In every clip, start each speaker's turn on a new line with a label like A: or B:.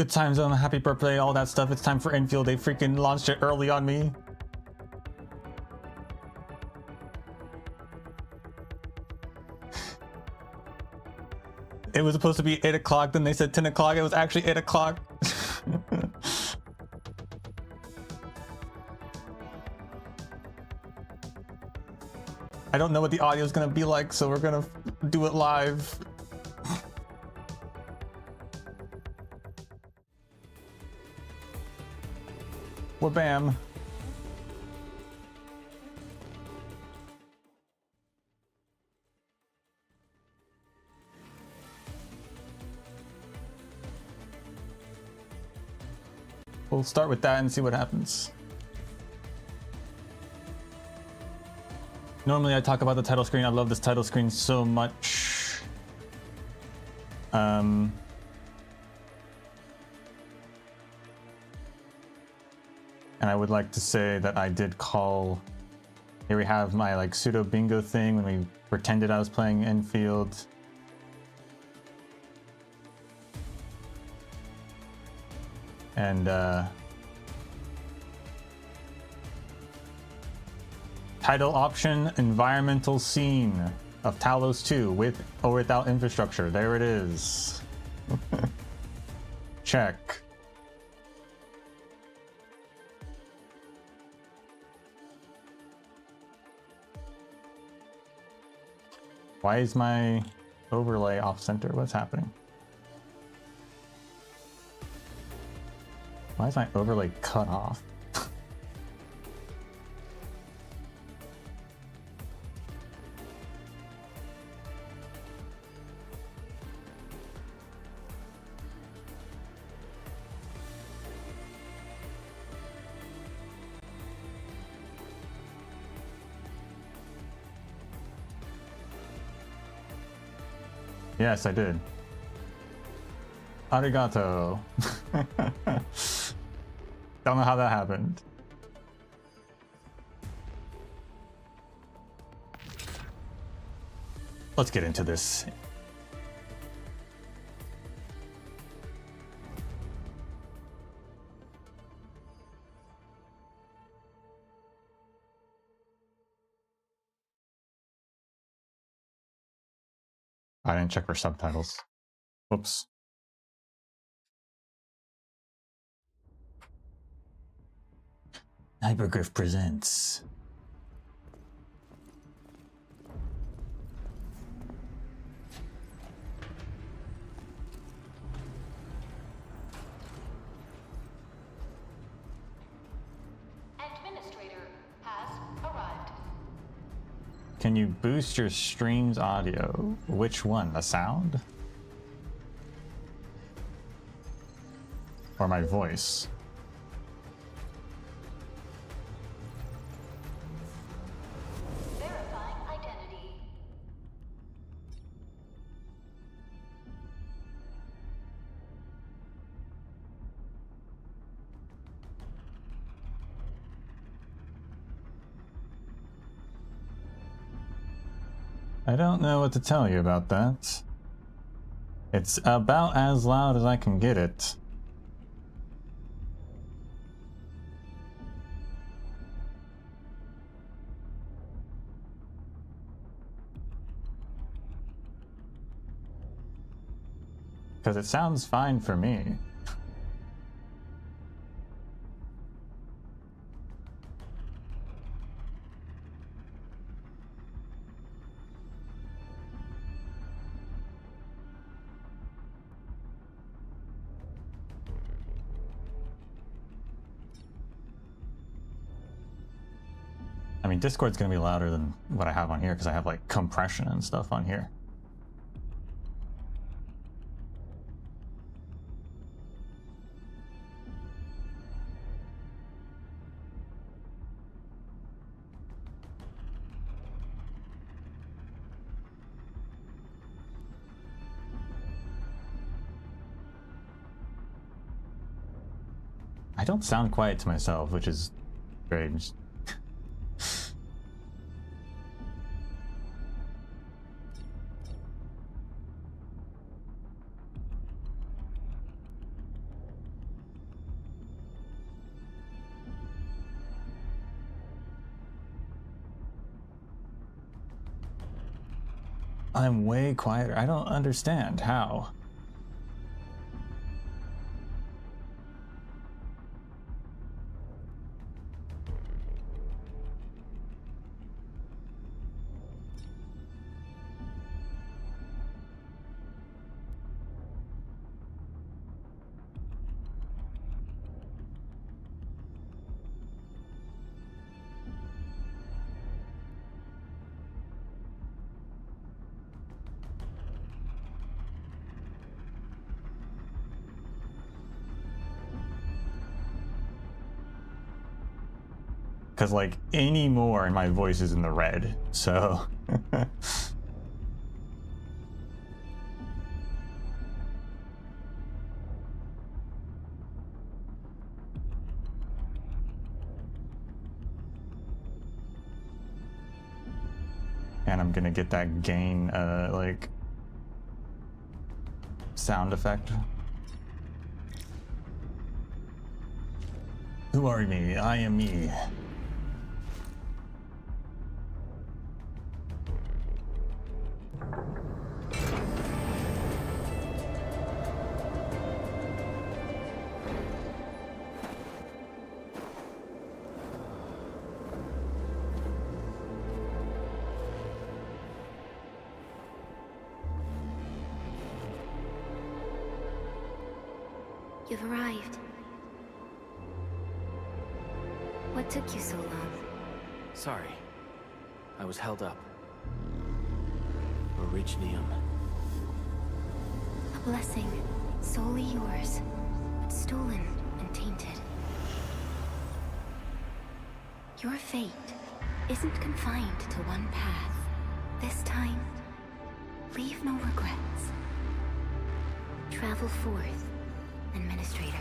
A: Good time zone, happy birthday, all that stuff. It's time for Enfield. They freaking launched it early on me. It was supposed to be 8 o'clock, then they said 10 o'clock. It was actually 8 o'clock. I don't know what the audio is gonna be like, so we're gonna do it live. Well, bam. We'll start with that and see what happens. Normally I talk about the title screen. I love this title screen so much. And I would like to say that I did call. Here we have my like pseudo bingo thing when we pretended I was playing Enfield. And title option, environmental scene of Talos 2 with or without infrastructure. There it is. Check. Why is my overlay off center? What's happening? Why is my overlay cut off? Yes, I did. Arigato. Don't know how that happened. Let's get into this. I didn't check for subtitles. Whoops. Hypergriff presents.
B: Administrator has arrived.
A: Can you boost your stream's audio? Which one? The sound? Or my voice?
B: Verifying identity.
A: I don't know what to tell you about that. It's about as loud as I can get it. Because it sounds fine for me. I mean, Discord's gonna be louder than what I have on here because I have like compression and stuff on here. I don't sound quiet to myself, which is strange. I'm way quieter. I don't understand how. Because, like, any more and my voice is in the red, so... And I'm gonna get that gain, like... sound effect. Who are me? I am me.
C: You've arrived. What took you so long?
D: Sorry. I was held up. Originium.
C: A blessing, solely yours, but stolen and tainted. Your fate isn't confined to one path. This time, leave no regrets. Travel forth, Administrator.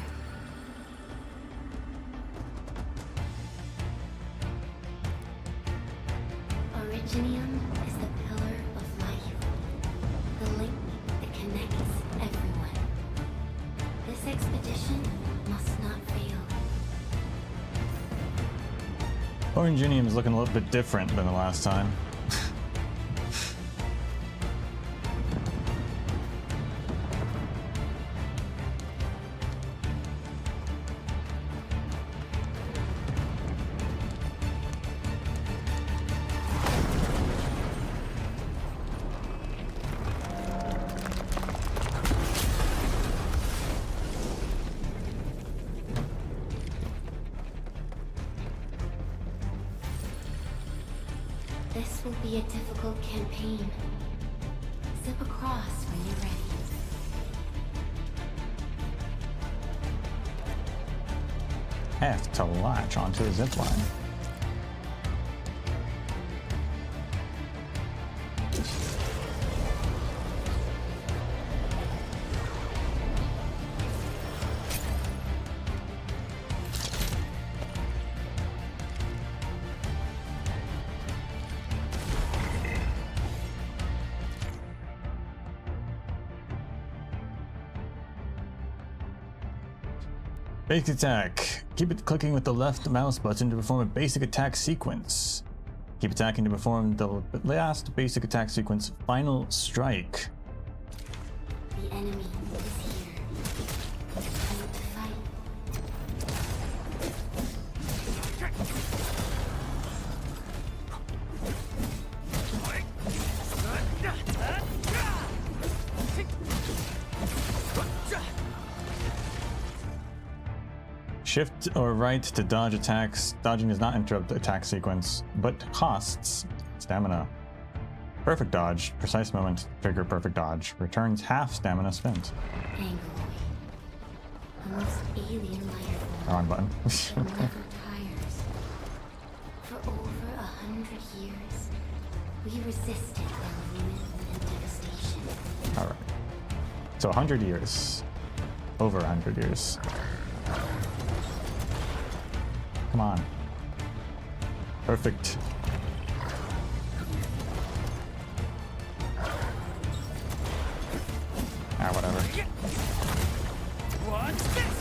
C: Originium is the pillar of life, the link that connects everyone. This expedition must not fail.
A: Originium is looking a little bit different than the last time.
C: This will be a difficult campaign. Zip across when you're ready.
A: Have to latch onto a zipline. Basic attack. Keep it clicking with the left mouse button to perform a basic attack sequence. Keep attacking to perform the last basic attack sequence, Final Strike.
C: The enemy is here. Time to fight.
A: Shift or right to dodge attacks. Dodging does not interrupt the attack sequence, but costs stamina. Perfect dodge. Precise moment. Trigger perfect dodge. Returns half stamina spent.
C: Angry. The most alien life form
A: Wrong button.
C: that never tires. For over 100 years, we resisted their ruin and devastation.
A: Alright. So 100 years. Over 100 years. Come on. Perfect. Ah, whatever.
D: What's this?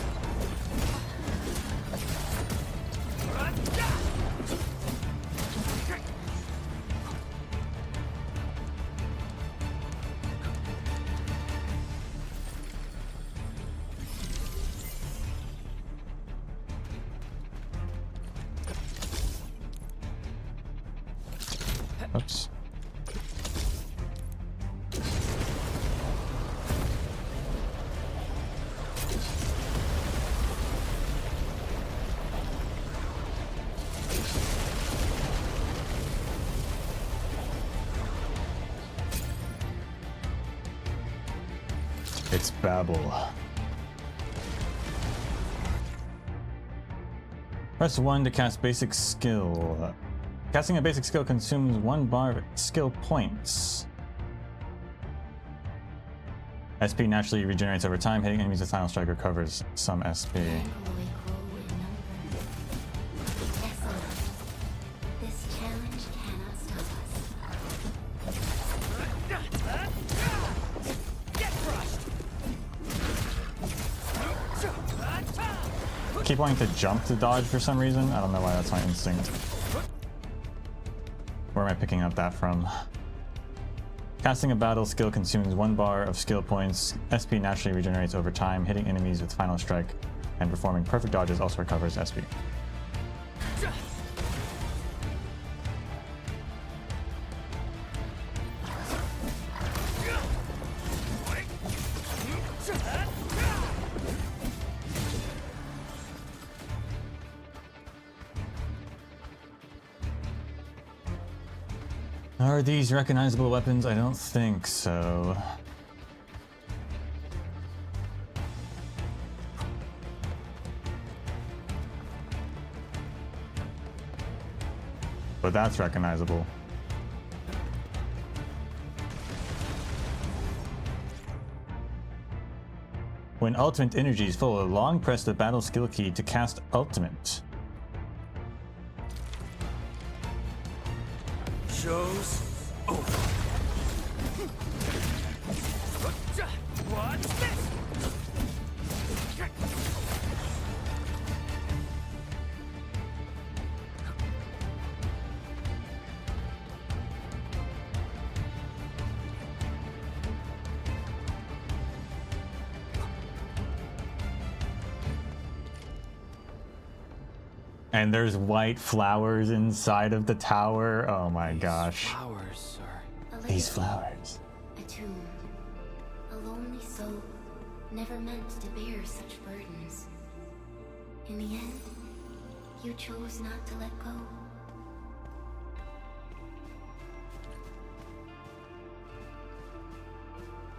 A: Oops. It's Babel. Press 1 to cast basic skill. Casting a basic skill consumes 1 bar of skill points. SP naturally regenerates over time. Hitting enemies with Final Strike recovers some SP.
C: This challenge cannot stop us.
A: I keep wanting to jump to dodge for some reason. I don't know why that's my instinct. Where am I picking up that from? Casting a battle skill consumes 1 bar of skill points. SP naturally regenerates over time. Hitting enemies with Final Strike and performing perfect dodges also recovers SP. Are these recognizable weapons? I don't think so. But that's recognizable. When ultimate energy is full, long press the battle skill key to cast ultimate.
D: Show's over. What's this?
A: And there's white flowers inside of the tower. Oh my gosh.
D: Flowers are...
A: These flowers.
C: A tomb. A lonely soul, never meant to bear such burdens. In the end, you chose not to let go.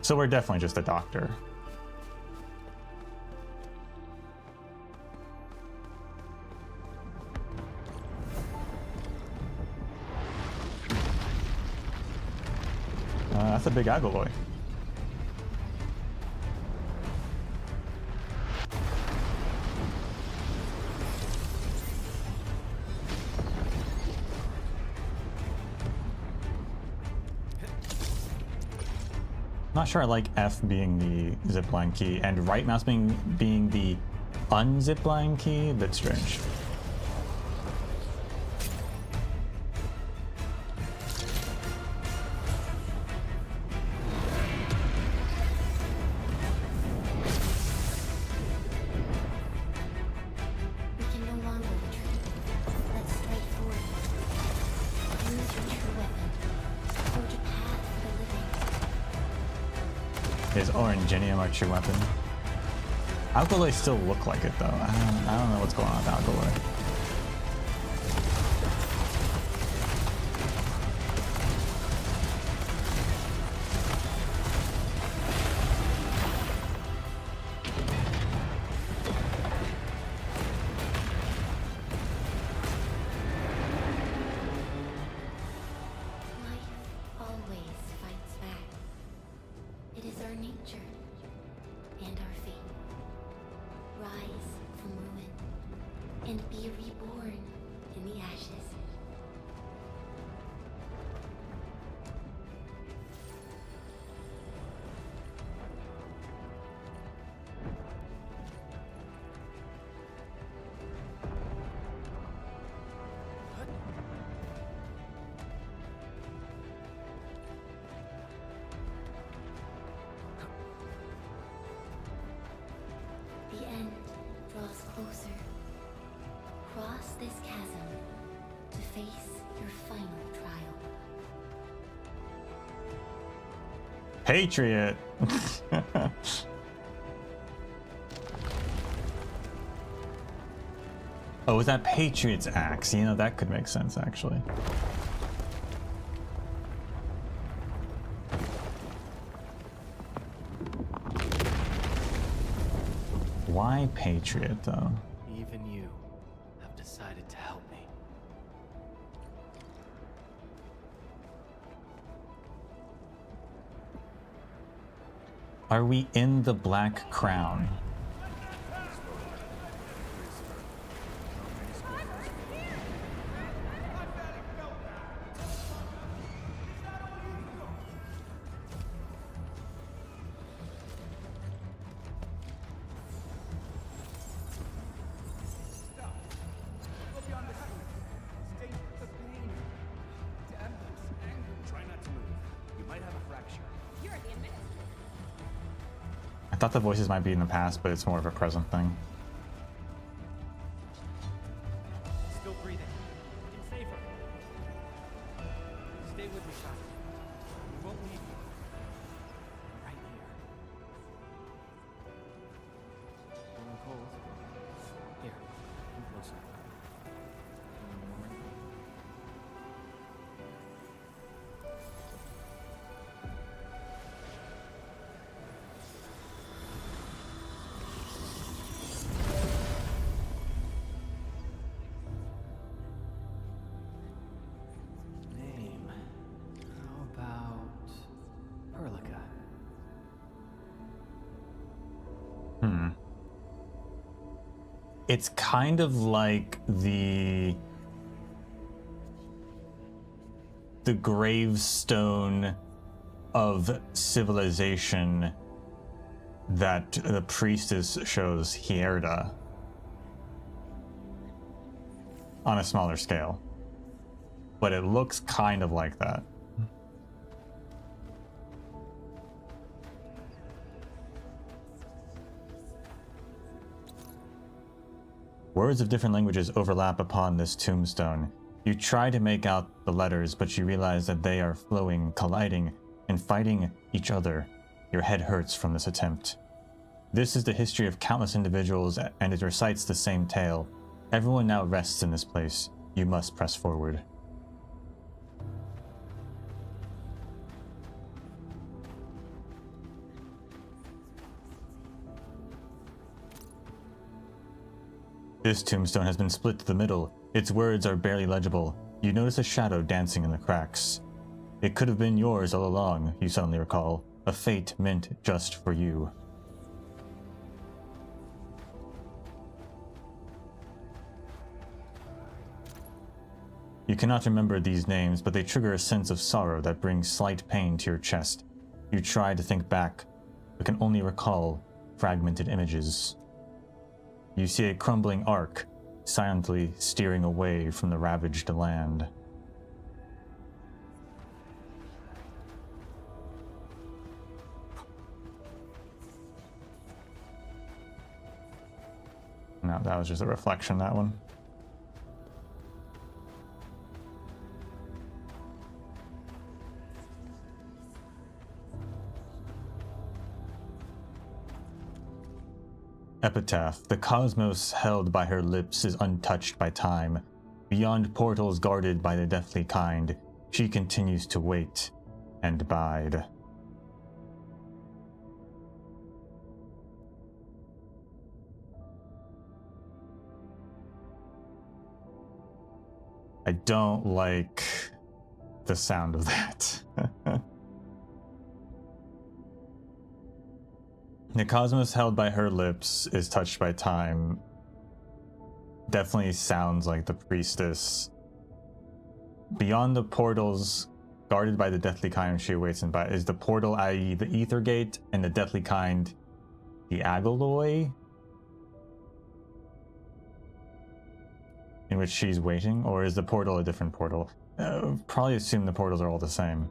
A: So we're definitely just a doctor. That's a big alloy. Not sure I like F being the zipline key and right mouse being the unzipline key. A bit strange.
C: We can no longer retreat. Let's strike forward. Use your true weapon. Forge a path for the living.
A: Is Oranginium our true weapon? Alkaloy still look like it though. I don't know what's going on with Alkaloy.
C: Life always fights back. It is our nature and our fate. Rise from ruin and be reborn in the ashes. The end draws closer. Cross this chasm to face your final trial.
A: Patriot. Oh, is that Patriot's axe? You know, that could make sense, actually. Why Patriot, though?
D: Even you have decided to help me.
A: Are we in the Black Crown? I thought the voices might be in the past, but it's more of a present thing.
D: Still breathing. It's safer. Stay with me, Shaka. We won't leave you. Right here. Feeling cold? Here, come closer. Feeling warmer? Name. How about Perlica?
A: It's kind of like the gravestone of civilization that the priestess shows Hierda on a smaller scale. But it looks kind of like that. Words of different languages overlap upon this tombstone. You try to make out the letters, but you realize that they are flowing, colliding, and fighting each other. Your head hurts from this attempt. This is the history of countless individuals, and it recites the same tale. Everyone now rests in this place. You must press forward. This tombstone has been split to the middle. Its words are barely legible. You notice a shadow dancing in the cracks. It could have been yours all along, you suddenly recall. A fate meant just for you. You cannot remember these names, but they trigger a sense of sorrow that brings slight pain to your chest. You try to think back, but can only recall fragmented images. You see a crumbling ark, silently steering away from the ravaged land. No, that was just a reflection, that one. Epitaph. The cosmos held by her lips is untouched by time. Beyond portals guarded by the deathly kind, she continues to wait and bide. I don't like the sound of that. The cosmos held by her lips is touched by time. Definitely sounds like the priestess. Beyond the portals, guarded by the deathly kind she awaits and by is the portal, i.e. the ether gate, and the deathly kind, the Agaloy, in which she's waiting, or is the portal a different portal? Probably assume the portals are all the same.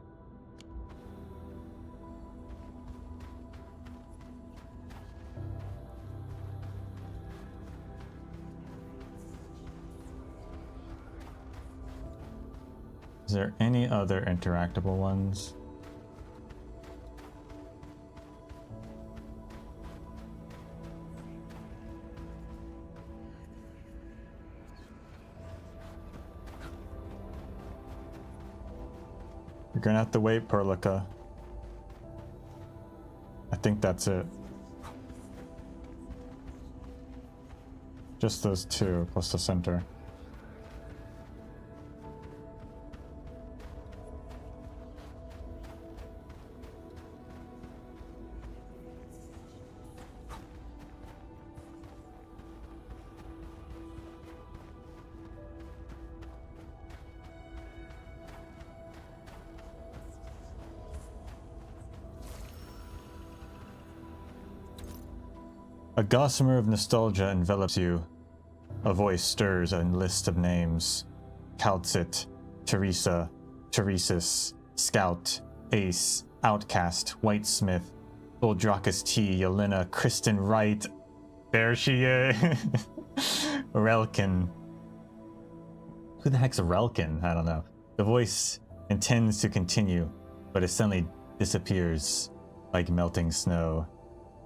A: Is there any other interactable ones? You're gonna have to wait, Perlica. I think that's it. Just those two, plus the center. A gossamer of nostalgia envelops you. A voice stirs a list of names. Calcit, Teresa, Teresis, Scout, Ace, Outcast, Whitesmith, Boldrakus T, Yelena, Kristen Wright. There she is. Relkin. Who the heck's Relkin? I don't know. The voice intends to continue, but it suddenly disappears like melting snow.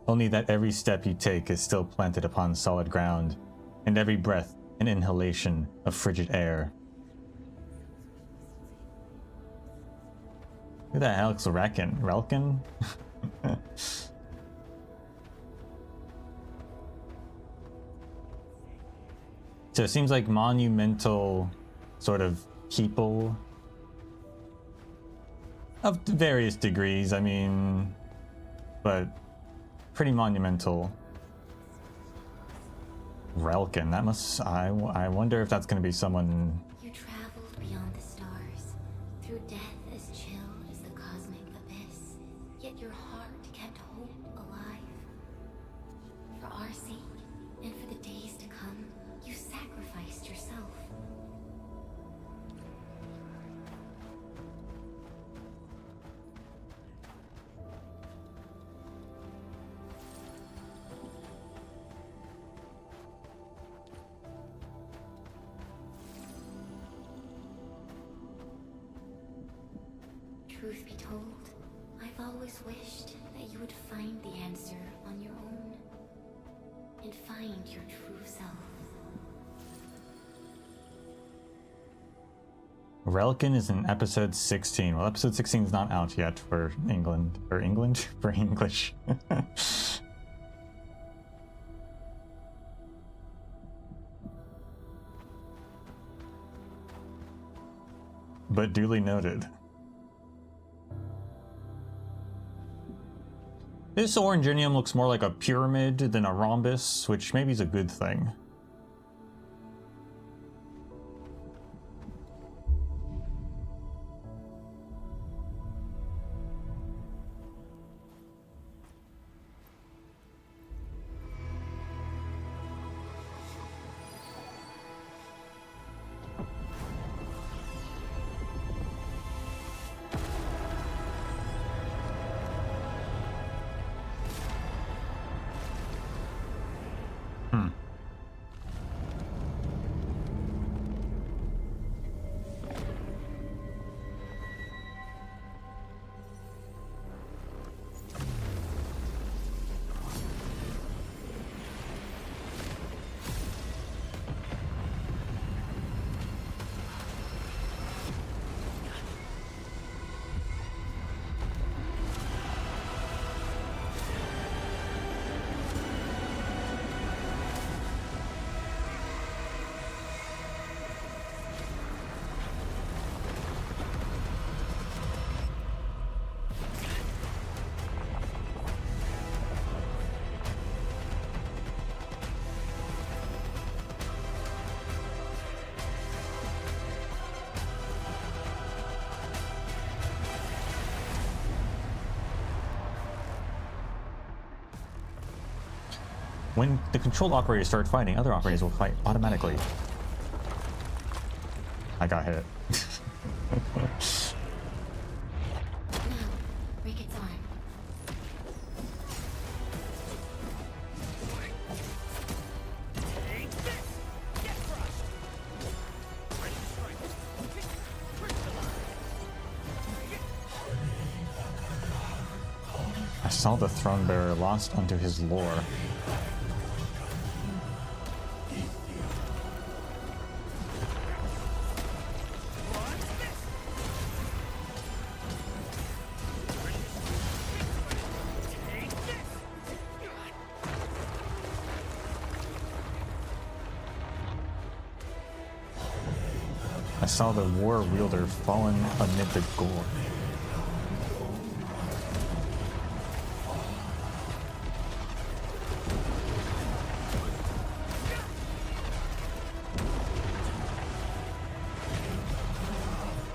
A: Only that every step you take is still planted upon solid ground, and every breath an inhalation of frigid air. Who the hell's Relkin? Relkin? So it seems like monumental sort of people of various degrees, I mean, but pretty monumental. Relkin, that must, I wonder if that's going to be someone.
C: You traveled beyond the stars, through death as chill as the cosmic abyss, yet your heart kept hope alive. For our sake, and for the days to come, you sacrificed yourself. Truth be told, I've always wished that you would find the answer on your own, and find your true self.
A: Relkin is in episode 16. Well, episode 16 is not out yet for England. For England? For English. But duly noted. This oranginium looks more like a pyramid than a rhombus, which maybe is a good thing. When the controlled operators start fighting, other operators will fight automatically. I got hit.
C: Now, break its arm.
D: Take this! Get crushed! Ready to strike. Crystallize.
A: I saw the throne bearer lost unto his lore. I saw the war wielder fallen amid the gore.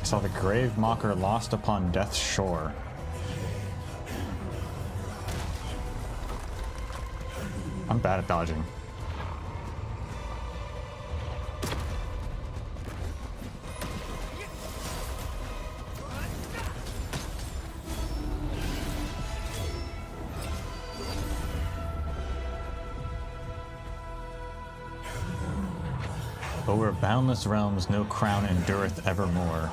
A: I saw the grave mocker lost upon death's shore. I'm bad at dodging. Over boundless realms no crown endureth evermore.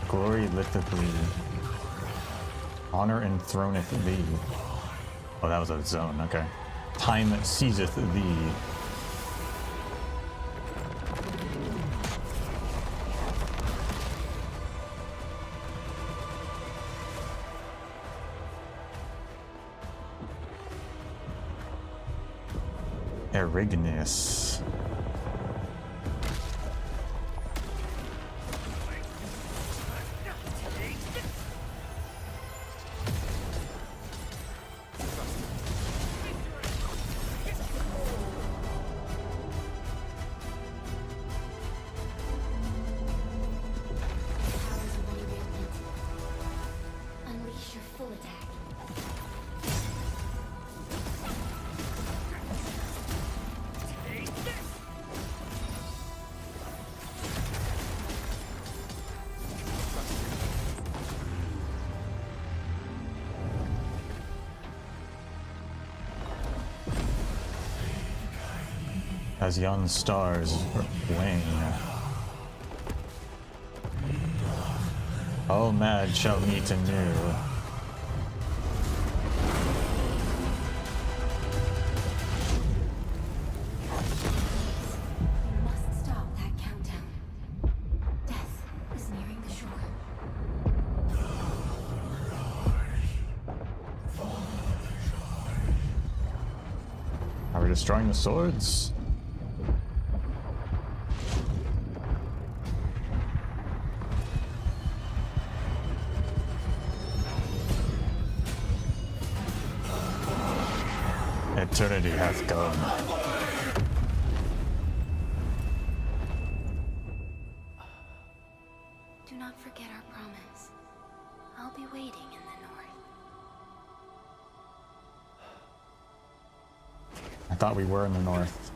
A: Glory lifteth thee. Honor enthroneth thee. Oh, that was a zone, okay. Time seizeth thee. Erignus.
C: Unleash your full attack.
A: As yon stars wane, all mad shall meet anew.
C: We must stop that countdown. Death is nearing the shore.
A: Are we destroying the swords? Eternity hath come.
C: Do not forget our promise. I'll be waiting in the north.
A: I thought we were in the north.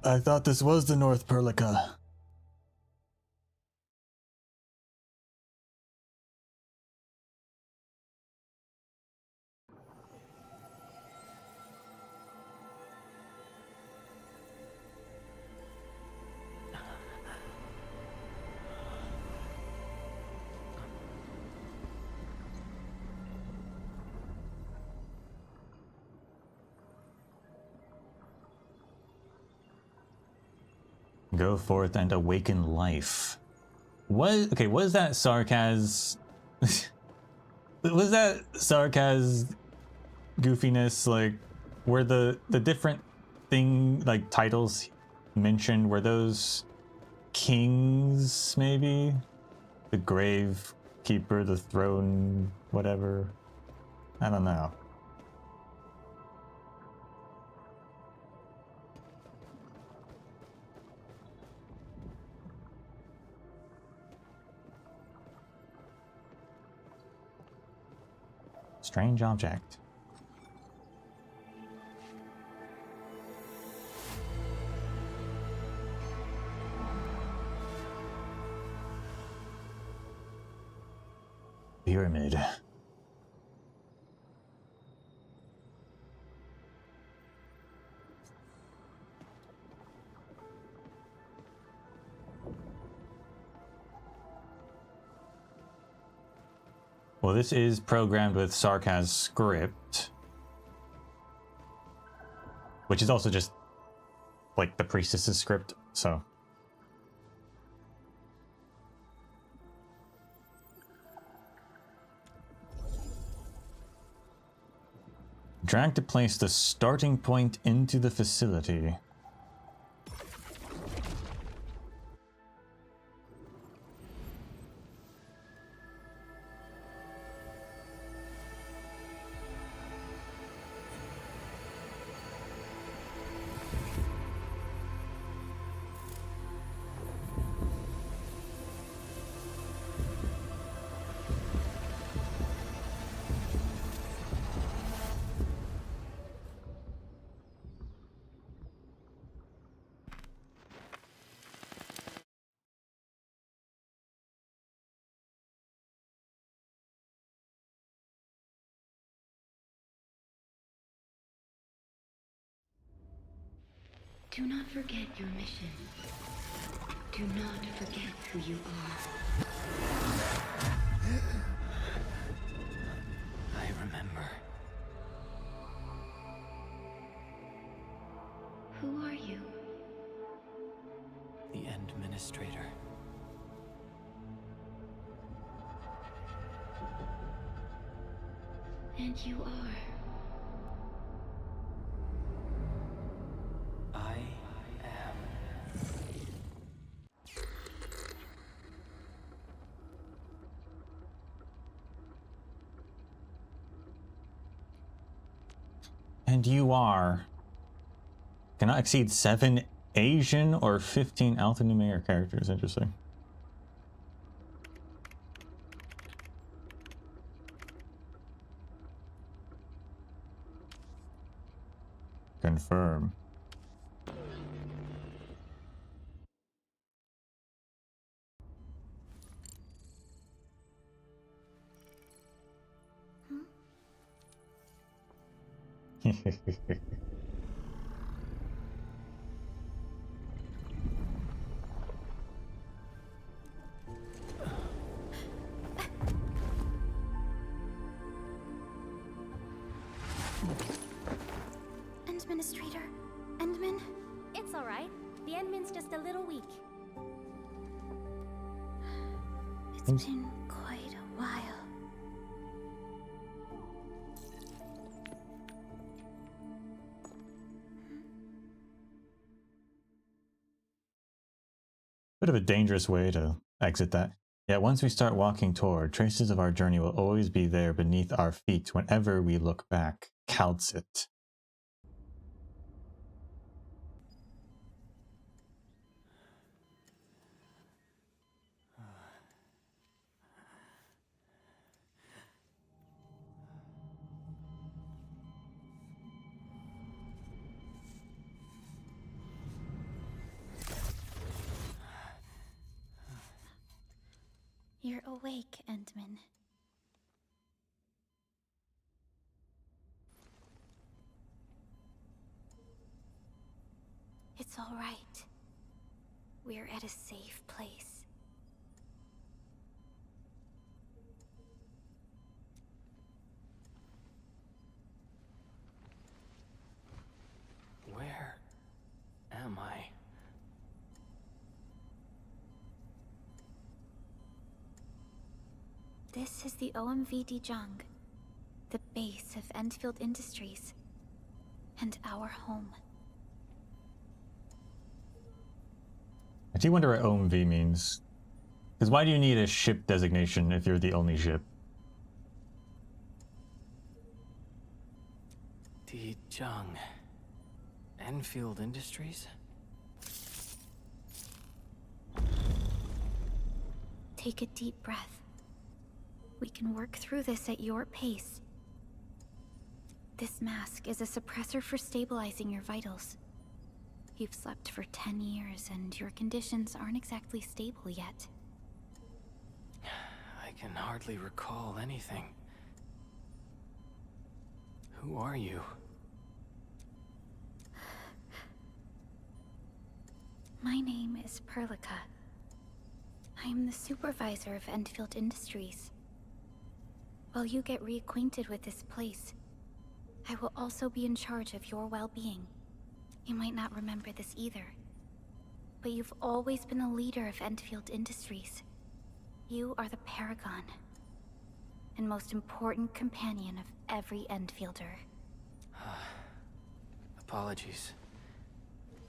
A: I thought this was the North Perlica. Go forth and awaken life. What? Okay, was that sarcasm? Was that sarcasm goofiness? Like, were the different thing like titles mentioned? Were those kings? Maybe the grave keeper, the throne, whatever. I don't know. Strange object. Pyramid. Well, this is programmed with Sarkaz script, which is also just like the priestess's script, so. Drag to place the starting point into the facility.
C: Do not forget your mission. Do not forget who you are.
D: I remember.
C: Who are you?
D: The Administrator.
C: And you are.
D: I am.
A: And you are. Cannot exceed 7 Asian or 15 alphanumeric characters. Interesting. Confirm.
C: Administrator, Endman? It's all right. The Endman's just a little weak. It's been quite a while.
A: Bit of a dangerous way to exit that. Yet once we start walking toward, traces of our journey will always be there beneath our feet whenever we look back. Calcit.
C: You're awake, Endman. It's all right. We're at a safe place.
D: Where am I?
C: This is the OMV Dijang, the base of Endfield Industries, and our home.
A: I do wonder what OMV means. Because why do you need a ship designation if you're the only ship?
D: Dijang. Enfield Industries?
C: Take a deep breath. We can work through this at your pace. This mask is a suppressor for stabilizing your vitals. You've slept for 10 years and your conditions aren't exactly stable yet.
D: I can hardly recall anything. Who are you?
C: My name is Perlica. I am the supervisor of Endfield Industries. While you get reacquainted with this place, I will also be in charge of your well-being. You might not remember this either, but you've always been the leader of Endfield Industries. You are the paragon and most important companion of every Endfielder.
D: Apologies.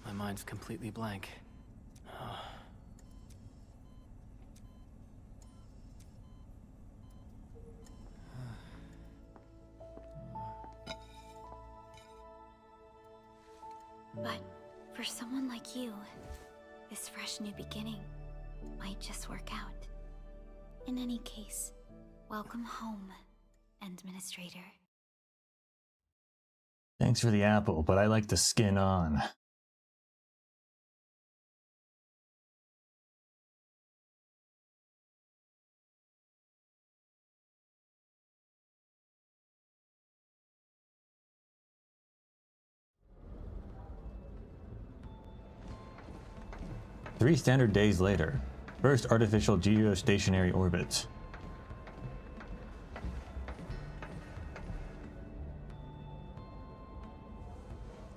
D: My mind's completely blank.
C: But for someone like you, this fresh new beginning might just work out. In any case, welcome home, Administrator.
A: Thanks for the apple, but I like the skin on. Three standard days later, first artificial geostationary orbit.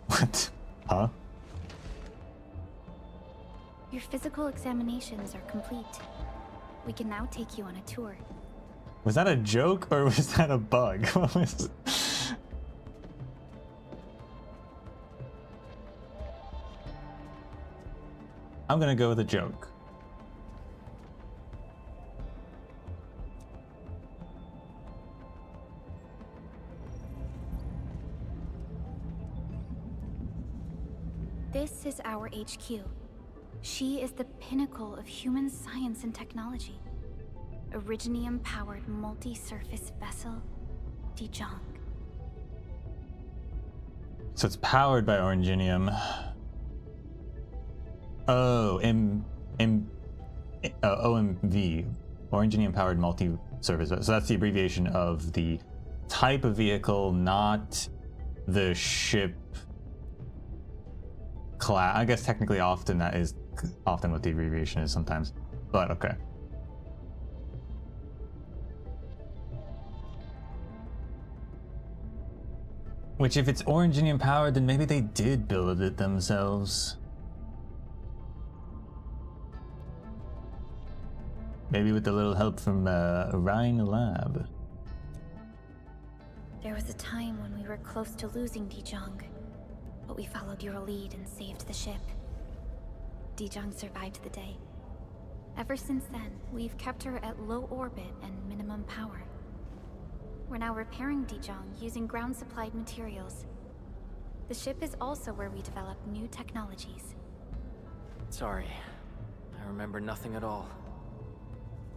A: What? Huh?
C: Your physical examinations are complete. We can now take you on a tour.
A: Was that a joke or was that a bug? What was... I'm gonna go with a joke.
C: This is our HQ. She is the pinnacle of human science and technology. Originium-powered multi-surface vessel, Dijong.
A: So it's powered by Originium. Oh, OMV, Originium powered multi-surface. So that's the abbreviation of the type of vehicle, not the ship class. I guess technically often that is often what the abbreviation is sometimes, but okay. Which if it's Originium powered, then maybe they did build it themselves. Maybe with a little help from Rhine Lab.
C: There was a time when we were close to losing Dijong, but we followed your lead and saved the ship. Dijong survived the day. Ever since then, we've kept her at low orbit and minimum power. We're now repairing Dijong using ground-supplied materials. The ship is also where we develop new technologies.
D: Sorry. I remember nothing at all.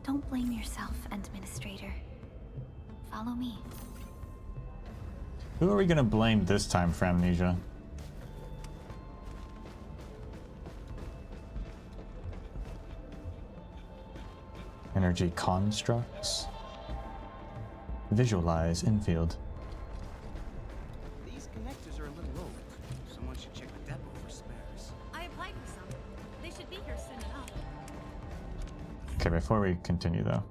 C: Don't blame yourself, Administrator. Follow me.
A: Who are we gonna blame this time for amnesia? Energy constructs. Visualize infield.
E: These connectors are a little old. Someone should check the depot for spares.
F: I applied for some. They should be here soon enough.
A: Okay, before we continue though,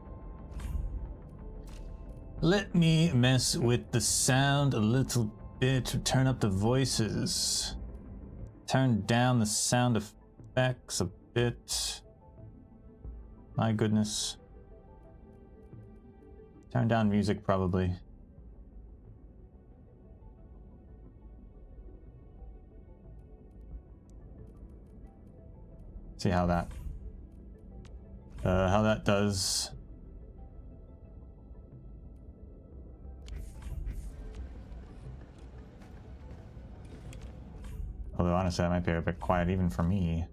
A: let me mess with the sound a little bit, turn up the voices, turn down the sound effects a bit. My goodness. Turn down music probably. See how that does. Although honestly that might be a bit quiet even for me.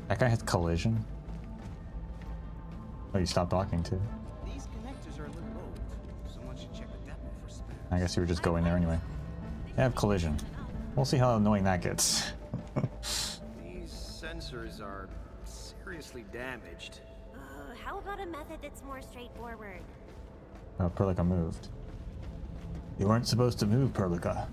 A: That guy has collision. Oh, you stopped talking too.
E: These connectors are a little old. Someone should check the depot for spares.
A: I guess you were just going there anyway. They have collision. We'll see how annoying that gets.
E: These sensors are seriously damaged.
F: How about a method that's more straightforward?
A: Oh, Perlica moved. You weren't supposed to move, Perlica.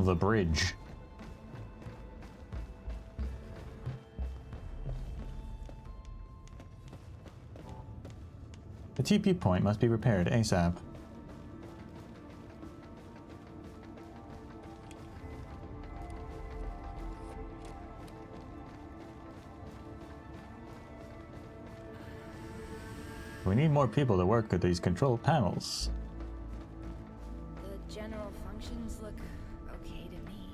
A: The bridge. The TP point must be repaired ASAP. We need more people to work with these control panels.
G: The general functions look okay to me.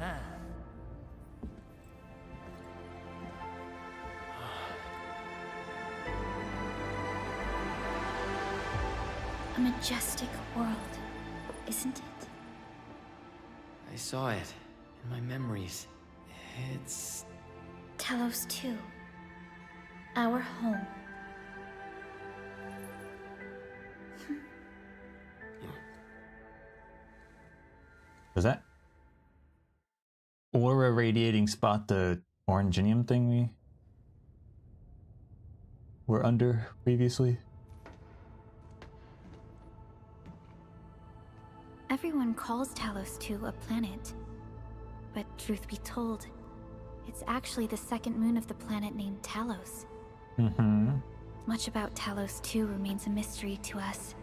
D: Ah.
C: A majestic world, isn't it?
H: I saw it in my memories. It's...
C: Talos 2. Our home.
A: Was that aura radiating spot the oranginium thing we were under previously?
C: Everyone calls Talos 2 a planet. But truth be told, it's actually the second moon of the planet named Talos. Much about Talos 2 remains a mystery to us.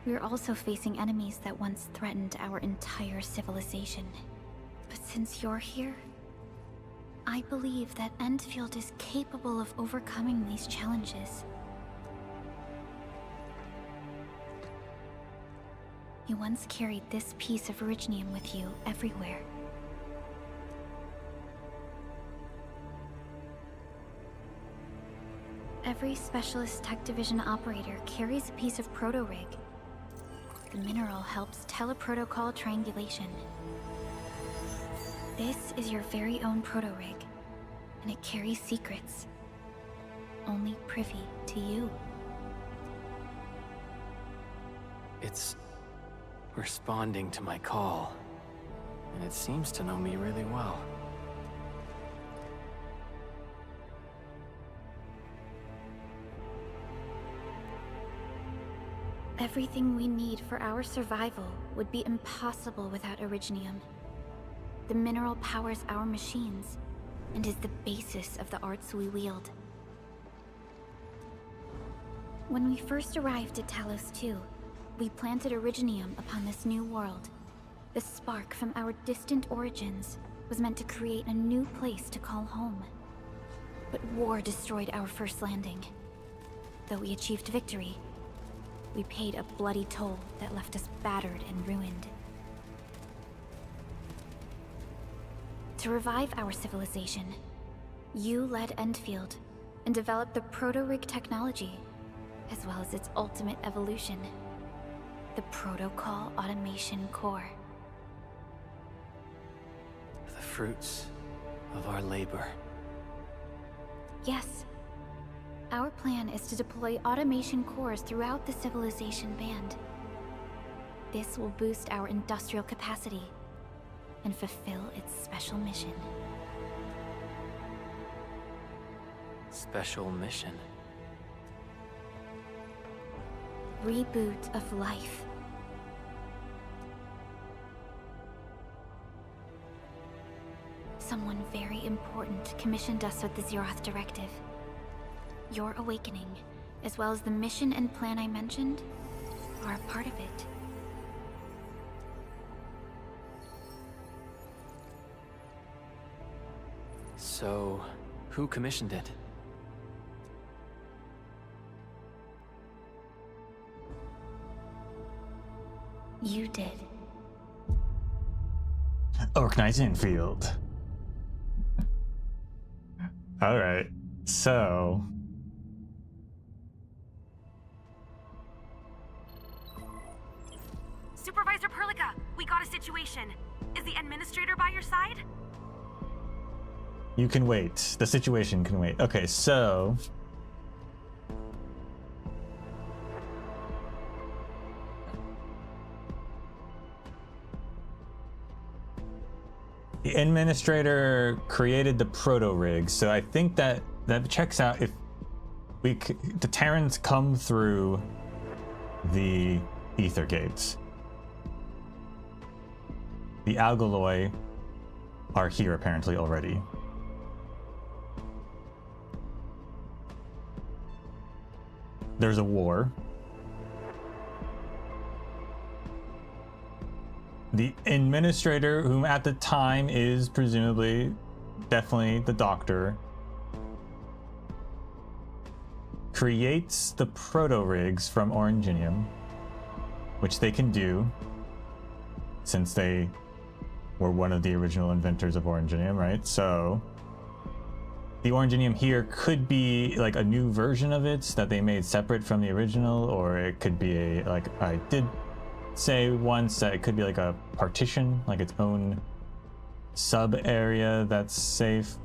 C: We're also facing enemies that once threatened our entire civilization. But since you're here, I believe that Endfield is capable of overcoming these challenges. You once carried this piece of originium with you everywhere. Every Specialist Tech Division operator carries a piece of proto-rig. The mineral helps teleprotocol triangulation. This is your very own proto-rig, and it carries secrets. Only privy to you.
H: It's responding to my call. And it seems to know me really well.
C: Everything we need for our survival would be impossible without originium. The mineral powers our machines, and is the basis of the arts we wield. When we first arrived at Talos 2, we planted originium upon this new world. The spark from our distant origins was meant to create a new place to call home. But war destroyed our first landing. Though we achieved victory, we paid a bloody toll that left us battered and ruined. To revive our civilization, you led Endfield and developed the proto-rig technology, as well as its ultimate evolution, the Protocol Automation Core.
H: The fruits of our labor.
C: Yes. Our plan is to deploy automation cores throughout the civilization band. This will boost our industrial capacity and fulfill its special mission.
H: Special mission.
C: Reboot of life. Someone very important commissioned us with the Zeroth Directive. Your awakening, as well as the mission and plan I mentioned, are a part of it.
H: So, who commissioned it?
C: You did.
A: Arknights Endfield. Alright, so...
F: Supervisor Perlica, we got a situation. Is the administrator by your side?
A: You can wait. The situation can wait. Okay, so... the administrator created the proto-rig, so I think that checks out. If the Terrans come through the ether gates, the Algoloi are here apparently already. there's a war. The administrator, whom at the time is presumably definitely the doctor, creates the proto-rigs from Oranginium, which they can do since they were one of the original inventors of Oranginium, right? So the Oranginium here could be like a new version of it that they made separate from the original, or it could be a, like I did say once, that it could be like a partition, like its own sub area that's safe.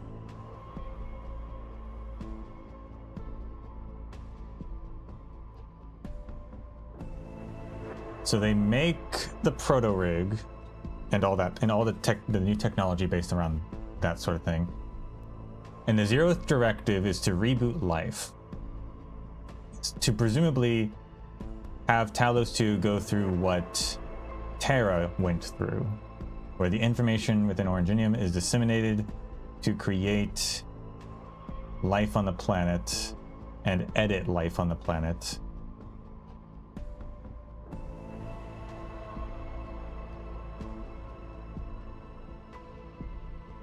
A: So they make the proto rig and all that, and all the new technology based around that sort of thing. And the zeroth directive is to reboot life. It's to presumably have Talos 2 go through what Terra went through, where the information within Oranginium is disseminated to create life on the planet and edit life on the planet.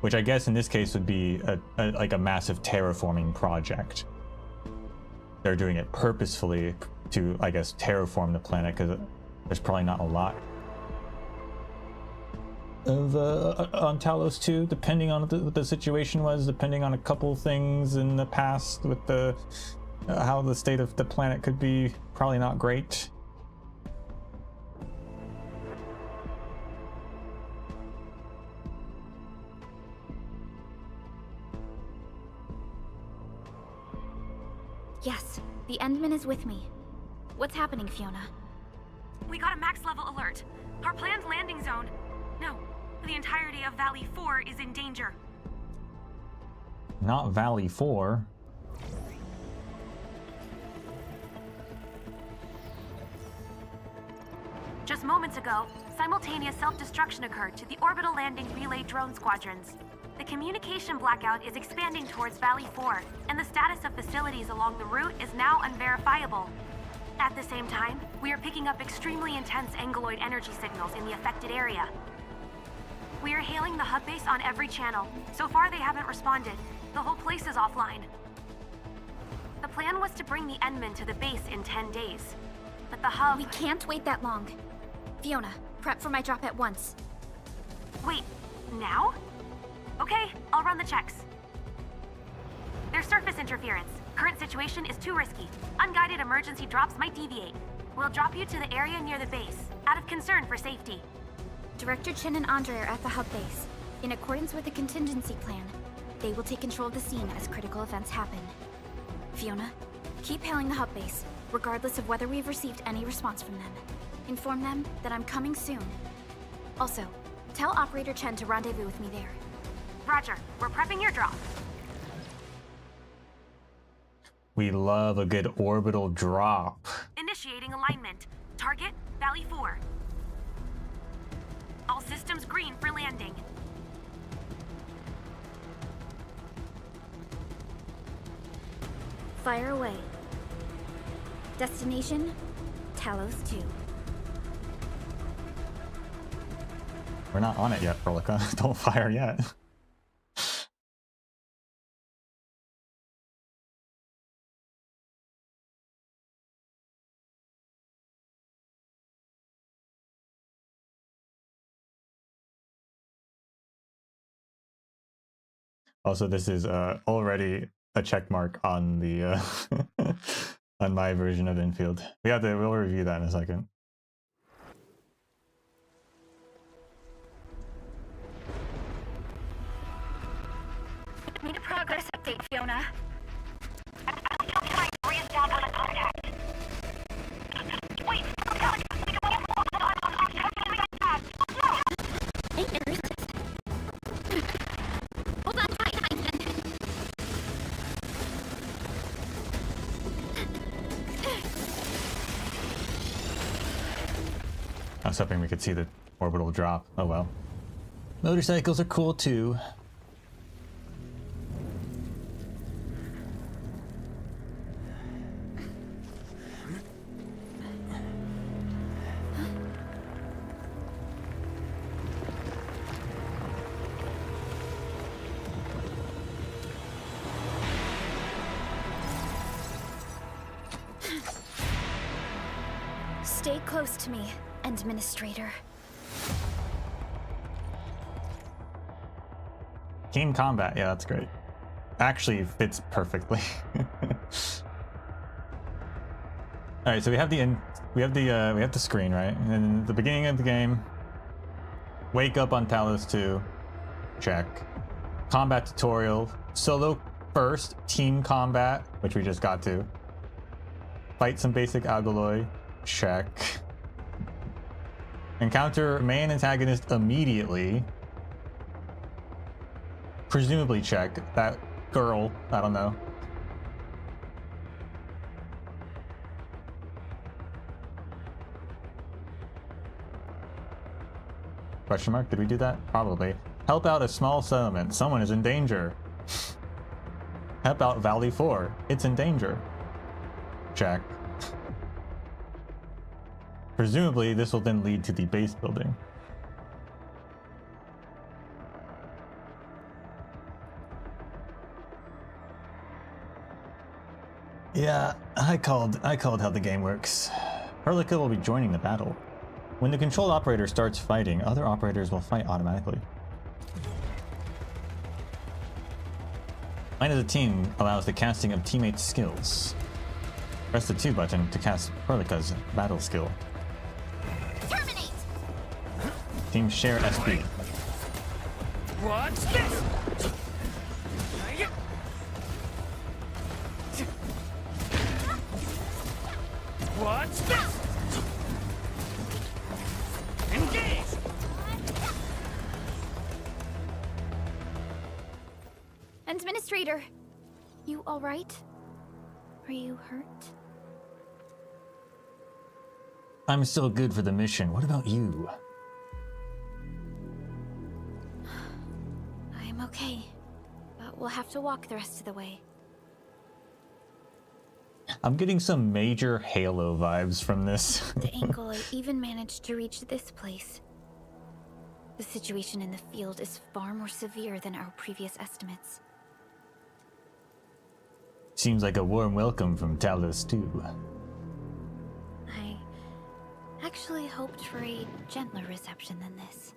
A: Which I guess in this case would be like a massive terraforming project. They're doing it purposefully to, I guess, terraform the planet, because there's probably not a lot of on Talos 2, depending on what the situation was, depending on a couple things in the past with the how the state of the planet could be probably not great.
C: Yes, the Endman is with me. What's happening, Fiona?
F: We got a max level alert. Our planned landing zone, no, the entirety of Valley 4 is in danger.
A: Not Valley 4.
F: Just moments ago, simultaneous self-destruction occurred to the orbital landing relay drone squadrons. The communication blackout is expanding towards Valley 4, and the status of facilities along the route is now unverifiable. At the same time, we are picking up extremely intense angeloid energy signals in the affected area. We are hailing the hub base on every channel. So far, they haven't responded. The whole place is offline. The plan was to bring the Endman to the base in 10 days. But the hub...
C: We can't wait that long. Fiona, prep for my drop at once.
F: Wait, now? Okay, I'll run the checks. There's surface interference. Current situation is too risky. Unguided emergency drops might deviate. We'll drop you to the area near the base, out of concern for safety.
C: Director Chen and Andre are at the hub base. In accordance with the contingency plan, they will take control of the scene as critical events happen. Fiona, keep hailing the hub base, regardless of whether we've received any response from them. Inform them that I'm coming soon. Also, tell Operator Chen to rendezvous with me there.
F: Roger, we're prepping your drop.
A: We love a good orbital drop.
F: Initiating alignment. Target, Valley 4. All systems green for landing.
C: Fire away. Destination, Talos 2.
A: We're not on it yet, Frolica. Don't fire yet. Also, this is already a check mark on the on my version of Infield. We'll review that in a second.
F: Need a progress update, Fiona. Wait,
C: Hey, nurse. Hold on tight, Heinzen.
A: I was hoping we could see the orbital drop. Oh well. Motorcycles are cool too.
G: Stay close to me, Administrator.
A: Team combat, yeah, that's great. Actually fits perfectly. All right, so we have the screen, right? And then at the beginning of the game, wake up on Talos 2, check. Combat tutorial, solo first, team combat, which we just got to. Fight some basic algoloy, check. Encounter main antagonist immediately. Presumably check. That girl, I don't know. Question mark, did we do that? Probably. Help out a small settlement. Someone is in danger. Help out Valley 4. It's in danger. Check. Presumably, this will then lead to the base building. Yeah, I called how the game works. Perlica will be joining the battle. When the controlled operator starts fighting, other operators will fight automatically. Fight as a team allows the casting of teammates' skills. Press the 2 button to cast Perlica's battle skill.
C: Terminate!
A: Teams share SP.
D: Watch this! Watch this! Engage!
G: Administrator, you all right? Are you hurt?
A: I'm still good for the mission. What about you?
G: I'm okay, but we'll have to walk the rest of the way.
A: I'm getting some major Halo vibes from this.
G: The angle I even managed to reach this place. The situation in the field is far more severe than our previous estimates.
A: Seems like a warm welcome from Talos 2.
G: I actually hoped for a gentler reception than this.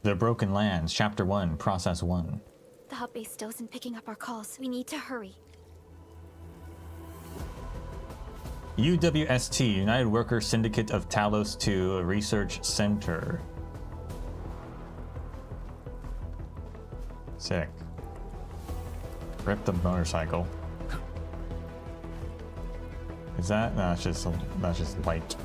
A: The Broken Lands, Chapter 1, Process 1.
G: The hub base still isn't picking up our calls. We need to hurry.
A: UWST, United Workers Syndicate of Talos 2 Research Center. Sick. Rip the motorcycle. Is that? No, that's just light.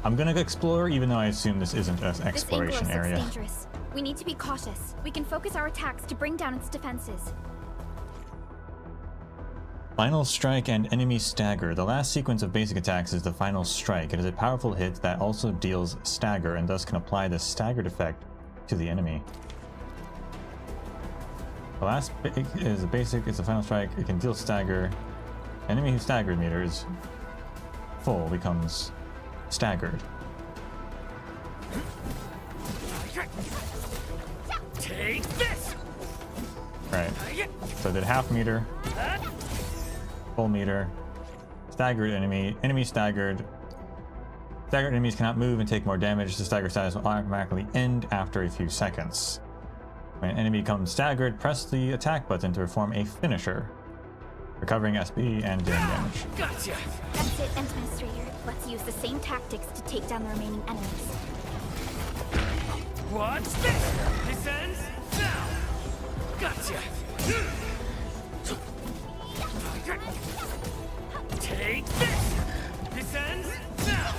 A: I'm gonna explore, even though I assume this isn't an exploration
G: This
A: area.
G: looks dangerous. We need to be cautious. We can focus our attacks to bring down its defenses.
A: Final Strike and Enemy Stagger. The last sequence of basic attacks is the Final Strike. It is a powerful hit that also deals stagger and thus can apply the staggered effect to the enemy. The last is a basic, it's a Final Strike. It can deal stagger. Enemy whose staggered meter is full becomes staggered.
D: Take this!
A: Right. So I did half meter, full meter, staggered enemy, enemy staggered. Staggered enemies cannot move and take more damage. The stagger status will automatically end after a few seconds. When an enemy becomes staggered, press the attack button to perform a finisher, recovering SP and dealing damage.
D: Gotcha!
G: That's it, Administrator. Let's use the same tactics to take down the remaining enemies.
D: Watch this! This ends now! Gotcha! Take this! This ends now!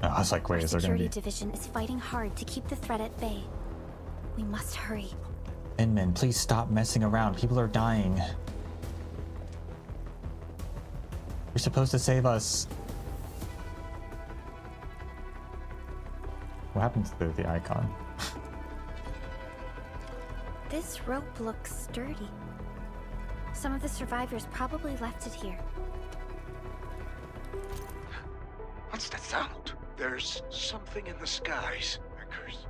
A: I was like, wait,
G: Our
A: is there gonna
G: security
A: be...
G: division is fighting hard to keep the threat at bay. We must hurry.
A: Inman, please stop messing around. People are dying. You're supposed to save us. What happened to the icon?
G: This rope looks sturdy. Some of the survivors probably left it here.
I: What's that sound?
E: There's something in the skies. Anchors.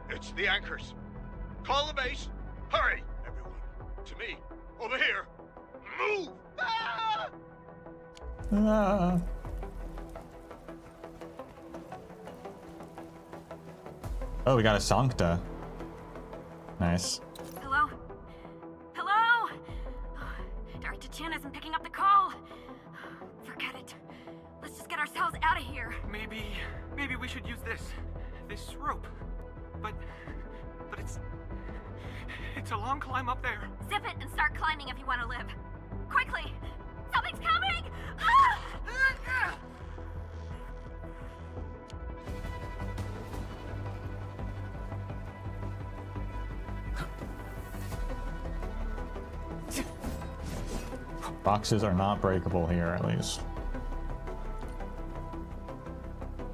E: It's the anchors. Call the base. Hurry, everyone. To me. Over here. Move! Ah!
A: Ah. Oh, we got a Sancta. Nice.
F: Hello? Hello? Director Chin isn't picking up the call. Forget it. Let's just get ourselves out of here.
D: Maybe we should use this rope. But it's a long climb up there.
F: Zip it and start climbing if you want to live. Quickly! Something's coming! Ah!
A: Boxes are not breakable here, at least.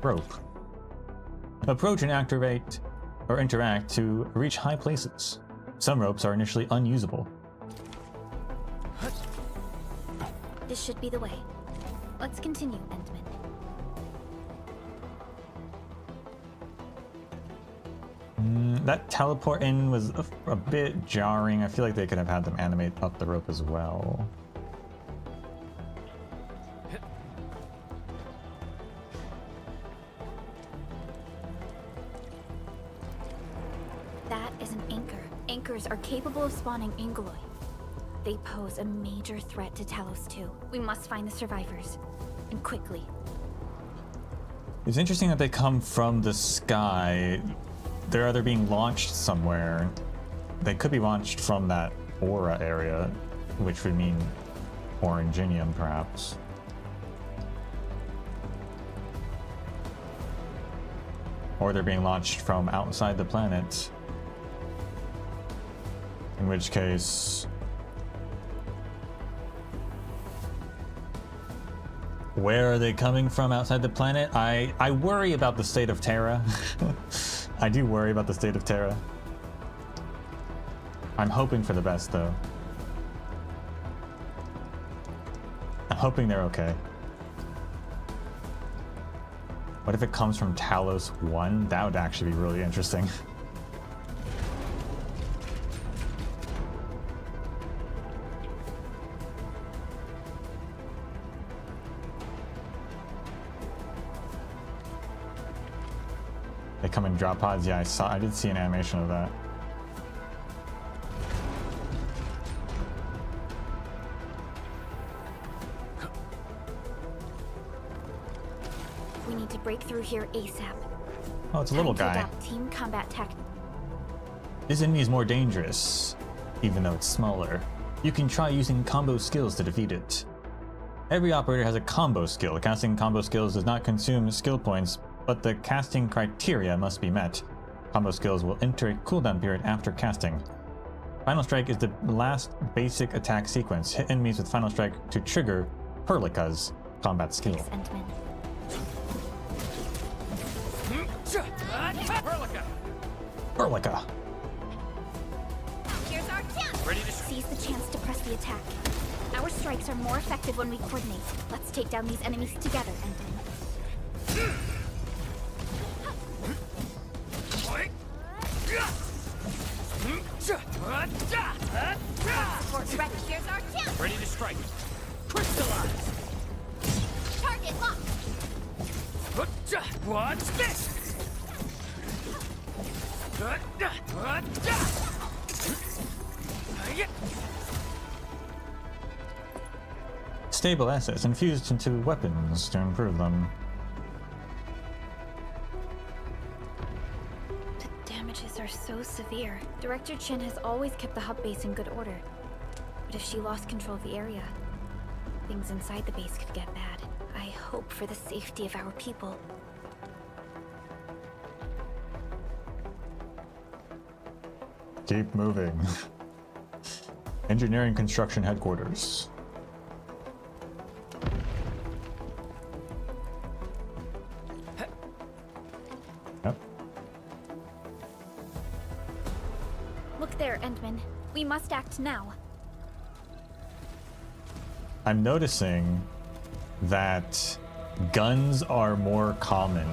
A: Rope. Approach and activate or interact to reach high places. Some ropes are initially unusable.
G: This should be the way. Let's continue, Endman.
A: That teleport in was a bit jarring. I feel like they could have had them animate up the rope as well.
G: That is an anchor. Anchors are capable of spawning Angoloi. They pose a major threat to Talos too. We must find the survivors. And quickly.
A: It's interesting that they come from the sky. They're either being launched somewhere. They could be launched from that aura area, which would mean Oranginium, perhaps. Or they're being launched from outside the planet. In which case... where are they coming from outside the planet? I worry about the state of Terra. I do worry about the state of Terra. I'm hoping for the best, though. I'm hoping they're okay. What if it comes from Talos 1? That would actually be really interesting. They come in drop pods. Yeah, I did see an animation of that.
G: We need to break through here ASAP.
A: Oh, it's a little
G: Time to
A: guy.
G: adopt team combat tactics.
A: This enemy is more dangerous, even though it's smaller. You can try using combo skills to defeat it. Every operator has a combo skill. Casting combo skills does not consume skill points, but the casting criteria must be met. Combo skills will enter a cooldown period after casting. Final Strike is the last basic attack sequence. Hit enemies with Final Strike to trigger Perlica's combat skill.
G: Thanks, Endman.
A: Perlica!
G: Here's our chance!
D: Ready to
G: Seize the chance to press the attack. Our strikes are more effective when we coordinate. Let's take down these enemies together, Endman. Support ready. Here's our chance!
D: ready to strike. Crystallize.
G: Target locked!
D: Watch this.
A: Stable assets infused into weapons to improve them.
G: The damages are so severe. Director Chin has always kept the hub base in good order. But if she lost control of the area, things inside the base could get bad. I hope for the safety of our people.
A: Keep moving. Engineering construction headquarters. Yep.
G: Look there, Endman. We must act now.
A: I'm noticing that guns are more common.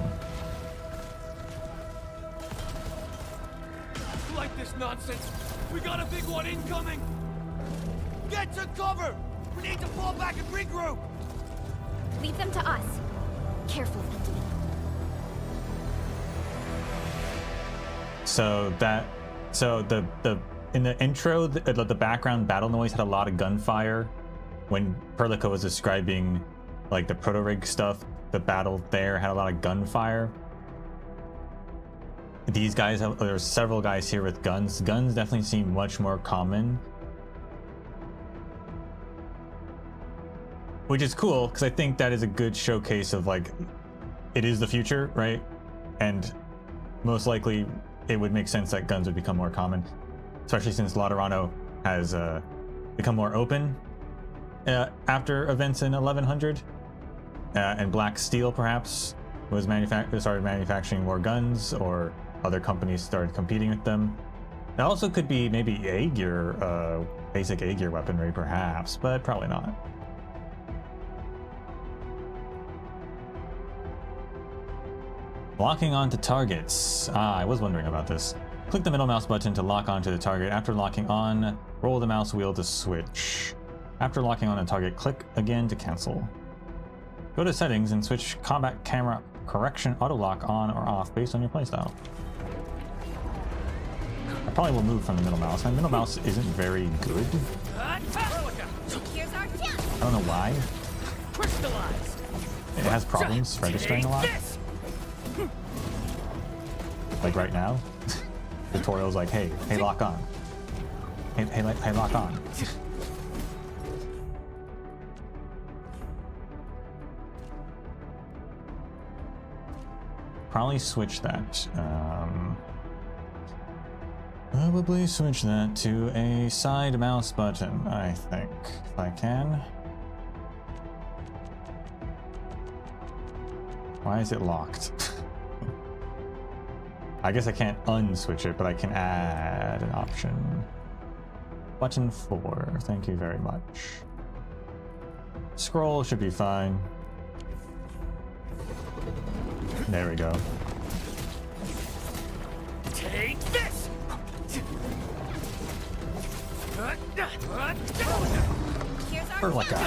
D: Like this nonsense. We got a big one incoming. Get to cover. We need to fall back and regroup.
G: Leave them to us. Careful, Endman.
A: So the in the intro, the background battle noise had a lot of gunfire. When Perlica was describing like the proto-rig stuff, the battle there had a lot of gunfire. These guys, there's several guys here with guns. Guns definitely seem much more common. Which is cool, because I think that is a good showcase of like, it is the future, right? And most likely it would make sense that guns would become more common, especially since Laterano has become more open after events in 1100, and Black Steel perhaps was started manufacturing more guns, or other companies started competing with them. It also could be maybe A-gear, basic A-gear weaponry perhaps, but probably not. Locking onto targets. I was wondering about this. Click the middle mouse button to lock onto the target. After locking on, roll the mouse wheel to switch. After locking on a target, click again to cancel. Go to settings and switch combat camera correction auto lock on or off based on your playstyle. I probably will move from the middle mouse. My middle mouse isn't very good.
G: Here's our chance.
A: I don't know why.
D: Crystallize.
A: It has problems registering a lot. Like right now. Tutorial's like, hey, lock on. Hey, lock on. Probably switch that. Probably switch that to a side mouse button, I think, if I can. Why is it locked? I guess I can't unswitch it, but I can add an option. Button 4, thank you very much. Scroll should be fine. There we go.
D: Take this.
G: Here's our
A: Perlica.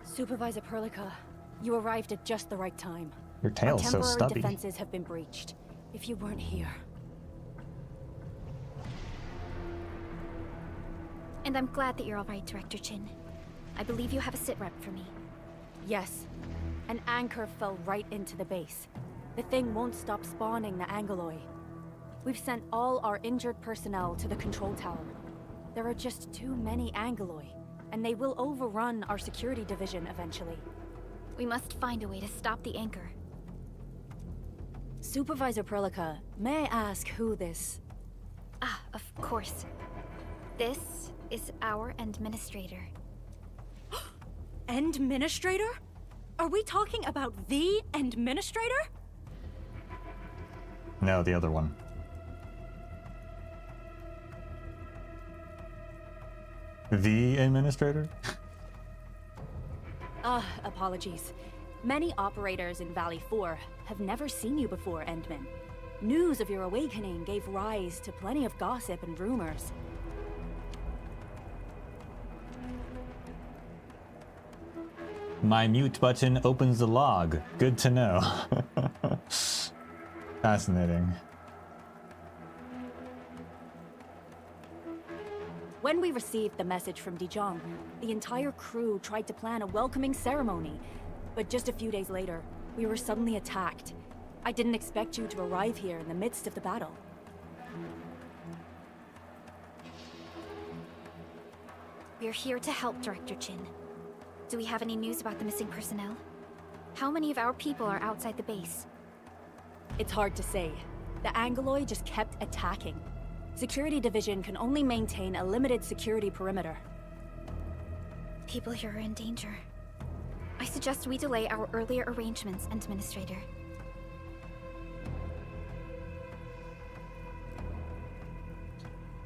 J: Supervisor Perlica, you arrived at just the right time.
A: Your tail's so
J: Temporary
A: stubby.
J: defenses have been breached. If you weren't here...
G: And I'm glad that you're all right, Director Chin. I believe you have a sit rep for me.
J: Yes. An anchor fell right into the base. The thing won't stop spawning the Angoloi. We've sent all our injured personnel to the control tower. There are just too many Angoloi, and they will overrun our security division eventually.
G: We must find a way to stop the anchor.
J: Supervisor Perlica, may I ask who this...
G: Ah, of course. This is our administrator.
J: Administrator? Are we talking about the administrator?
A: No, the other one. The administrator?
J: Apologies. Many operators in Valley 4 have never seen you before, Endman. News of your awakening gave rise to plenty of gossip and rumors.
A: My mute button opens the log. Good to know. Fascinating.
J: When we received the message from Dijon, the entire crew tried to plan a welcoming ceremony. But just a few days later, we were suddenly attacked. I didn't expect you to arrive here in the midst of the battle.
G: We're here to help, Director Chin. Do we have any news about the missing personnel? How many of our people are outside the base?
J: It's hard to say. The Angoloi just kept attacking. Security Division can only maintain a limited security perimeter.
G: People here are in danger. I suggest we delay our earlier arrangements, Administrator.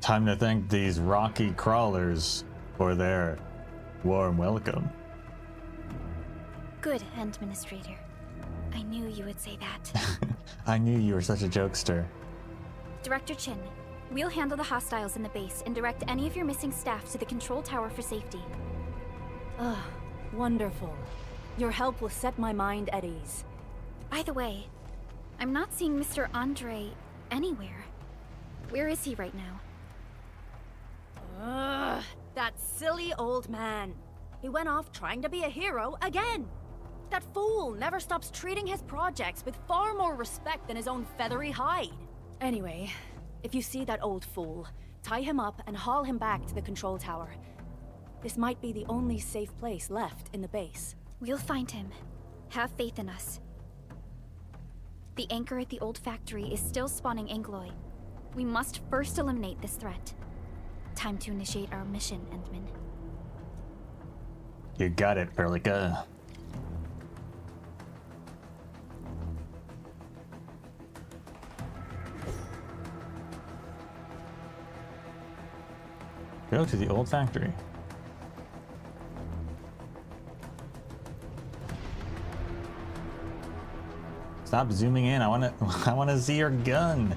A: Time to thank these rocky crawlers for their warm welcome.
G: Good, Administrator. I knew you would say that.
A: I knew you were such a jokester.
G: Director Chin, we'll handle the hostiles in the base and direct any of your missing staff to the control tower for safety.
J: Ugh, wonderful. Your help will set my mind at ease.
G: By the way, I'm not seeing Mr. Andre anywhere. Where is he right now?
J: Ugh, that silly old man. He went off trying to be a hero again. That fool never stops treating his projects with far more respect than his own feathery hide. Anyway, if you see that old fool, tie him up and haul him back to the control tower. This might be the only safe place left in the base.
G: We'll find him. Have faith in us. The anchor at the old factory is still spawning Angoloi. We must first eliminate this threat. Time to initiate our mission, Endman.
A: You got it, Perlica. Go to the old factory. Stop zooming in. I wanna see your gun.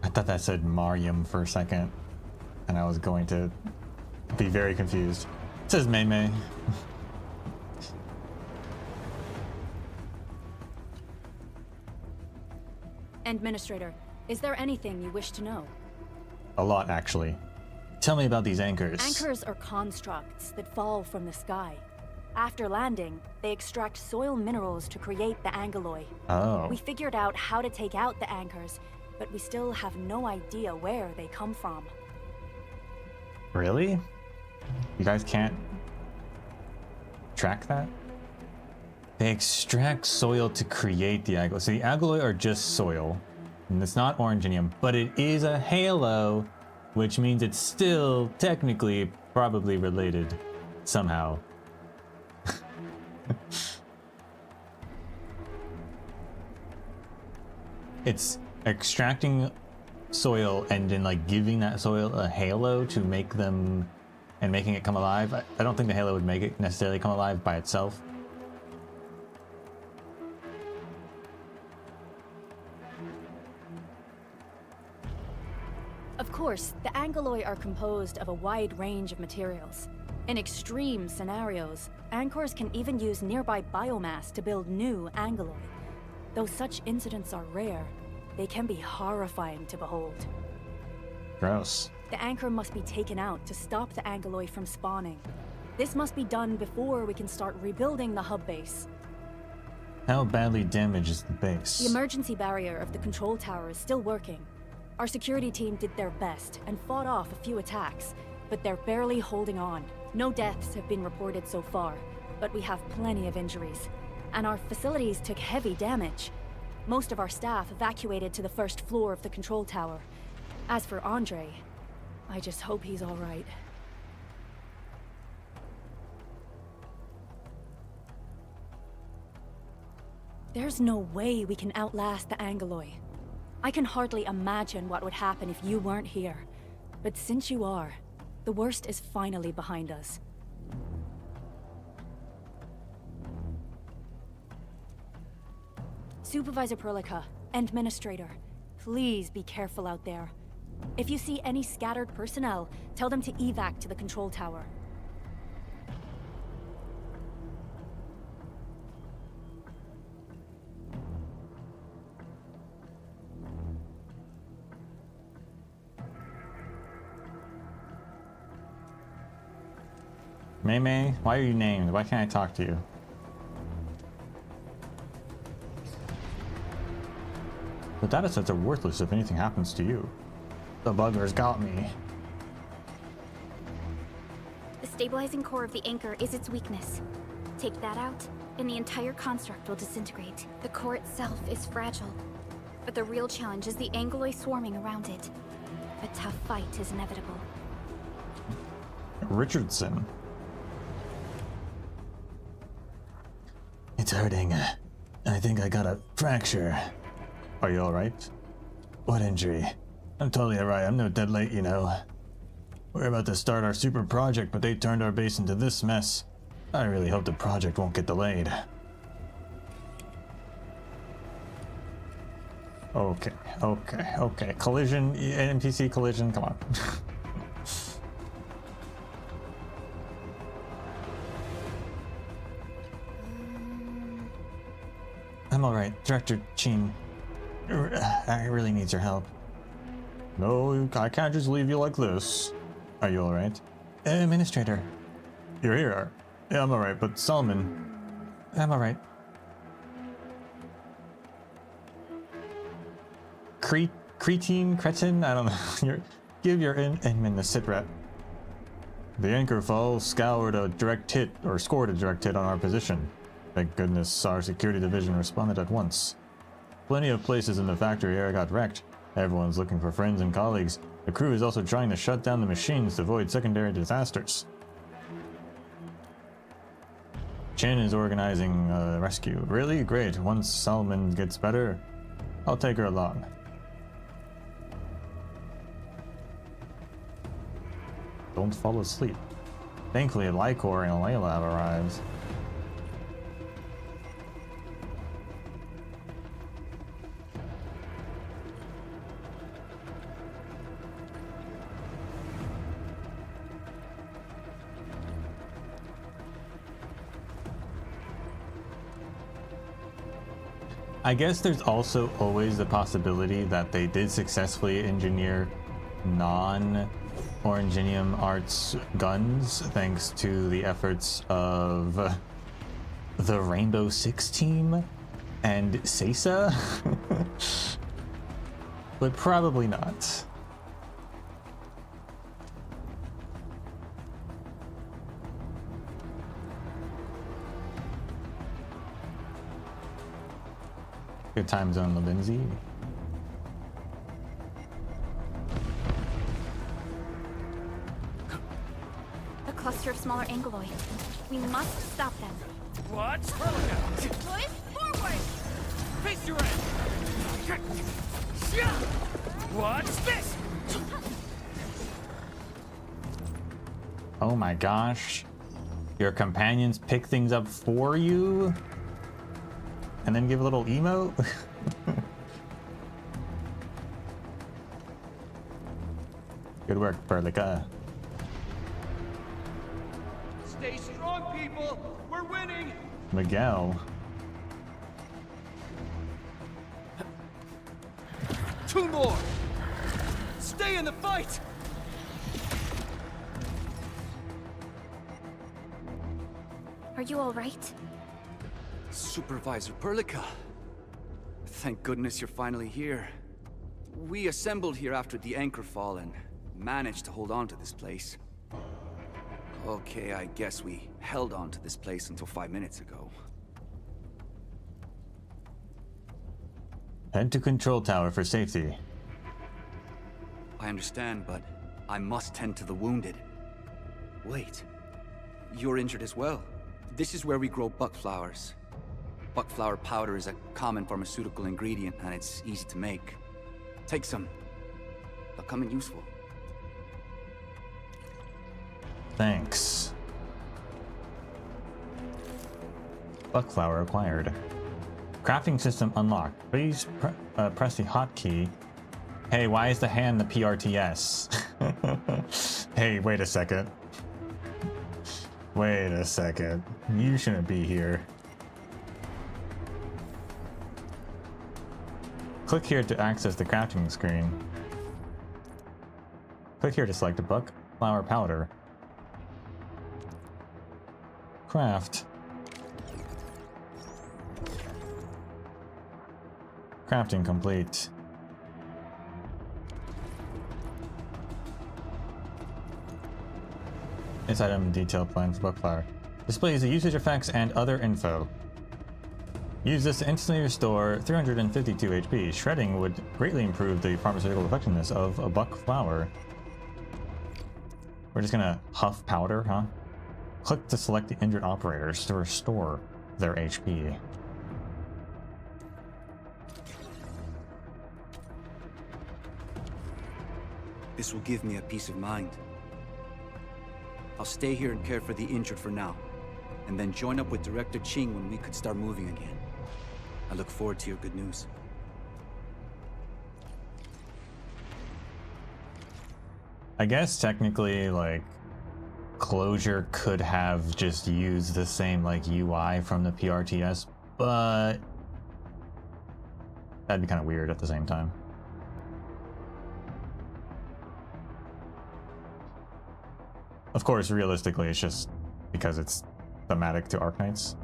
A: I thought that said Mariam for a second, and I was going to be very confused. It says Mei Mei.
J: Administrator, is there anything you wish to know?
A: A lot, actually. Tell me about these anchors.
J: Anchors are constructs that fall from the sky. After landing, they extract soil minerals to create the Angoloi.
A: Oh.
J: We figured out how to take out the anchors, but we still have no idea where they come from.
A: Really? You guys can't track that? They extract soil to create the Angoloi. So the Angoloi are just soil, and it's not oranginium, but it is a halo, which means it's still technically probably related somehow. It's extracting soil and then like giving that soil a halo to make them and making it come alive. I don't think the halo would make it necessarily come alive by itself.
J: Of course, the Angoloi are composed of a wide range of materials. In extreme scenarios, anchors can even use nearby biomass to build new Angoloi. Though such incidents are rare, they can be horrifying to behold.
A: Gross.
J: The anchor must be taken out to stop the Angoloi from spawning. This must be done before we can start rebuilding the hub base.
A: How badly damaged is the base?
J: The emergency barrier of the control tower is still working. Our security team did their best and fought off a few attacks, but they're barely holding on. No deaths have been reported so far, but we have plenty of injuries. And our facilities took heavy damage. Most of our staff evacuated to the first floor of the control tower. As for Andre, I just hope he's all right. There's no way we can outlast the Angoloi. I can hardly imagine what would happen if you weren't here. But since you are, the worst is finally behind us. Supervisor Perlica, Administrator, please be careful out there. If you see any scattered personnel, tell them to evac to the control tower.
A: Mei Mei, why are you named? Why can't I talk to you? The datasets are worthless if anything happens to you. The bugger's got me.
G: The stabilizing core of the anchor is its weakness. Take that out, and the entire construct will disintegrate. The core itself is fragile, but the real challenge is the Angloy swarming around it. A tough fight is inevitable.
A: Richardson. It's hurting. I think I got a fracture. Are you alright? What injury? I'm totally alright. I'm no dead late, you know. We're about to start our super project, but they turned our base into this mess. I really hope the project won't get delayed. Okay. Collision, NPC collision, come on. I'm alright. Director Chin really needs your help. No, I can't just leave you like this. Are you alright? Administrator. You're here. Yeah, I'm alright, but Solomon. I'm alright. Cretin? I don't know. Give your admin a sit rep. The anchor fall scored a direct hit on our position. Thank goodness our security division responded at once. Plenty of places in the factory area got wrecked. Everyone's looking for friends and colleagues. The crew is also trying to shut down the machines to avoid secondary disasters. Chin is organizing a rescue. Really? Great. Once Solomon gets better, I'll take her along. Don't fall asleep. Thankfully, Lycor and Layla have arrived. I guess there's also always the possibility that they did successfully engineer non-Oranginium Arts guns thanks to the efforts of the Rainbow Six team and Sesa, but probably not. Good time zone, Levinzi.
G: A cluster of smaller Angloy. We must stop them.
D: What?
G: Angloy, forward!
D: Face your end! What's this?
A: Oh my gosh. Your companions pick things up for you? And then give a little emote? Good work, Perlica.
D: Stay strong, people! We're winning!
A: Miguel.
D: Two more! Stay in the fight!
G: Are you all right?
K: Supervisor Perlica. Thank goodness you're finally here. We assembled here after the anchor fall and managed to hold on to this place. Okay, I guess we held on to this place until 5 minutes ago.
A: Head to control tower for safety.
K: I understand, but I must tend to the wounded. Wait, you're injured as well. This is where we grow buckflowers. Buckflower powder is a common pharmaceutical ingredient, and it's easy to make. Take some. They'll come in useful.
A: Thanks. Buckflower acquired. Crafting system unlocked. Please press the hotkey. Hey, why is the hand the PRTS? Hey, wait a second. Wait a second. You shouldn't be here. Click here to access the crafting screen. Click here to select a buckflower powder. craft. Crafting complete. This item detail plan for Buckflower. Displays the usage effects and other info. Use this to instantly restore 352 HP. Shredding would greatly improve the pharmaceutical effectiveness of a Buckflower. We're just gonna huff powder, huh? Click to select the injured operators to restore their HP.
K: This will give me a peace of mind. I'll stay here and care for the injured for now, and then join up with Director Ching when we could start moving again. I look forward to your good news.
A: I guess technically, like, Closure could have just used the same, like, UI from the PRTS, but that'd be kind of weird at the same time. Of course, realistically, it's just because it's thematic to Arknights.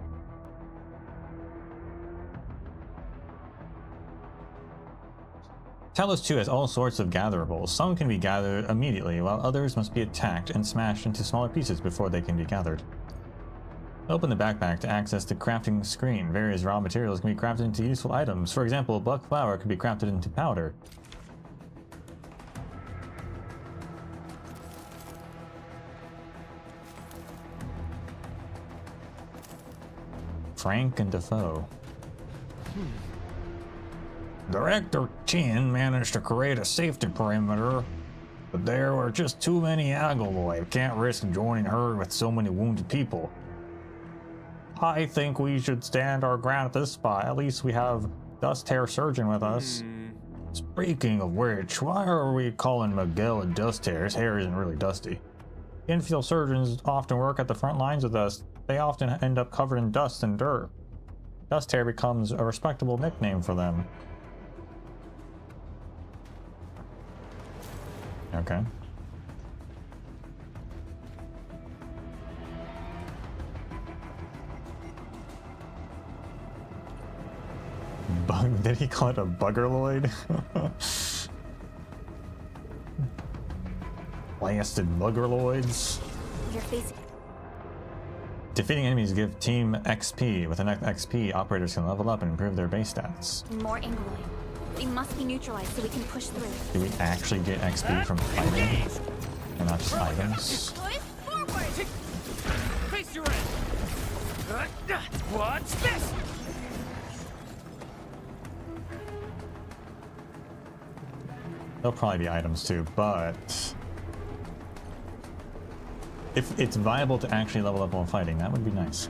A: Talos 2 has all sorts of gatherables. Some can be gathered immediately, while others must be attacked and smashed into smaller pieces before they can be gathered. Open the backpack to access the crafting screen. Various raw materials can be crafted into useful items. For example, buck flour can be crafted into powder. Frank and Defoe. Director Chin managed to create a safety perimeter, but there were just too many Agoloi. We can't risk joining her with so many wounded people. I think we should stand our ground at this spot. At least we have Dust Hair Surgeon with us. Speaking of which, why are we calling Miguel a Dust Hair? His hair isn't really dusty. Infield surgeons often work at the front lines with us. They often end up covered in dust and dirt. Dust Hair becomes a respectable nickname for them. Okay. Did he call it a buggerloid? Blasted buggerloids.
G: You're facing.
A: Defeating enemies give team XP. With enough XP, operators can level up and improve their base stats.
G: More Angoloi. They must be neutralized so we can push through.
A: Do we actually get XP from fighting? And not just items?
D: Face your end. Watch this.
A: There'll probably be items too, but if it's viable to actually level up while fighting, that would be nice.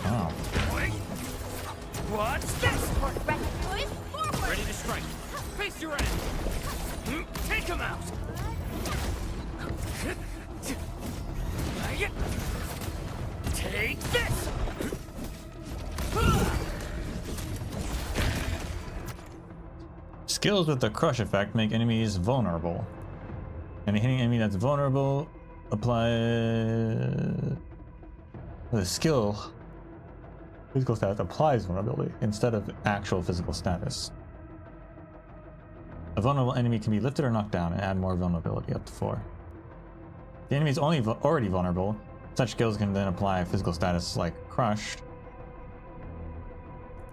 A: Wow.
D: Watch this. Ready to strike. Face your end. Take him out. Take this.
A: Skills with the crush effect make enemies vulnerable. Any hitting enemy that's vulnerable apply the skill. Physical status applies vulnerability instead of actual physical status. A vulnerable enemy can be lifted or knocked down and add more vulnerability up to 4. The enemy is already vulnerable. Such skills can then apply physical status like crushed.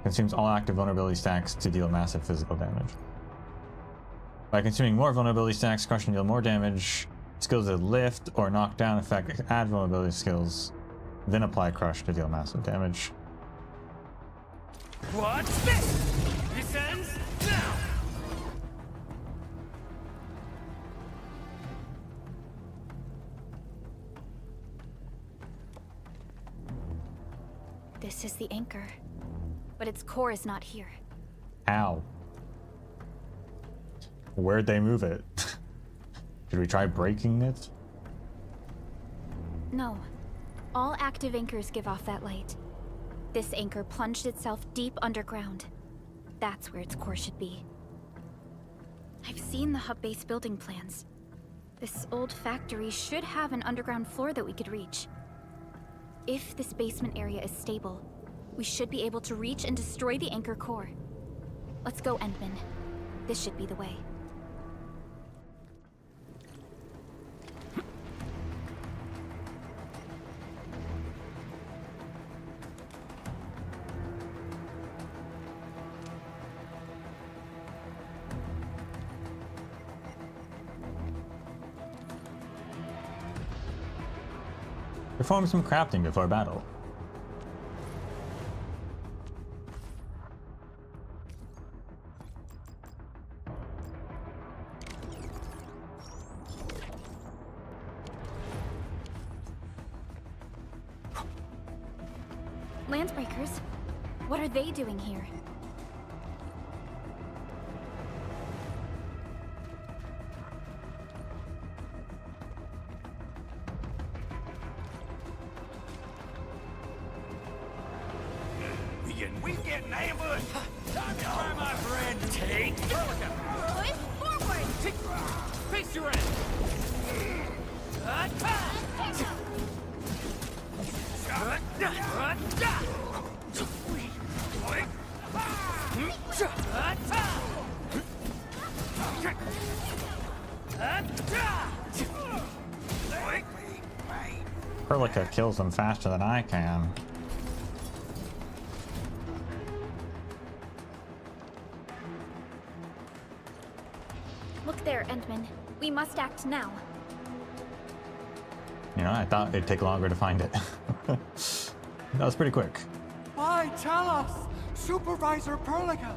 A: Consumes all active vulnerability stacks to deal massive physical damage. By consuming more vulnerability stacks, crush can deal more damage. Skills that lift or knock down effect add vulnerability skills, then apply crush to deal massive damage.
D: Watch this! This ends now!
G: This is the anchor, but its core is not here.
A: Ow. Where'd they move it? Should we try breaking it?
G: No. All active anchors give off that light. This anchor plunged itself deep underground. That's where its core should be. I've seen the hub base building plans. This old factory should have an underground floor that we could reach. If this basement area is stable, we should be able to reach and destroy the anchor core. Let's go, Endman. This should be the way.
A: Perform some crafting before battle.
G: Landbreakers? What are they doing here?
D: We getting ambushed! Time to try my brand new take!
C: Push forward!
D: Face your end!
A: Perlica kills them faster than I can.
G: Look there, Endman. We must act now.
A: You know, I thought it'd take longer to find it. That was pretty quick.
I: Why, tell us! Supervisor Perlica!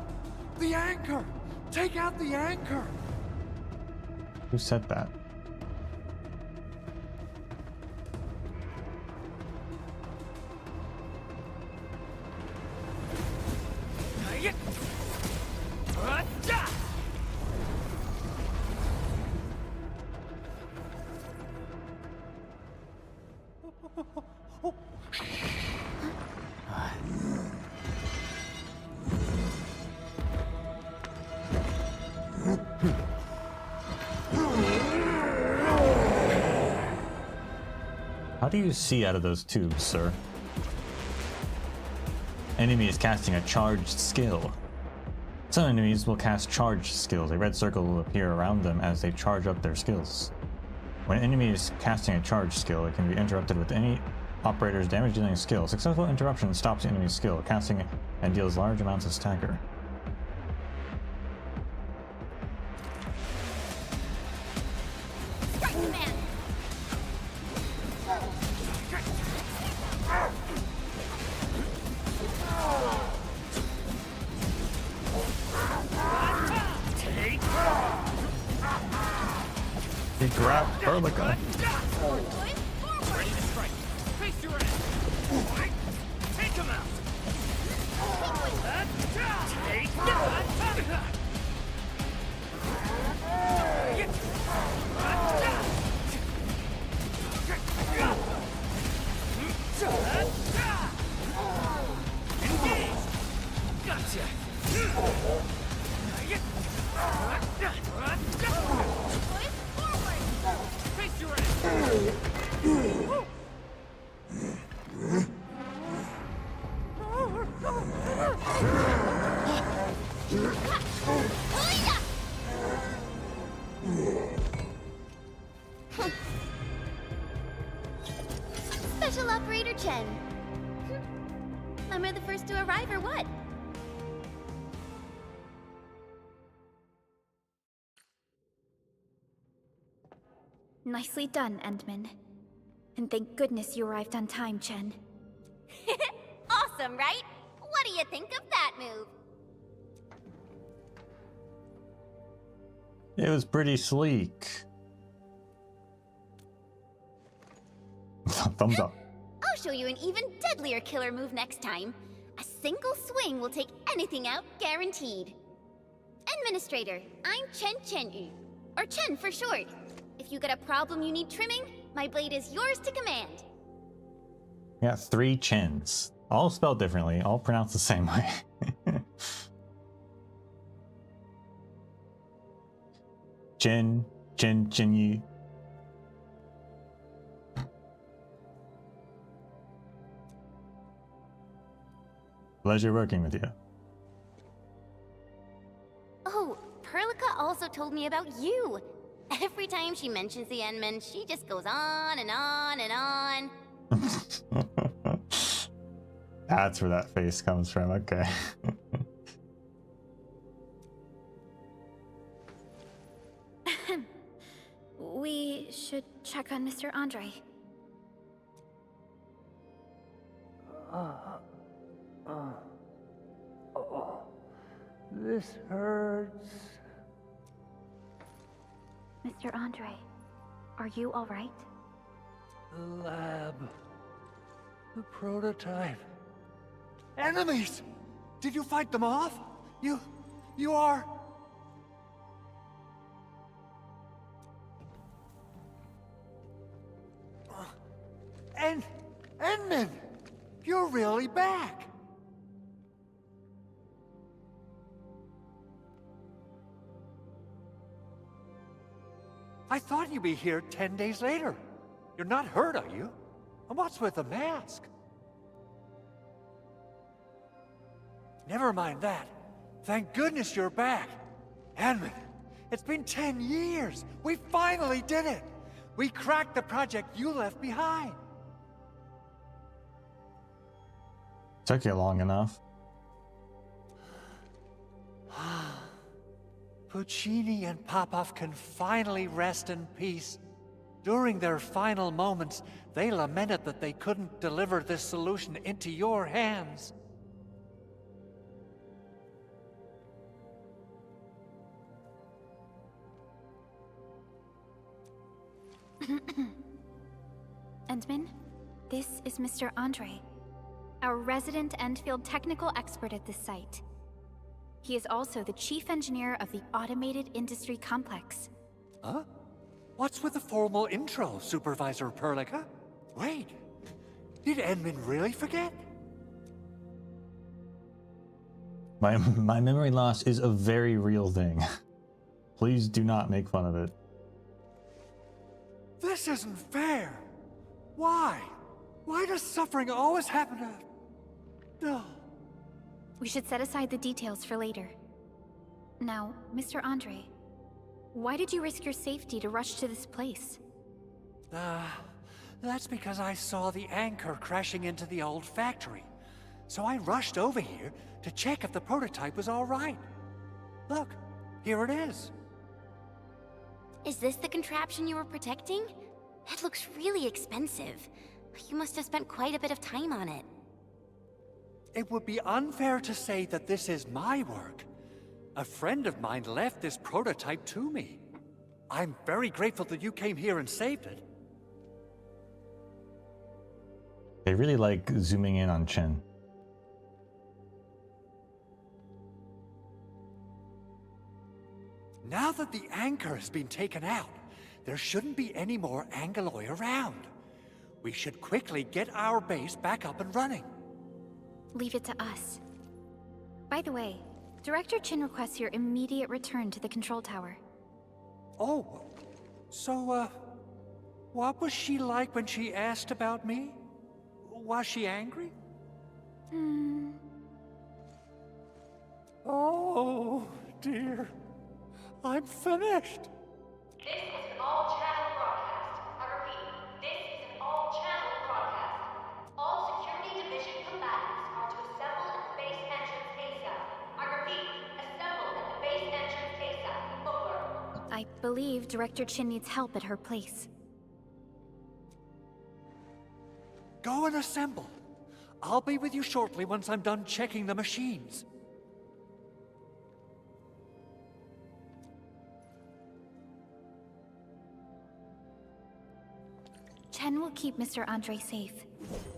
I: The anchor! Take out the anchor!
A: Who said that? How do you see out of those tubes, sir? Enemy is casting a charged skill. Some enemies will cast charged skills. A red circle will appear around them as they charge up their skills. When an enemy is casting a charged skill, it can be interrupted with any operator's damage-dealing skill. Successful interruption stops the enemy's skill, casting and deals large amounts of stagger.
C: Man.
A: He grabbed Perlica.
D: Ready to strike! Face your end! Take him out! Take Face your end!
C: Special Operator Chen. Am I the first to arrive or what?
G: Nicely done, Endman. And thank goodness you arrived on time, Chen.
C: Awesome, right? What do you think of that move?
A: It was pretty sleek. Thumbs up.
C: I'll show you an even deadlier killer move next time. A single swing will take anything out, guaranteed. Administrator, I'm Chen Chen-yu, or Chen for short. If you got a problem you need trimming, my blade is yours to command.
A: We got 3 Chens. All spelled differently, all pronounced the same way. Jin Yi. Pleasure working with you.
C: Oh, Perlica also told me about you. Every time she mentions the Endmen, she just goes on and on and on.
A: That's where that face comes from, okay.
G: We should check on Mr. Andre.
I: This hurts.
G: Mr. Andre, are you all right?
I: The lab. The prototype. Enemies! Did you fight them off? You are... Endman! You're really back! I thought you'd be here 10 days later. You're not hurt, are you? And what's with the mask? Never mind that. Thank goodness you're back. Endman, it's been 10 years. We finally did it. We cracked the project you left behind.
A: Took you long enough.
I: Puccini and Popov can finally rest in peace. During their final moments, they lamented that they couldn't deliver this solution into your hands.
G: Endman, this is Mr. Andre, our resident Endfield technical expert at this site. He is also the chief engineer of the Automated Industry Complex.
I: Huh? What's with the formal intro, Supervisor Perlica? Wait, did Endman really forget?
A: My memory loss is a very real thing. Please do not make fun of it.
I: This isn't fair. Why? Why does suffering always happen to... No.
G: We should set aside the details for later. Now, Mr. Andre, why did you risk your safety to rush to this place?
I: That's because I saw the anchor crashing into the old factory. So I rushed over here to check if the prototype was all right. Look, here it is.
C: Is this the contraption you were protecting? It looks really expensive. You must have spent quite a bit of time on it.
I: It would be unfair to say that this is my work. A friend of mine left this prototype to me. I'm very grateful that you came here and saved it.
A: They really like zooming in on Chin.
I: Now that the anchor has been taken out, there shouldn't be any more Angeloi around. We should quickly get our base back up and running.
G: Leave it to us. By the way, Director Chin requests your immediate return to the control tower.
I: Oh, so, what was she like when she asked about me? Was she angry? Oh, dear. I'm finished.
B: This is an all-channel broadcast. I repeat, this is an all-channel broadcast. All Security Division combatants are to assemble at the base entrance ASAP. I repeat, assemble at the base entrance ASAP. Over.
G: I believe Director Chin needs help at her place.
I: Go and assemble. I'll be with you shortly once I'm done checking the machines.
G: Chen will keep Mr. Andre safe.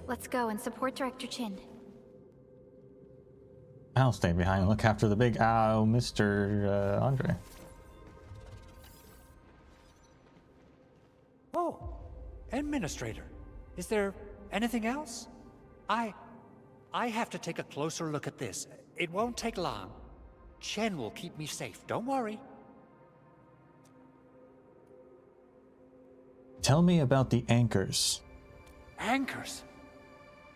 G: Let's go and support Director Chin.
A: I'll stay behind and look after the big ow, Mr. Andre.
I: Oh, Administrator. Is there anything else? I have to take a closer look at this. It won't take long. Chen will keep me safe, don't worry.
A: Tell me about the anchors.
I: Anchors?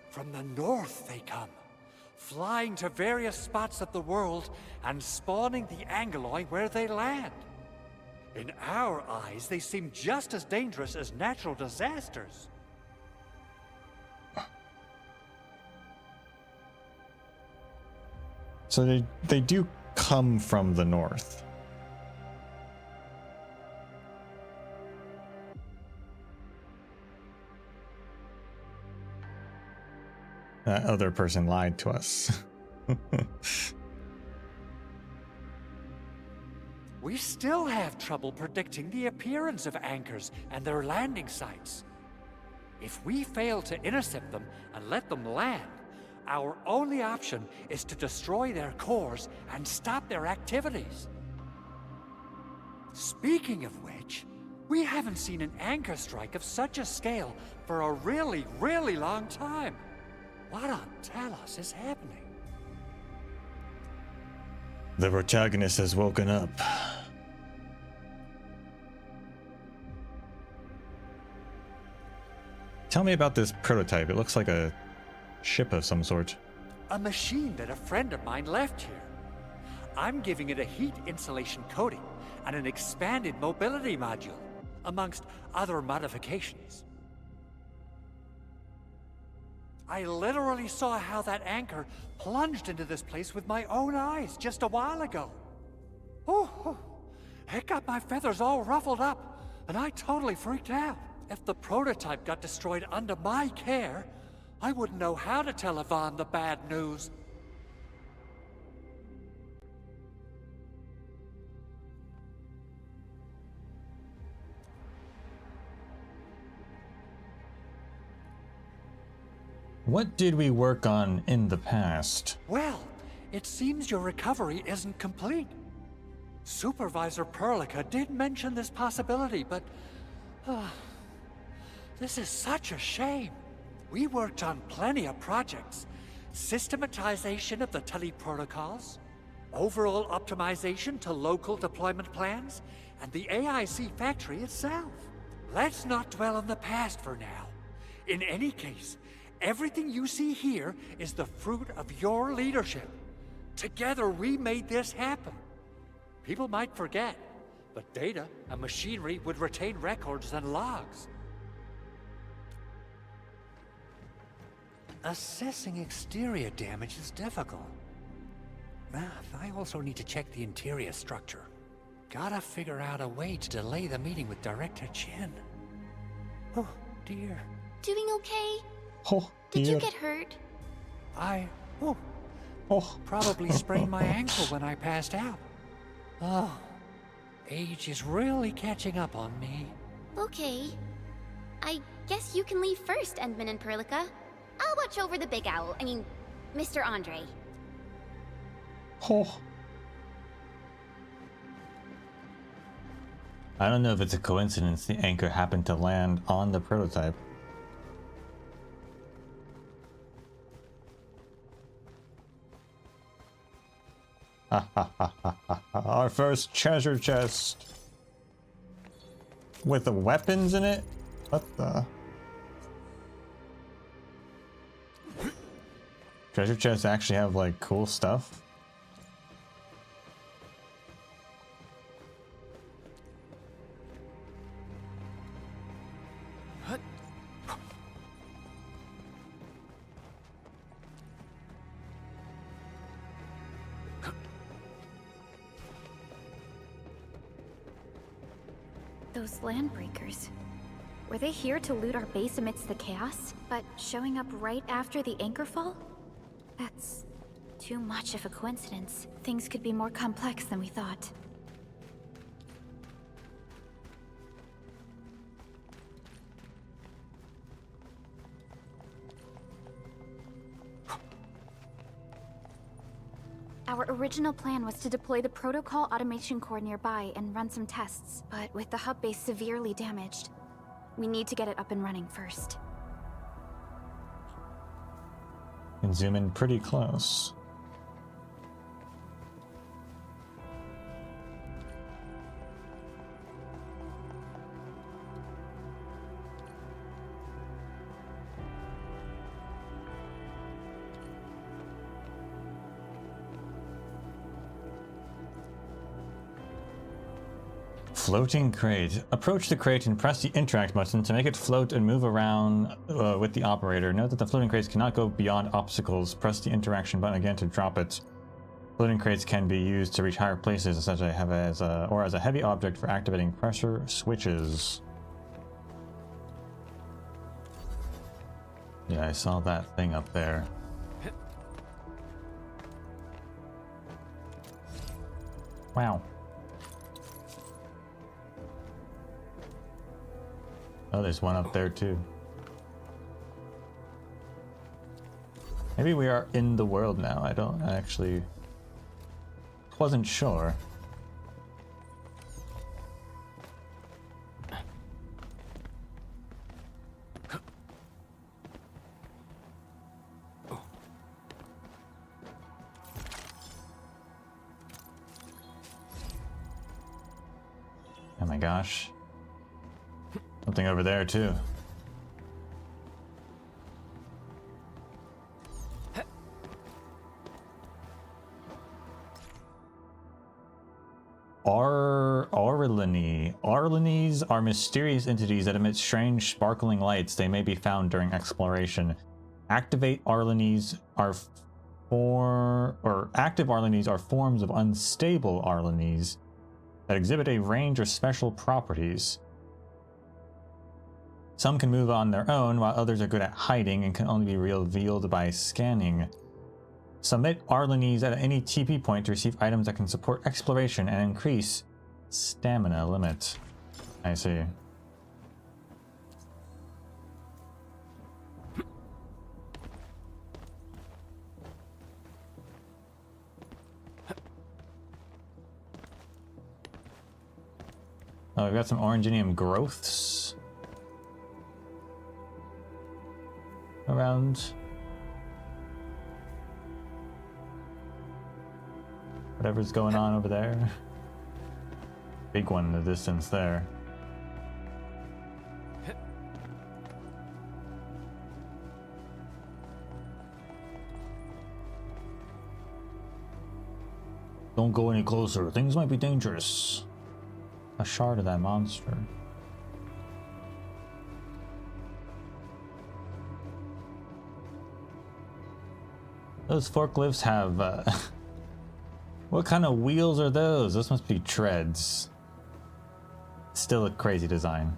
I: From the north they come, flying to various spots of the world and spawning the Angoloi where they land. In our eyes, they seem just as dangerous as natural disasters.
A: So they do come from the north. That other person lied to us.
I: We still have trouble predicting the appearance of anchors and their landing sites. If we fail to intercept them and let them land, our only option is to destroy their cores and stop their activities. Speaking of which, we haven't seen an anchor strike of such a scale for a really, really long time. What on Talos is happening?
A: The protagonist has woken up. Tell me about this prototype. It looks like a ship of some sort.
I: A machine that a friend of mine left here. I'm giving it a heat insulation coating and an expanded mobility module, amongst other modifications. I literally saw how that anchor plunged into this place with my own eyes just a while ago. Oh, it got my feathers all ruffled up, and I totally freaked out. If the prototype got destroyed under my care, I wouldn't know how to tell Yvonne the bad news.
A: What did we work on in the past?
I: Well, it seems your recovery isn't complete. Supervisor Perlica did mention this possibility, but... this is such a shame. We worked on plenty of projects. Systematization of the teleprotocols, overall optimization to local deployment plans, and the AIC factory itself. Let's not dwell on the past for now. In any case, everything you see here is the fruit of your leadership. Together we made this happen. People might forget, but data and machinery would retain records and logs. Assessing exterior damage is difficult. I also need to check the interior structure. Gotta figure out a way to delay the meeting with Director Chin. Oh, dear.
C: Doing okay?
A: Oh,
C: Did
A: dear.
C: you get hurt?
I: Probably sprained my ankle when I passed out. Oh, age is really catching up on me.
C: Okay. I guess you can leave first, Endman and Perlica. I'll watch over the big owl. I mean, Mr. Andre.
A: Oh. I don't know if it's a coincidence the anchor happened to land on the prototype. Our first treasure chest with the weapons in it? What the? Treasure chests actually have like cool stuff?
G: Those landbreakers. Were they here to loot our base amidst the chaos, but showing up right after the anchor fall? That's too much of a coincidence. Things could be more complex than we thought. Our original plan was to deploy the protocol automation core nearby and run some tests, but with the hub base severely damaged, we need to get it up and running first.
A: Can zoom in pretty close. Floating crate. Approach the crate and press the interact button to make it float and move around with the operator. Note that the floating crates cannot go beyond obstacles. Press the interaction button again to drop it. Floating crates can be used to reach higher places, such as a heavy object for activating pressure switches. Yeah, I saw that thing up there. Wow. Oh, there's one up there too. Maybe we are in the world now. I actually wasn't sure. Oh my gosh. Something over there too. Arlenies are mysterious entities that emit strange sparkling lights. They may be found during exploration. Active Arlenies are forms of unstable Arlenies that exhibit a range of special properties. Some can move on their own, while others are good at hiding and can only be revealed by scanning. Submit Arlenies at any TP point to receive items that can support exploration and increase stamina limit. I see. Oh, we've got some oranginium growths around. Whatever's going on over there. Big one in the distance there. Don't go any closer. Things might be dangerous. A shard of that monster. Those forklifts have what kind of wheels are those? Those must be treads. Still a crazy design.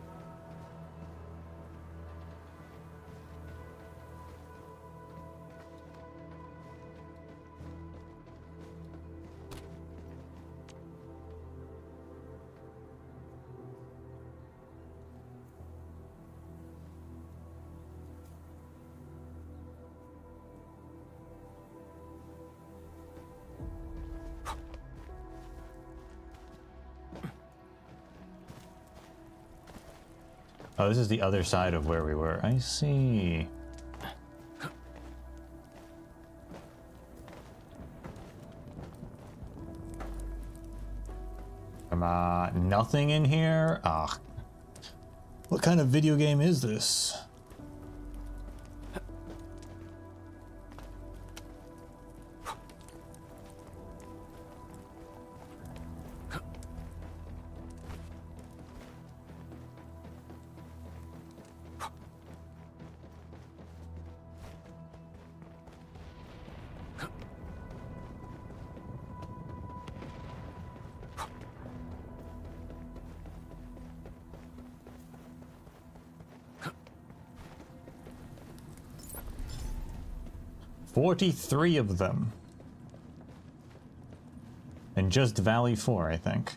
A: Oh, this is the other side of where we were. I see. Come on, nothing in here? Ah. What kind of video game is this? $43 of them. And just Valley 4, I think.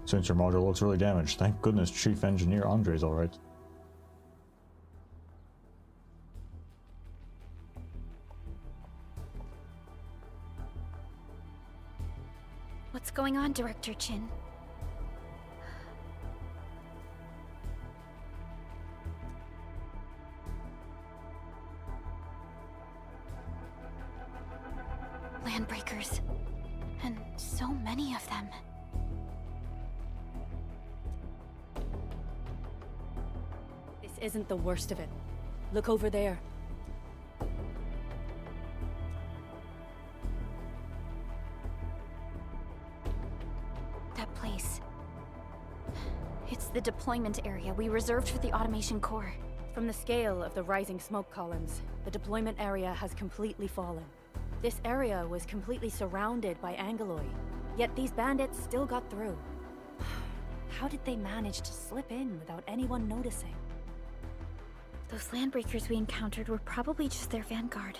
A: Sensor module looks really damaged. Thank goodness Chief Engineer Andre's alright.
G: What's going on, Director Chin? Landbreakers. And so many of them.
J: This isn't the worst of it. Look over there.
G: base. It's the deployment area we reserved for the automation core.
J: From the scale of the rising smoke columns, the deployment area has completely fallen. This area was completely surrounded by Angeloi, yet these bandits still got through. How did they manage to slip in without anyone noticing?
G: Those landbreakers we encountered were probably just their vanguard.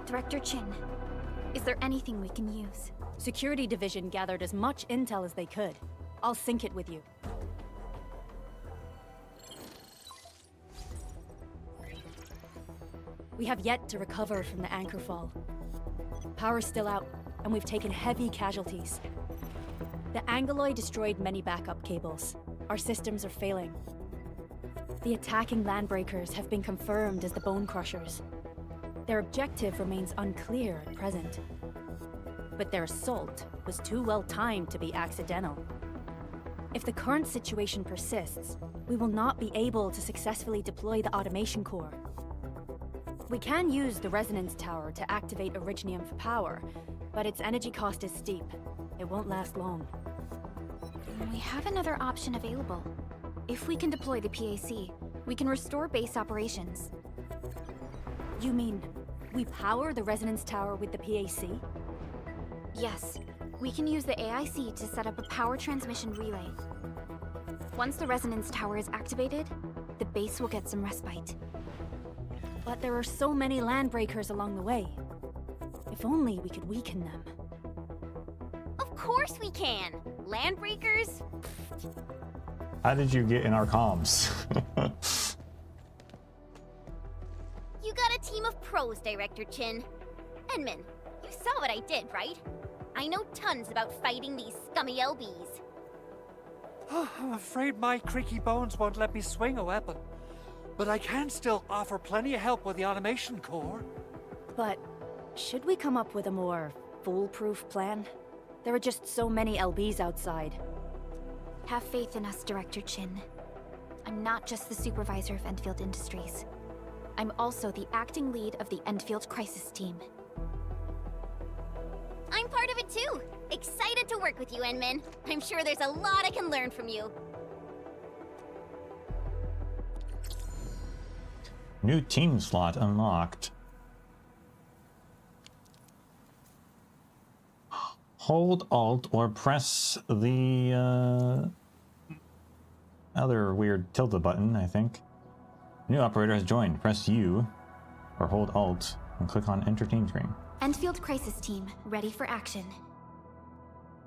G: Director Chin, is there anything we can use?
J: Security Division gathered as much intel as they could. I'll sync it with you. We have yet to recover from the anchor fall. Power's still out, and we've taken heavy casualties. The Angeloi destroyed many backup cables. Our systems are failing. The attacking landbreakers have been confirmed as the Bone Crushers. Their objective remains unclear at present. But their assault was too well timed to be accidental. If the current situation persists, we will not be able to successfully deploy the automation core. We can use the resonance tower to activate Originium for power, but its energy cost is steep. It won't last long.
G: We have another option available. If we can deploy the PAC, we can restore base operations.
J: You mean, we power the resonance tower with the PAC?
G: Yes. We can use the AIC to set up a power transmission relay. Once the resonance tower is activated, the base will get some respite.
J: But there are so many landbreakers along the way. If only we could weaken them.
B: Of course we can! Landbreakers?
A: How did you get in our comms?
B: You got a team of pros, Director Chin. Enman, you saw what I did, right? I know tons about fighting these scummy LBs.
I: I'm afraid my creaky bones won't let me swing a weapon. But I can still offer plenty of help with the automation core.
J: But should we come up with a more foolproof plan? There are just so many LBs outside.
G: Have faith in us, Director Chin. I'm not just the supervisor of Endfield Industries. I'm also the acting lead of the Endfield Crisis Team.
B: I'm part of it too. Excited to work with you, Enman. I'm sure there's a lot I can learn from you.
A: New team slot unlocked. Hold Alt or press the other weird tilde button, I think. New operator has joined. Press U or hold Alt and click on Enter Team Screen.
G: Endfield Crisis Team, ready for action.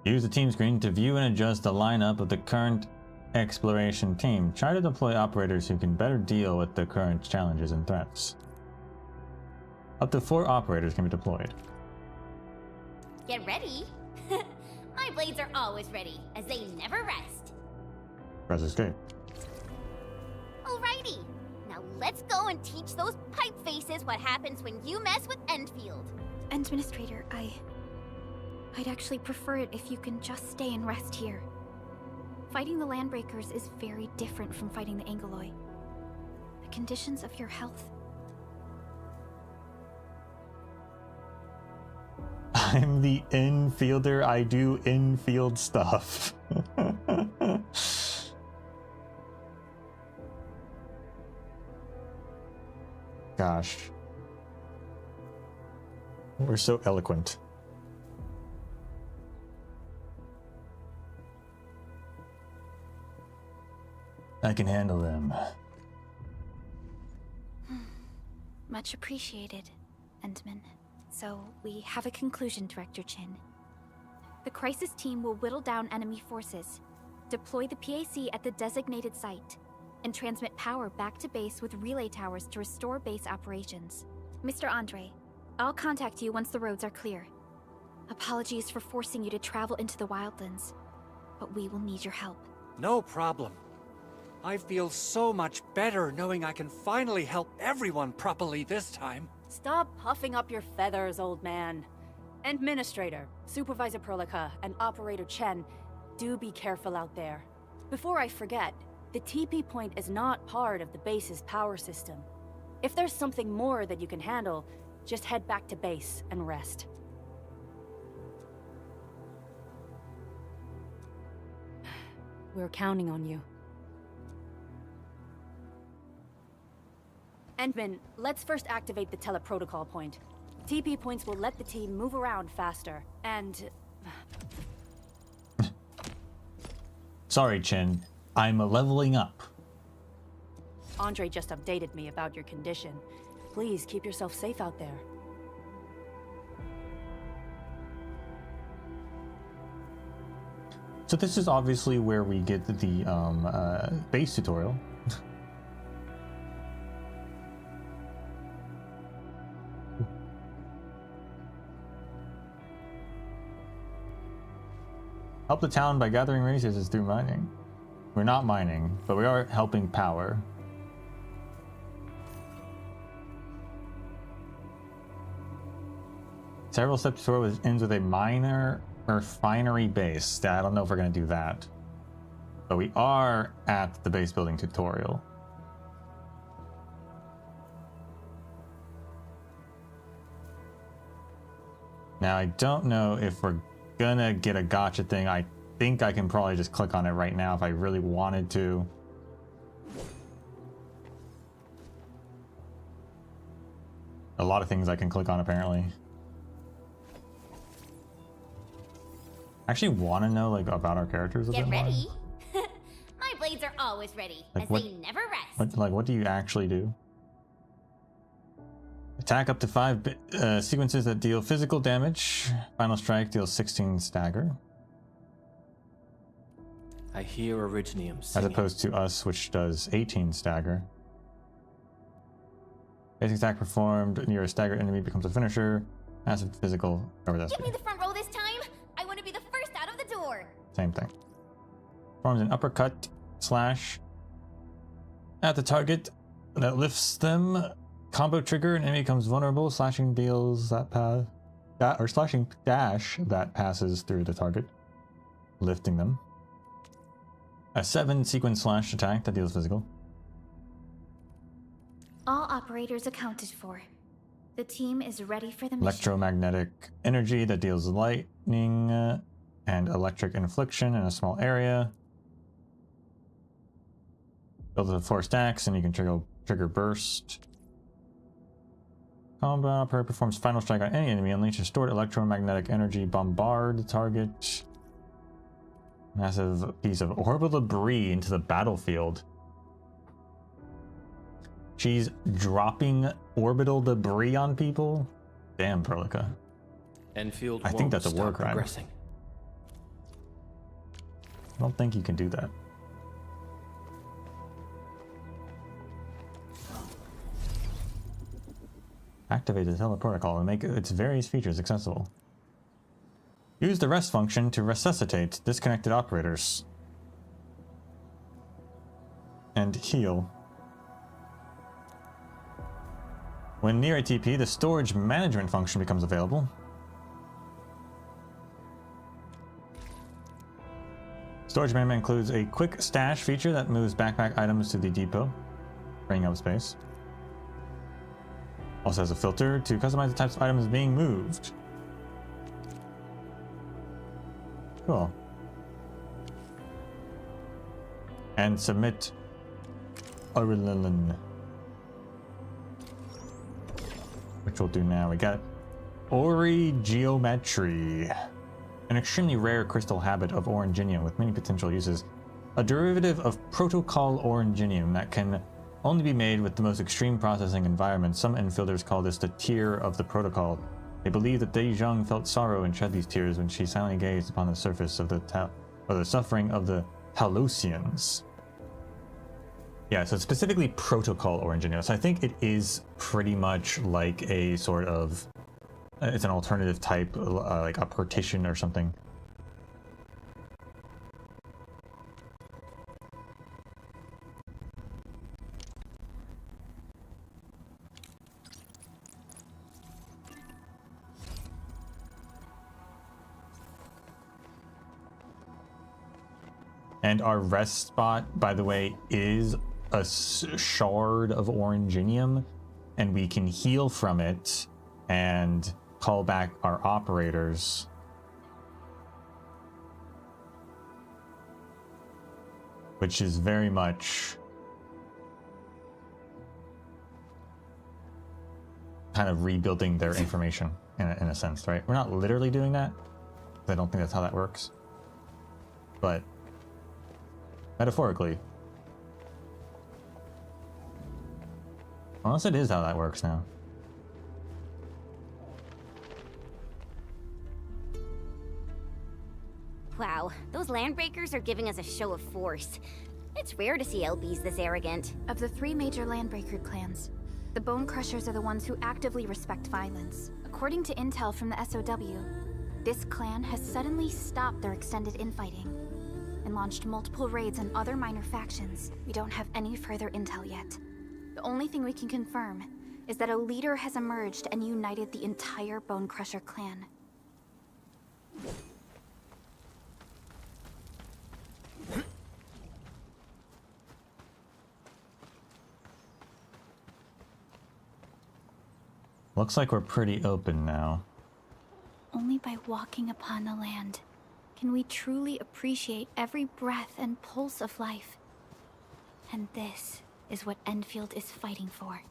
A: Use the team screen to view and adjust the lineup of the current exploration team. Try to deploy operators who can better deal with the current challenges and threats. Up to 4 operators can be deployed.
B: Get ready. My blades are always ready, as they never rest.
A: Press escape.
B: Alrighty. Now let's go and teach those pipe faces what happens when you mess with Endfield.
G: Administrator, I'd actually prefer it if you can just stay and rest here. Fighting the Landbreakers is very different from fighting the Angeloi. The conditions of your health.
A: I'm the infielder. I do infield stuff. Gosh. We're so eloquent. I can handle them.
G: Much appreciated, Endman. So, we have a conclusion, Director Chin. The Crisis Team will whittle down enemy forces, deploy the PAC at the designated site, and transmit power back to base with relay towers to restore base operations. Mr. Andre, I'll contact you once the roads are clear. Apologies for forcing you to travel into the wildlands, but we will need your help.
I: No problem. I feel so much better knowing I can finally help everyone properly this time.
J: Stop puffing up your feathers, old man. Administrator, Supervisor Perlica, and Operator Chen, do be careful out there. Before I forget, the TP point is not part of the base's power system. If there's something more that you can handle, just head back to base and rest. We're counting on you. Endman, let's first activate the teleprotocol point. TP points will let the team move around faster, and...
A: Sorry, Chin. I'm leveling up.
J: Andre just updated me about your condition. Please keep yourself safe out there.
A: So this is obviously where we get the base tutorial. Help the town by gathering resources through mining. We're not mining, but we are helping power. Several steps tutorial ends with a minor refinery base. I don't know if we're going to do that. But we are at the base building tutorial. Now, I don't know if we're gonna get a gotcha thing. I think I can probably just click on it right now if I really wanted to. A lot of things I can click on apparently. I actually want to know like about our characters a
C: Get
A: bit
C: ready. My blades are always ready,
A: Like
C: as
A: what-
C: they never rest.
A: What do you actually do? Attack up to 5 sequences that deal physical damage. Final strike deals 16 stagger.
H: I hear Originium
A: As
H: singing.
A: opposed to us, which does 18 stagger. Basic attack performed near a staggered enemy becomes a finisher. Massive physical. Whatever that's.
C: Give me the front row this time. I want to be the first out of the door.
A: Same thing. Forms an uppercut slash at the target that lifts them. Combo trigger, an enemy becomes vulnerable. Slashing deals that path, or slashing dash that passes through the target, lifting them. A 7 sequence slash attack that deals physical.
G: All operators accounted for. The team is ready for the mission.
A: Electromagnetic energy that deals lightning and electric infliction in a small area. Build the 4 stacks and you can trigger burst. Combat operator performs final strike on any enemy, unleashes stored electromagnetic energy, bombard the target. Massive piece of orbital debris into the battlefield. She's dropping orbital debris on people? Damn, Perlica.
H: Enfield
A: I think
H: won't
A: that's a war
H: stop
A: crime.
H: progressing.
A: I don't think you can do that. Activate the teleprotocol and make its various features accessible. Use the rest function to resuscitate disconnected operators. And heal. When near a TP, the storage management function becomes available. Storage management includes a quick stash feature that moves backpack items to the depot, freeing up space. Also has a filter to customize the types of items being moved. Cool. And submit Aurelin. Which we'll do now. We got Ori Geometry. An extremely rare crystal habit of oranginium with many potential uses. A derivative of protocol oranginium that can only be made with the most extreme processing environments. Some infielders call this the tear of the protocol. They believe that Dei Zhang felt sorrow and shed these tears when she silently gazed upon the surface of the suffering of the Talosians. Yeah, so specifically protocol oranginium. So I think it is pretty much like a sort of, it's an alternative type, like a partition or something. And our rest spot, by the way, is a shard of oranginium, and we can heal from it and call back our operators. which is very much kind of rebuilding their information in a sense, right? We're not literally doing that. I don't think that's how that works. But metaphorically. Unless it is how that works now.
L: Wow, those landbreakers are giving us a show of force. It's rare to see LBs this arrogant.
G: Of the 3 major landbreaker clans, the Bone Crushers are the ones who actively respect violence. According to intel from the SOW, this clan has suddenly stopped their extended infighting and launched multiple raids on other minor factions. We don't have any further intel yet. The only thing we can confirm is that a leader has emerged and united the entire Bone Crusher clan.
A: Looks like we're pretty open now.
G: Only by walking upon the land can we truly appreciate every breath and pulse of life. And this is what Endfield is fighting for.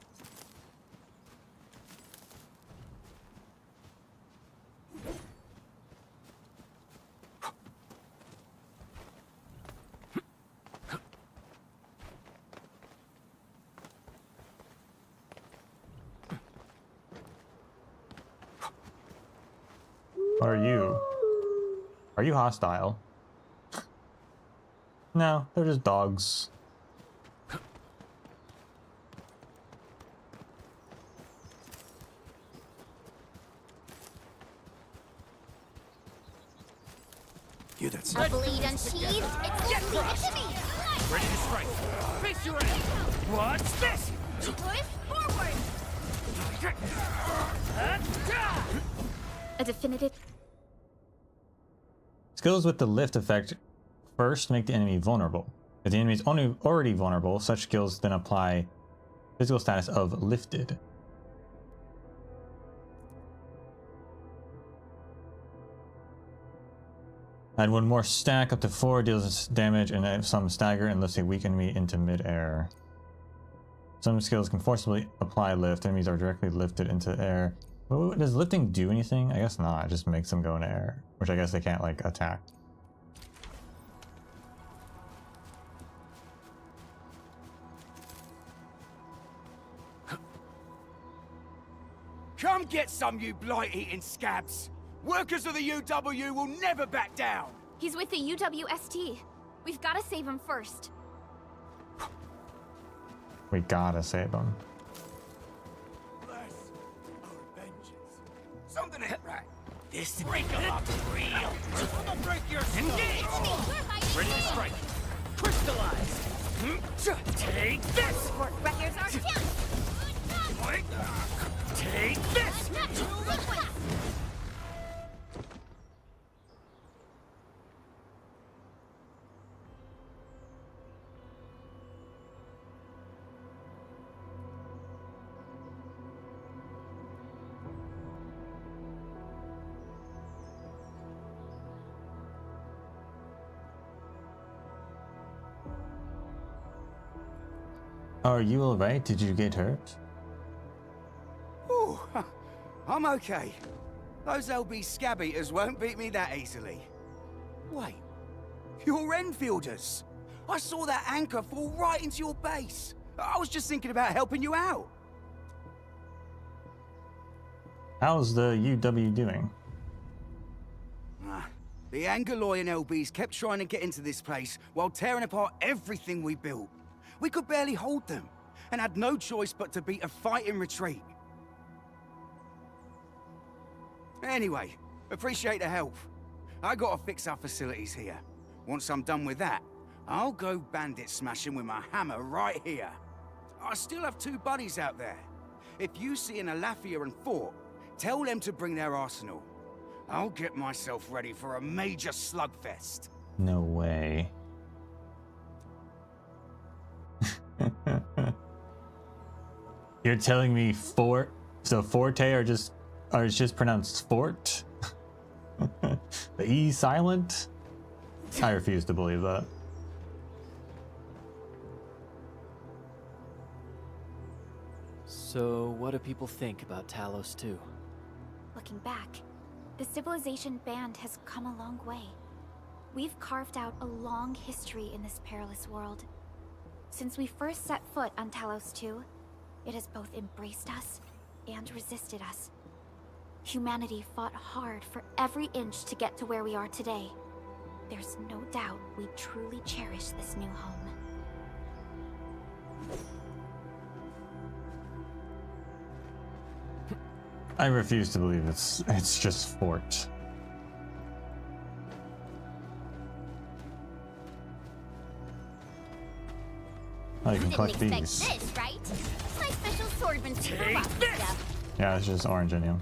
A: Are you hostile? No, they're just dogs.
D: You that's
L: A blade unsheathed? It's
D: Get
L: leaving it to me!
D: ready to strike. Face your aim. What's this?
L: Push forward!
G: A definitive...
A: Skills with the lift effect first make the enemy vulnerable. If the enemy is already vulnerable, such skills then apply physical status of lifted. Add 1 more stack up to 4, deals damage and some stagger and lifts a weak enemy into mid-air. Some skills can forcibly apply lift. Enemies are directly lifted into air. Does lifting do anything? I guess not. It just makes them go into air, which I guess they can't, like, attack.
D: Come get some, you blight-eating scabs! Workers of the UW will never back down!
G: He's with the UWST. We've got to save him first.
A: We gotta save them.
D: Bless our vengeance. Something ain't right. This break them up real. I'm gonna break your skull. Engage! Ready to strike. Crystallize. Take this!
L: Work records are down!
D: Take this!
A: Are you alright? Did you get hurt?
D: Ooh, I'm okay. Those LB scab eaters won't beat me that easily. Wait, you're Enfielders. I saw that anchor fall right into your base. I was just thinking about helping you out.
A: How's the UW doing?
D: The Angaloy and LBs kept trying to get into this place while tearing apart everything we built. We could barely hold them, and had no choice but to beat a fighting retreat. Anyway, appreciate the help. I gotta fix our facilities here. Once I'm done with that, I'll go bandit smashing with my hammer right here. I still have 2 buddies out there. If you see an Alafia and Fort, tell them to bring their arsenal. I'll get myself ready for a major slugfest.
A: No way. You're telling me Fort? So Forte are just pronounced Fort? The E silent? I refuse to believe that.
H: So, what do people think about Talos 2?
G: Looking back, the civilization band has come a long way. We've carved out a long history in this perilous world. Since we first set foot on Talos 2, it has both embraced us and resisted us. Humanity fought hard for every inch to get to where we are today. There's no doubt we truly cherish this new home.
A: I refuse to believe it's just Fort. Oh, you can collect
L: Didn't
A: these.
L: expect this, right? My special swordmanship stuff.
A: Yeah, it's just oranginium.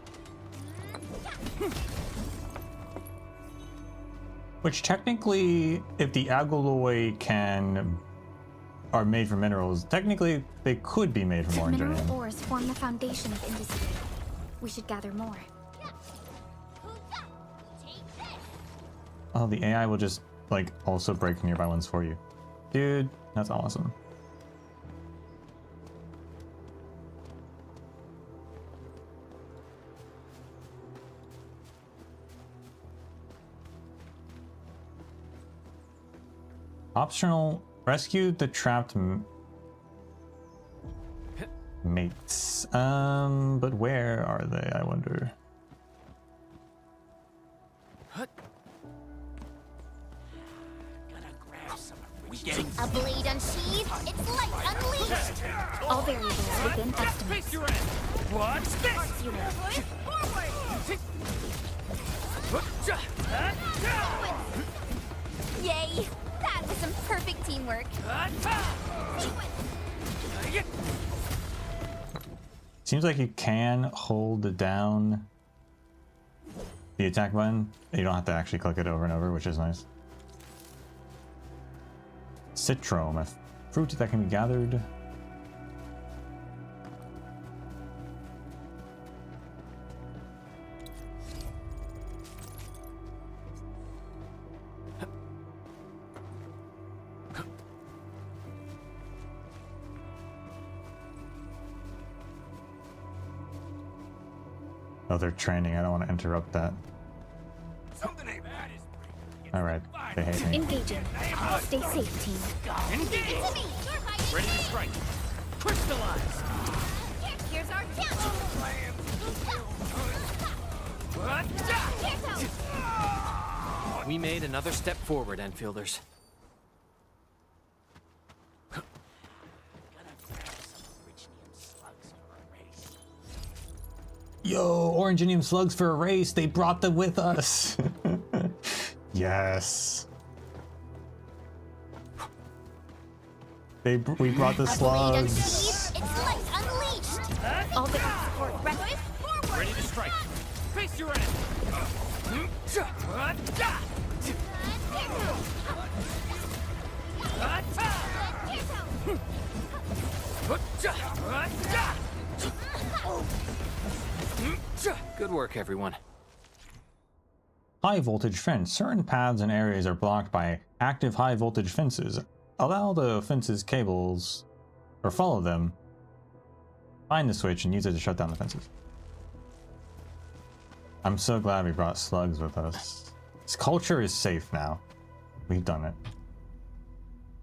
A: Which technically, if the alloy are made from minerals, technically they could be made from
G: Mineral
A: oranginium.
G: ores form the foundation of industry. We should gather more.
A: Oh, the AI will just like also break nearby ones for you. Dude, that's awesome. Optional, rescue the trapped mates. But where are they, I wonder?
L: A blade unsheathed, it's light unleashed.
G: All variables within estimates.
I: What's this?
L: Yay! That was some perfect teamwork.
A: Seems like you can hold down the attack button. You don't have to actually click it over and over, which is nice. Citrome, a fruit that can be gathered. Oh, they're training. I don't want to interrupt that. Alright, they hate me.
G: Engaging. Stay safe, team.
I: Ready to strike. Crystallize.
L: Here's our chance.
H: We made another step forward, Enfielders.
A: Yo, oranginium slugs for a race. They brought them with us. Yes. We brought the slugs.
L: It's light unleashed.
G: All the support ready.
I: Ready to strike. Face your enemy.
H: Good work, everyone.
A: High voltage fence. Certain paths and areas are blocked by active high voltage fences. Allow the fences cables, or follow them. Find the switch and use it to shut down the fences. I'm so glad we brought slugs with us. This culture is safe now. We've done it.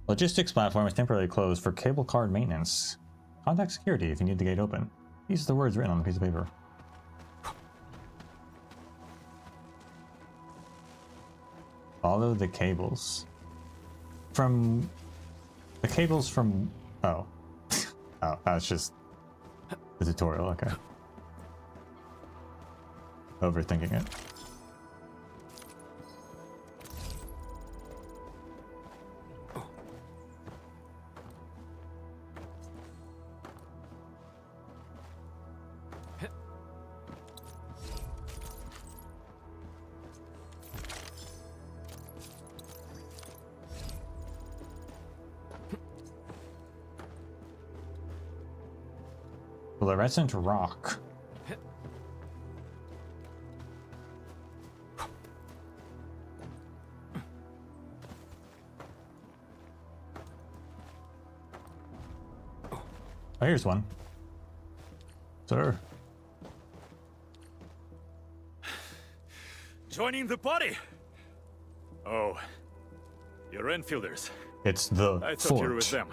A: Logistics platform is temporarily closed for cable card maintenance. Contact security if you need the gate open. These are the words written on a piece of paper. Follow the cables. From... The cables from... Oh. Oh, that's just the tutorial, okay. Overthinking it. Fluorescent rock. Oh, here's one. Sir.
M: Joining the party? Oh, you're Enfielders.
A: It's the
M: I thought you were
A: fort.
M: with them.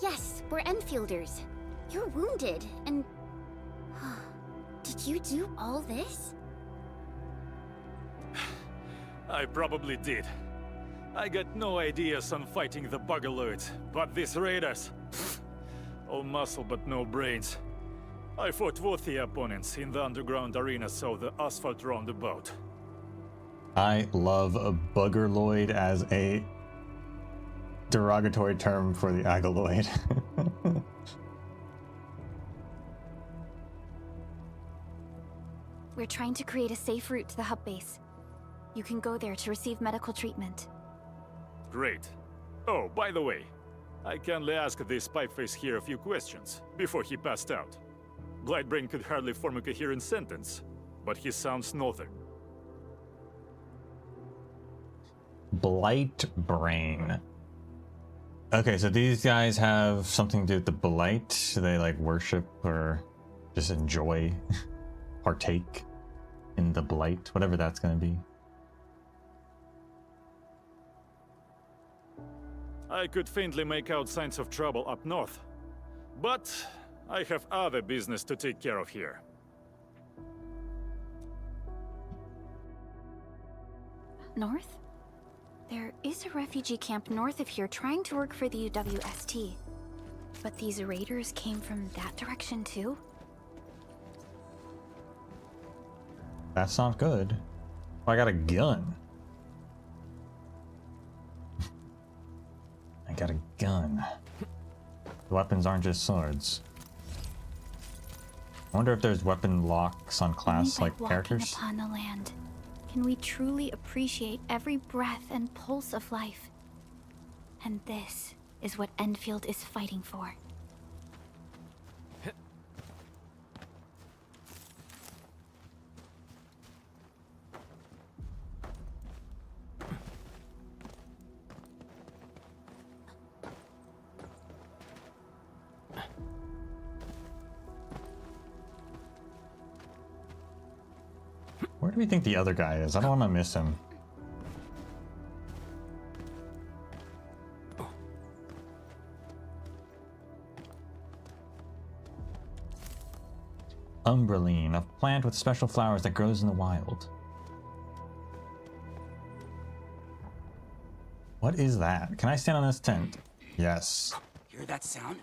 L: Yes, we're Enfielders. You're wounded, and... Did you do all this?
M: I probably did. I got no ideas on fighting the buggerloids, but these raiders... all muscle but no brains. I fought worthy opponents in the underground arenas of the asphalt roundabout.
A: I love a buggerloid as a derogatory term for the agaloid.
G: We're trying to create a safe route to the hub base. You can go there to receive medical treatment.
M: Great. Oh, by the way, I kindly asked this pipeface here a few questions before he passed out. Blightbrain could hardly form a coherent sentence, but he sounds northern.
A: Blightbrain. Okay, so these guys have something to do with the blight. They like worship or just enjoy, partake in the blight, whatever that's gonna be.
M: I could faintly make out signs of trouble up north, but I have other business to take care of here.
G: North? There is a refugee camp north of here trying to work for the UWST. But these raiders came from that direction too?
A: That's not good. I got a gun. I got a gun. The weapons aren't just swords. I wonder if there's weapon locks on class like characters.
G: Upon the land, can we truly appreciate every breath and pulse of life? And this is what Enfield is fighting for.
A: Where do we think the other guy is? I don't want to miss him. Umbraline, a plant with special flowers that grows in the wild. What is that? Can I stand on this tent? Yes.
D: Hear that sound?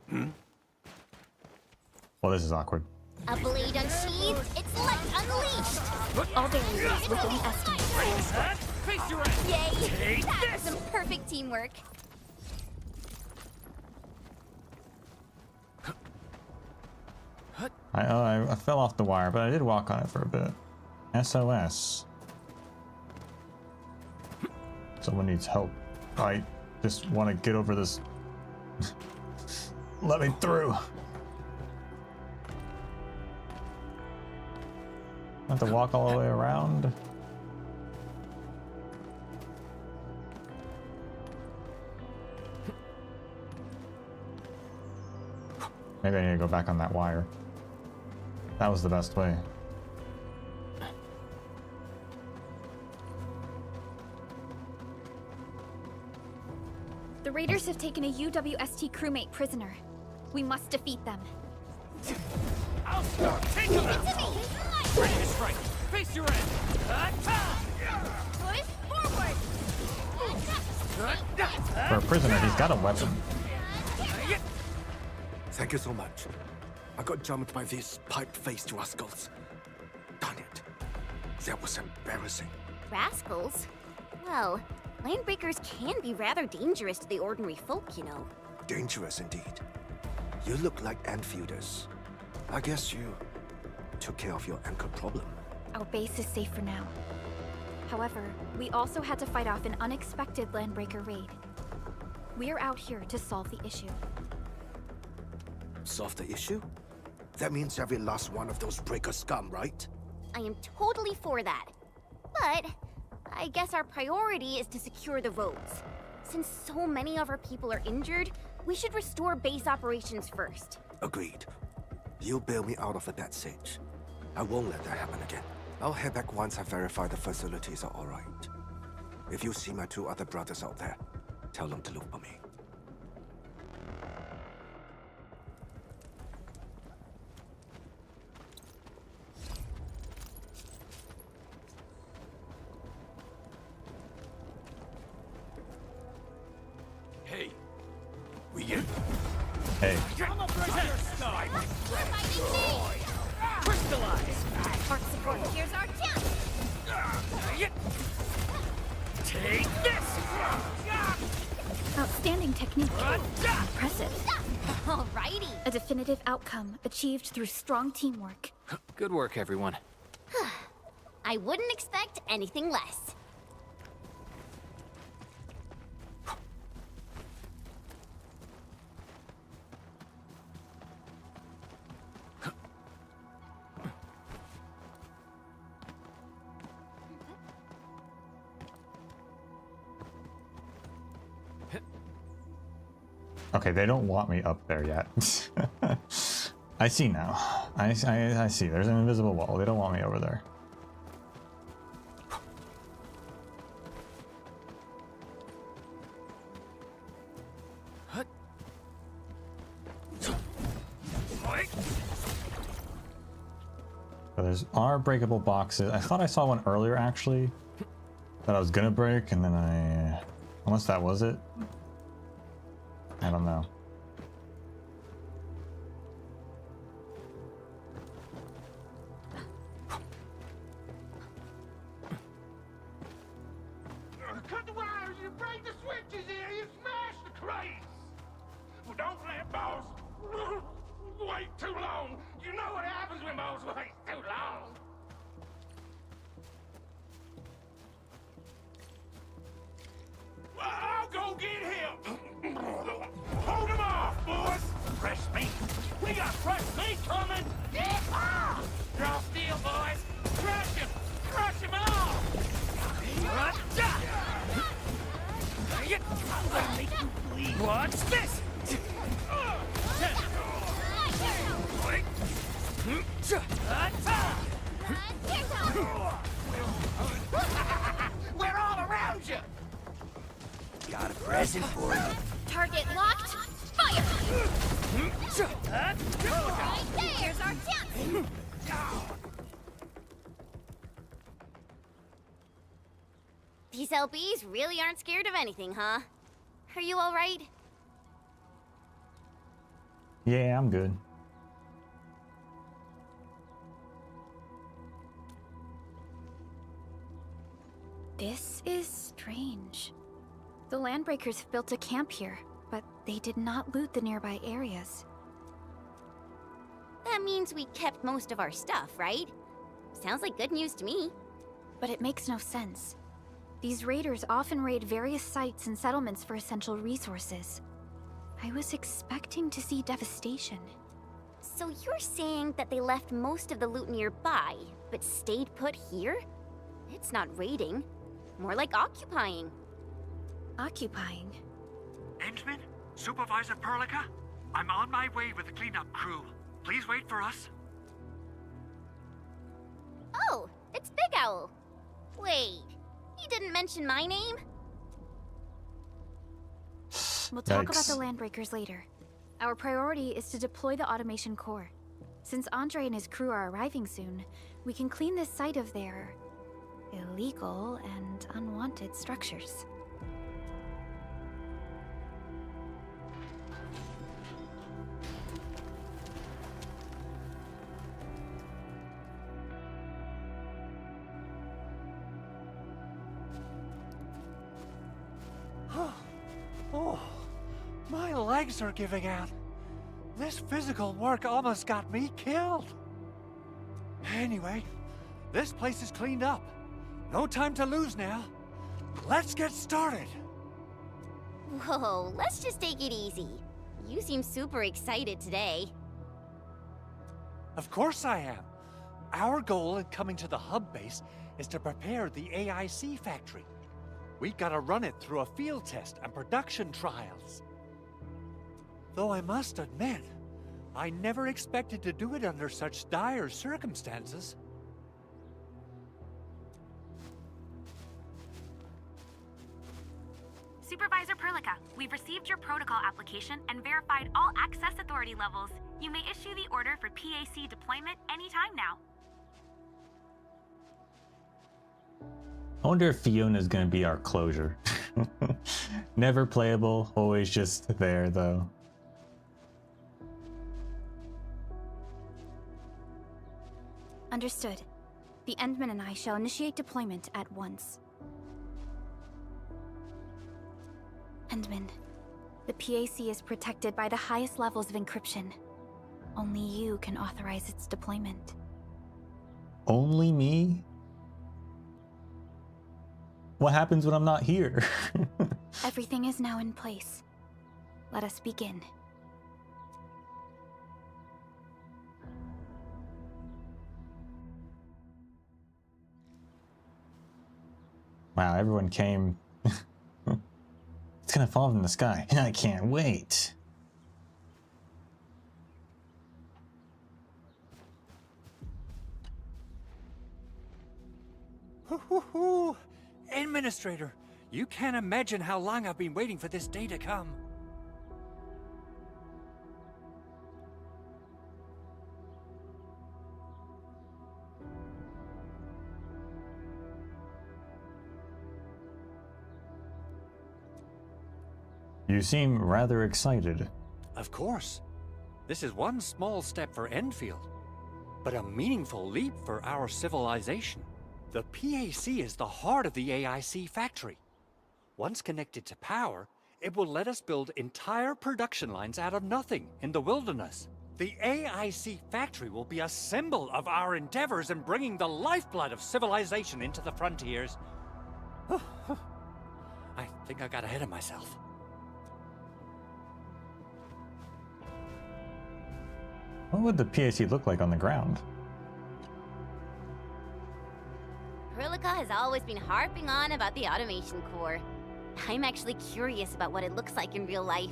A: Well, this is awkward.
L: A blade unsheathed, its light unleashed!
G: All barriers within estimate.
L: Yay! That was some perfect teamwork.
A: I fell off the wire, but I did walk on it for a bit. SOS. Someone needs help. I just want to get over this. Let me through. I have to walk all the way around. Maybe I need to go back on that wire. That was the best way.
G: The raiders have taken a UWST crewmate prisoner. We must defeat them.
I: Take him out! Ready to strike! Face your end!
L: Push forward!
A: For a prisoner, he's got a weapon.
N: Thank you so much. I got jumped by these pipe-faced rascals. Darn it. That was embarrassing.
L: Rascals? Well, landbreakers can be rather dangerous to the ordinary folk, you know.
N: Dangerous indeed. You look like Enfielders. I guess you took care of your anchor problem.
G: Our base is safe for now. However, we also had to fight off an unexpected landbreaker raid. We're out here to solve the issue.
N: Solve the issue? That means every last one of those breaker scum, right?
L: I am totally for that. But I guess our priority is to secure the roads. Since so many of our people are injured, we should restore base operations first.
N: Agreed. You bailed me out of the death siege. I won't let that happen again. I'll head back once I verify the facilities are all right. If you see my 2 other brothers out there, tell them to look for me.
I: Hey, we get.
A: Hey.
I: I'm a crystallize!
L: Heart support, here's our chance!
I: Take this!
G: Outstanding technique. Impressive.
L: Alrighty.
G: A definitive outcome achieved through strong teamwork.
H: Good work, everyone.
L: I wouldn't expect anything less.
A: Okay, they don't want me up there yet. I see now. I see. There's an invisible wall. They don't want me over there. So there's breakable boxes. I thought I saw one earlier actually that I was gonna break, and then unless that was it. I don't know.
E: Cut the wires, you break the switches here, you smash the crates! Well, don't let boss wait too long. You know what happens when boss waits too long. Well, I'll go get him. Hold him off, boys. Fresh meat. We got fresh meat coming. Yeah! Draw steel, boys. Crush him. Crush him all. Watch this! We're all around you!
D: Got a present for you.
L: Target locked. Fire! Right there's our chance! These LBs really aren't scared of anything, huh? Are you alright?
A: Yeah, I'm good.
G: This is strange. The Landbreakers built a camp here, but they did not loot the nearby areas.
L: That means we kept most of our stuff, right? Sounds like good news to me.
G: But it makes no sense. These raiders often raid various sites and settlements for essential resources. I was expecting to see devastation.
L: So you're saying that they left most of the loot nearby, but stayed put here? It's not raiding. More like occupying.
G: Occupying?
I: Endman? Supervisor Perlica? I'm on my way with the cleanup crew. Please wait for us.
L: Oh, it's Big Owl. Wait, he didn't mention my name?
G: We'll talk about the Landbreakers later. Our priority is to deploy the automation core. Since Andre and his crew are arriving soon, we can clean this site of their illegal and unwanted structures.
I: Oh, my legs are giving out. This physical work almost got me killed. Anyway, this place is cleaned up. No time to lose now. Let's get started.
L: Whoa, let's just take it easy. You seem super excited today.
I: Of course I am. Our goal in coming to the hub base is to prepare the AIC factory. We gotta run it through a field test and production trials. Though I must admit, I never expected to do it under such dire circumstances.
F: Supervisor Perlica, we've received your protocol application and verified all access authority levels. You may issue the order for PAC deployment anytime now.
A: I wonder if Fiona's gonna be our closure. Never playable, always just there though.
G: Understood. The Endman and I shall initiate deployment at once. Endman, the PAC is protected by the highest levels of encryption. Only you can authorize its deployment.
A: Only me? What happens when I'm not here?
G: Everything is now in place. Let us begin.
A: Wow, everyone came. It's gonna fall from the sky. I can't wait.
I: Hoo-hoo-hoo! Administrator, you can't imagine how long I've been waiting for this day to come.
A: You seem rather excited.
I: Of course. This is one small step for Endfield, but a meaningful leap for our civilization. The PAC is the heart of the AIC factory. Once connected to power, it will let us build entire production lines out of nothing in the wilderness. The AIC factory will be a symbol of our endeavors in bringing the lifeblood of civilization into the frontiers. I think I got ahead of myself.
A: What would the PAC look like on the ground?
L: Perlica has always been harping on about the automation core. I'm actually curious about what it looks like in real life.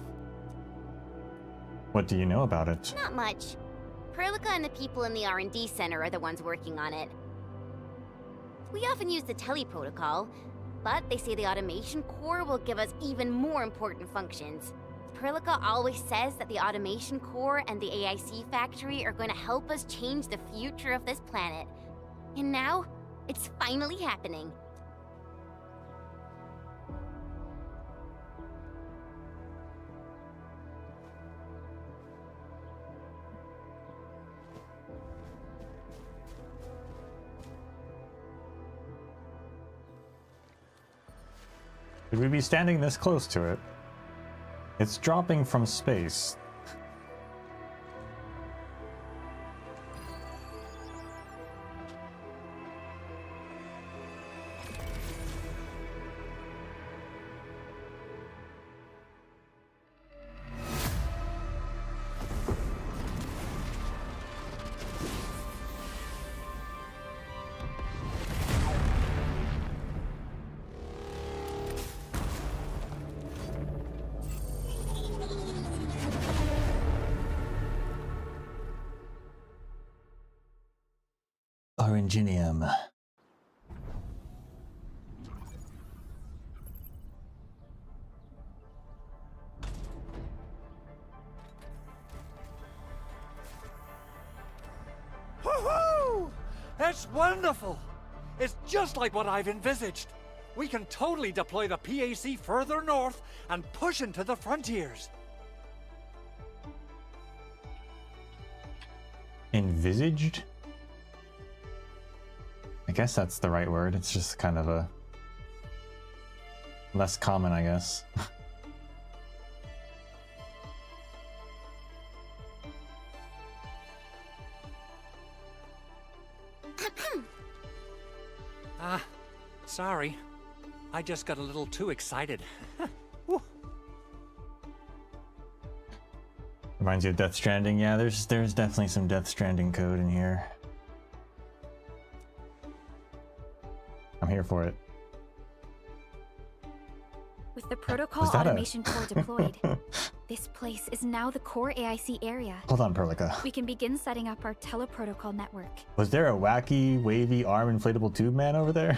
A: What do you know about it?
L: Not much. Perlica and the people in the R&D center are the ones working on it. We often use the tele protocol, but they say the automation core will give us even more important functions. Perlica always says that the automation core and the AIC factory are going to help us change the future of this planet. And now, it's finally happening.
A: Should we be standing this close to it? It's dropping from space. Oranginium.
I: Woohoo! That's wonderful! It's just like what I've envisaged. We can totally deploy the PAC further north and push into the frontiers.
A: Envisaged? I guess that's the right word. It's just kind of a less common, I guess.
I: Sorry. I just got a little too excited.
A: Reminds you of Death Stranding. Yeah, there's definitely some Death Stranding code in here. I'm here for it.
G: With the protocol
A: Was that
G: automation core deployed, this place is now the core AIC area.
A: Hold on, Perlica.
G: We can begin setting up our teleprotocol network.
A: Was there a wacky, wavy arm inflatable tube man over there?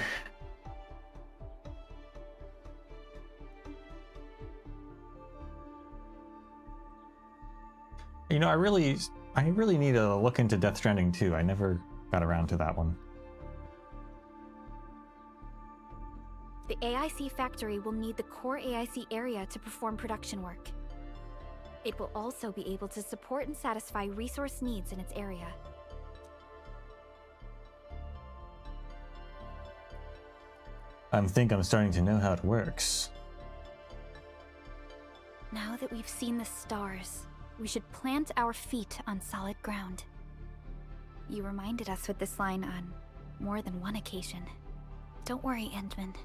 A: You know, I really need to look into Death Stranding 2. I never got around to that one.
G: The AIC factory will need the core AIC area to perform production work. It will also be able to support and satisfy resource needs in its area.
A: I think I'm starting to know how it works.
G: Now that we've seen the stars, we should plant our feet on solid ground. You reminded us with this line on more than one occasion. Don't worry, Endman.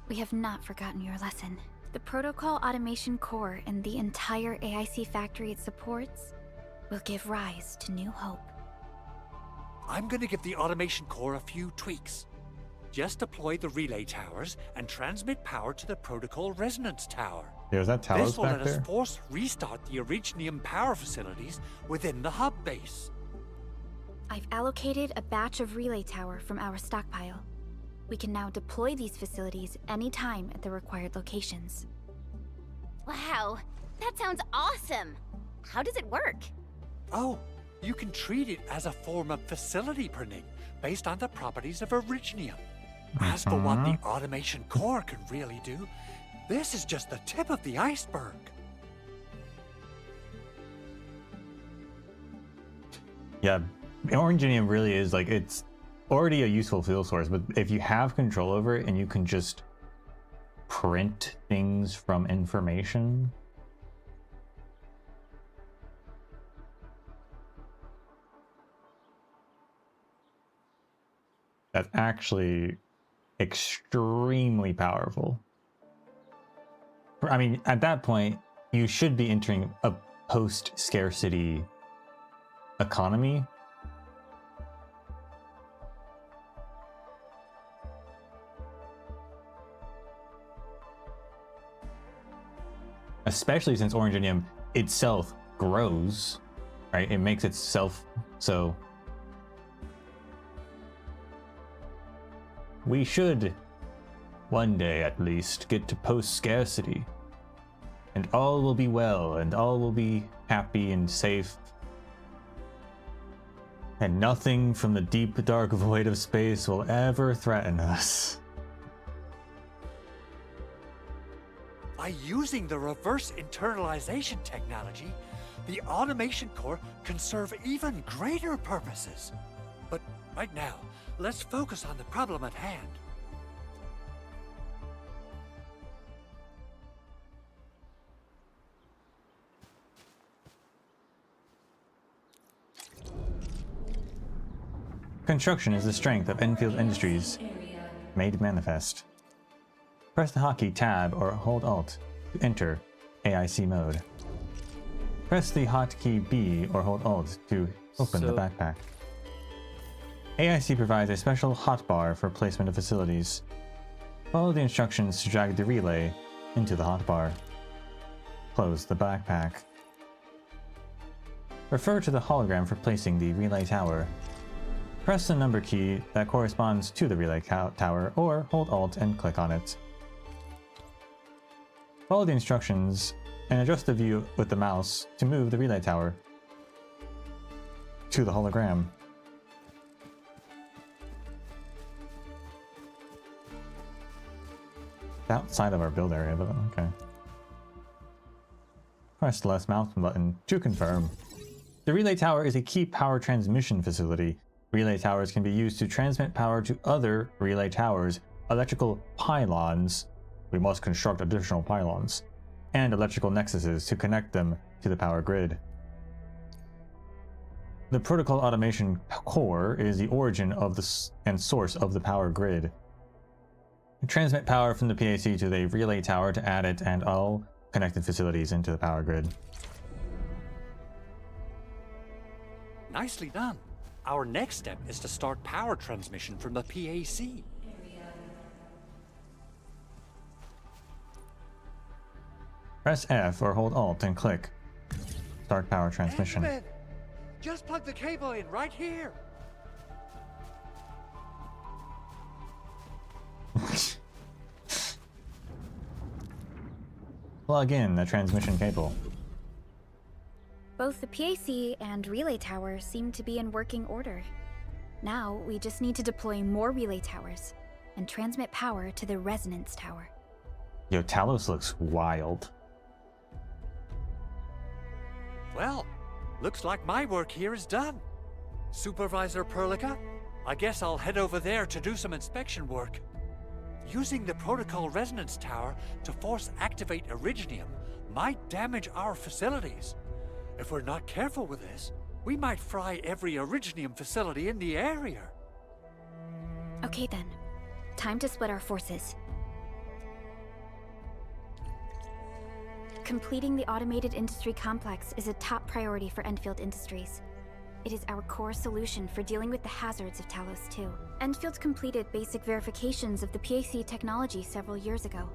G: We have not forgotten your lesson. The protocol automation core and the entire AIC factory it supports will give rise to new hope.
I: I'm gonna give the automation core a few tweaks. Just deploy the relay towers and transmit power to the protocol resonance tower.
A: Yeah, is that Talos
I: This will
A: back
I: let us
A: there?
I: force restart the Originium power facilities within the hub base.
G: I've allocated a batch of relay tower from our stockpile. We can now deploy these facilities anytime at the required locations.
L: Wow, that sounds awesome! How does it work?
I: Oh, you can treat it as a form of facility printing based on the properties of Originium. As for what the automation core can really do, this is just the tip of the iceberg.
A: Yeah, Originium really is like, it's already a useful fuel source, but if you have control over it and you can just print things from information, that's actually extremely powerful. I mean, at that point, you should be entering a post-scarcity economy. Especially since Originium itself grows, right? It makes itself so. We should, one day at least, get to post-scarcity. And all will be well, and all will be happy and safe. And nothing from the deep, dark void of space will ever threaten us.
I: By using the reverse internalization technology, the automation core can serve even greater purposes. But right now, let's focus on the problem at hand.
A: Construction is the strength of Enfield Industries, made manifest. Press the hotkey Tab or hold Alt to enter AIC mode. Press the hotkey B or hold Alt to open the backpack. AIC provides a special hotbar for placement of facilities. Follow the instructions to drag the relay into the hotbar. Close the backpack. Refer to the hologram for placing the relay tower. Press the number key that corresponds to the relay tower or hold Alt and click on it. Follow the instructions and adjust the view with the mouse to move the relay tower to the hologram. Outside of our build area, but okay. Press the left mouse button to confirm. The relay tower is a key power transmission facility. Relay towers can be used to transmit power to other relay towers, electrical pylons. We must construct additional pylons, and electrical nexuses to connect them to the power grid. The protocol automation core is the origin of and source of the power grid. Transmit power from the PAC to the relay tower to add it and all connected facilities into the power grid.
I: Nicely done. Our next step is to start power transmission from the PAC.
A: Press F or hold Alt and click. Start power transmission.
I: Edmund, just plug the cable in right here.
A: Plug in the transmission cable.
G: Both the PAC and relay tower seem to be in working order. Now, we just need to deploy more relay towers and transmit power to the resonance tower.
A: Yo, Talos looks wild.
I: Well, looks like my work here is done. Supervisor Perlica, I guess I'll head over there to do some inspection work. Using the protocol resonance tower to force activate Originium might damage our facilities. If we're not careful with this, we might fry every Originium facility in the area.
G: Okay then, time to split our forces. Completing the automated industry complex is a top priority for Endfield Industries. It is our core solution for dealing with the hazards of Talos 2. Endfield completed basic verifications of the PAC technology several years ago.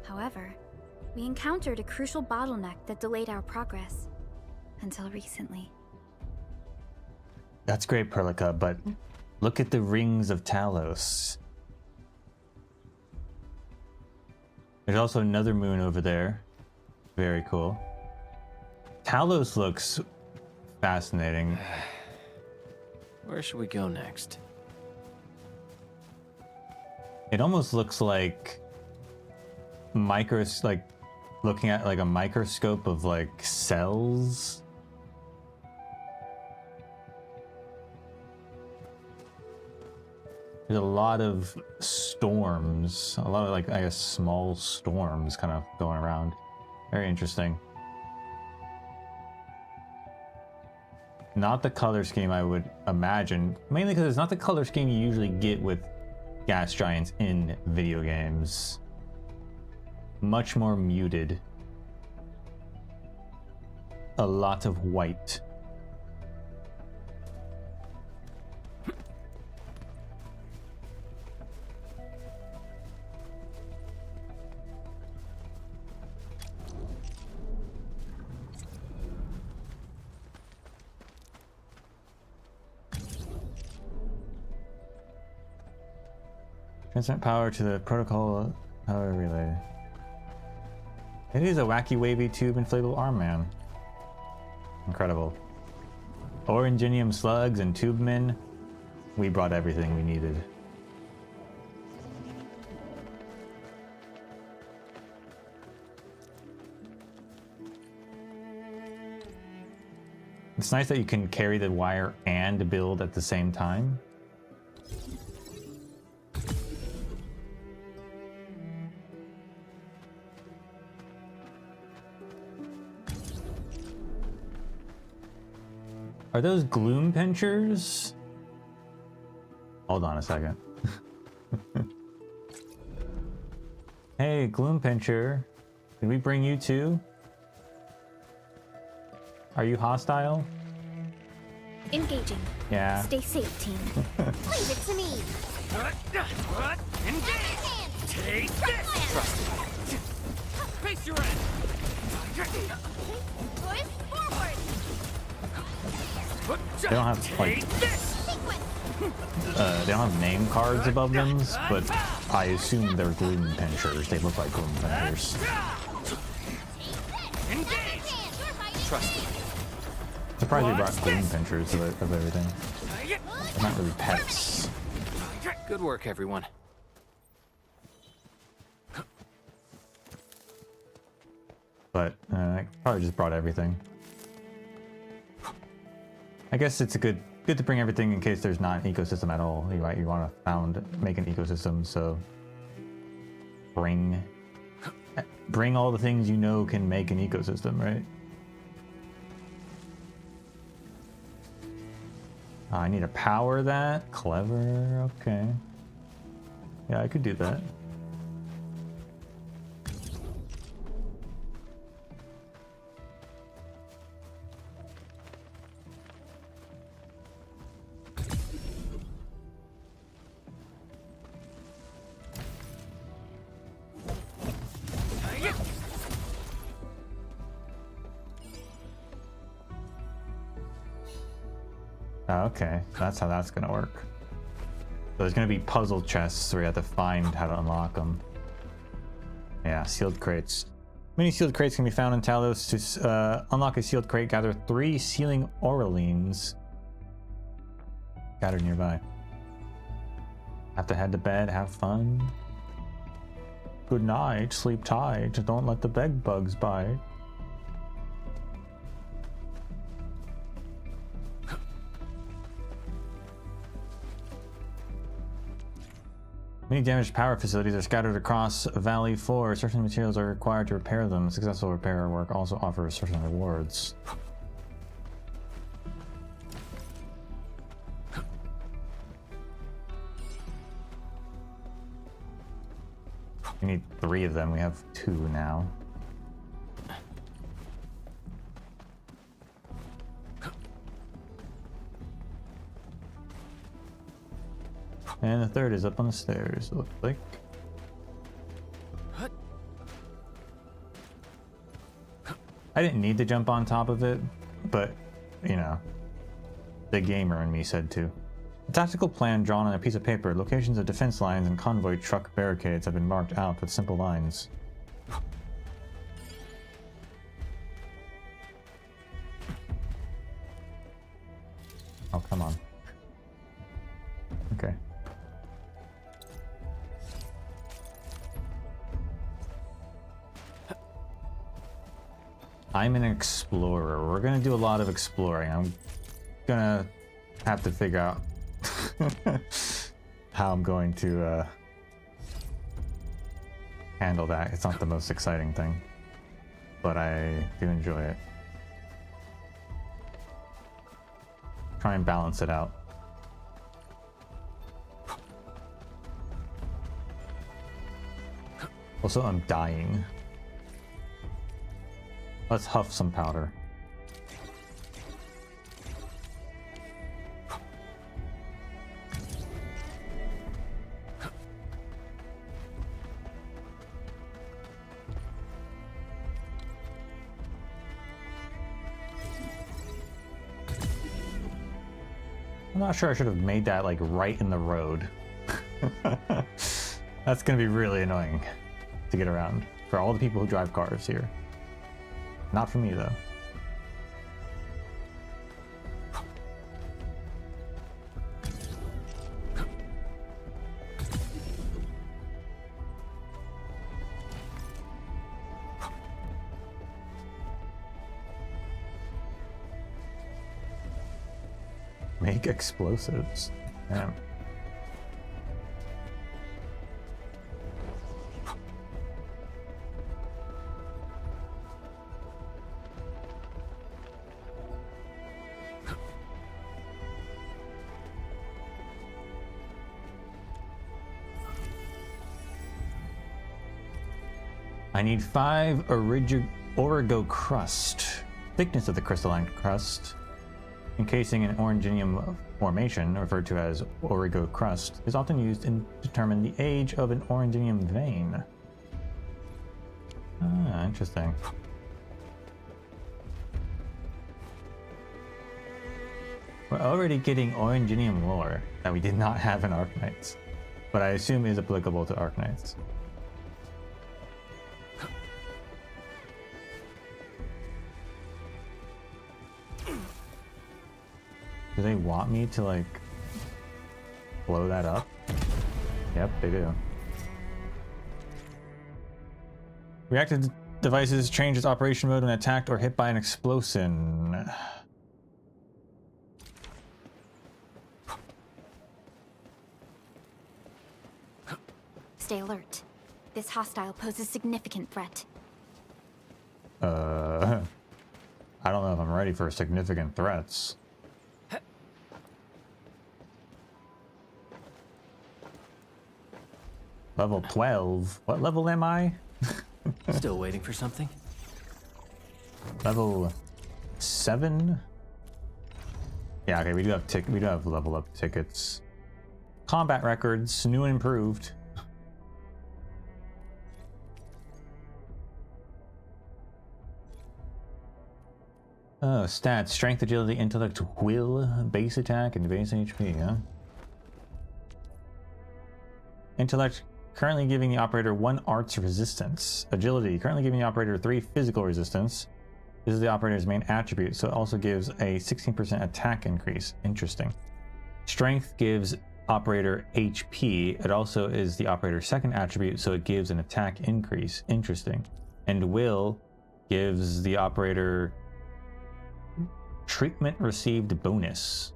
G: However, we encountered a crucial bottleneck that delayed our progress. Until recently.
A: That's great, Perlica, but look at the rings of Talos. There's also another moon over there. Very cool. Talos looks fascinating.
H: Where should we go next?
A: It almost looks like looking at like a microscope of like cells. There's a lot of storms, a lot of like, I guess, small storms kind of going around. Very interesting. Not the color scheme I would imagine, mainly because it's not the color scheme you usually get with gas giants in video games. Much more muted. A lot of white. Transmit power to the protocol power relay. It is a wacky wavy tube inflatable arm man. Incredible. Oranginium slugs and tubemen. We brought everything we needed. It's nice that you can carry the wire and build at the same time. Are those gloom pinchers? Hold on a second. Hey, gloom pincher. Did we bring you too? Are you hostile?
G: Engaging.
A: Yeah.
G: Stay safe, team.
L: Leave it to me.
E: Engage! Take this! Trust me. Face your end!
L: Push forward.
A: They don't have like they don't have name cards above them, but I assume they're gloom pinchers. They look like gloom pinchers.
H: Trust me.
A: Surprised we brought gloom pinchers of everything. They're not really pets.
H: Good work, everyone.
A: But I probably just brought everything. I guess it's good to bring everything in case there's not an ecosystem at all. You want to make an ecosystem, so bring all the things you know can make an ecosystem, right? I need to power that. Clever. Okay. Yeah, I could do that. Oh, okay, that's how that's gonna work. So there's gonna be puzzle chests where you have to find how to unlock them. Yeah, sealed crates. Many sealed crates can be found in Talos. To unlock a sealed crate, gather 3 sealing oralines scattered nearby. Have to head to bed, have fun. Good night, sleep tight, don't let the bed bugs bite. Many damaged power facilities are scattered across Valley 4. Certain materials are required to repair them. Successful repair work also offers certain rewards. We need 3 of them. We have 2 now. And the 3rd is up on the stairs, it looks like. I didn't need to jump on top of it, but, you know, the gamer in me said to. A tactical plan drawn on a piece of paper. Locations of defense lines and convoy truck barricades have been marked out with simple lines. Oh, come on. Okay. I'm an explorer. We're gonna do a lot of exploring. I'm gonna have to figure out how I'm going to handle that. It's not the most exciting thing, but I do enjoy it. Try and balance it out. Also, I'm dying. Let's huff some powder. I'm not sure I should have made that like right in the road. That's gonna be really annoying to get around for all the people who drive cars here. Not for me though. Make explosives. Damn. I need 5 origo crust. Thickness of the crystalline crust, encasing an oranginium formation, referred to as origo crust, is often used to determine the age of an oranginium vein. Ah, interesting. We're already getting oranginium lore that we did not have in Arknights, but I assume is applicable to Arknights. Do they want me to, like, blow that up? Yep, they do. Reactive devices change its operation mode when attacked or hit by an explosion.
G: Stay alert. This hostile poses significant threat.
A: I don't know if I'm ready for significant threats. Level 12. What level am I?
H: Still waiting for something?
A: Level 7? Yeah, okay, we do have level up tickets. Combat records, new and improved. Oh, stats: strength, agility, intellect, will, base attack, and base HP. Huh? Intellect currently giving the operator 1 arts resistance. Agility currently giving the operator 3 physical resistance. This is the operator's main attribute, so it also gives a 16% attack increase. Interesting. Strength gives operator HP. It also is the operator's second attribute, so it gives an attack increase. Interesting. And will gives the operator treatment received bonus.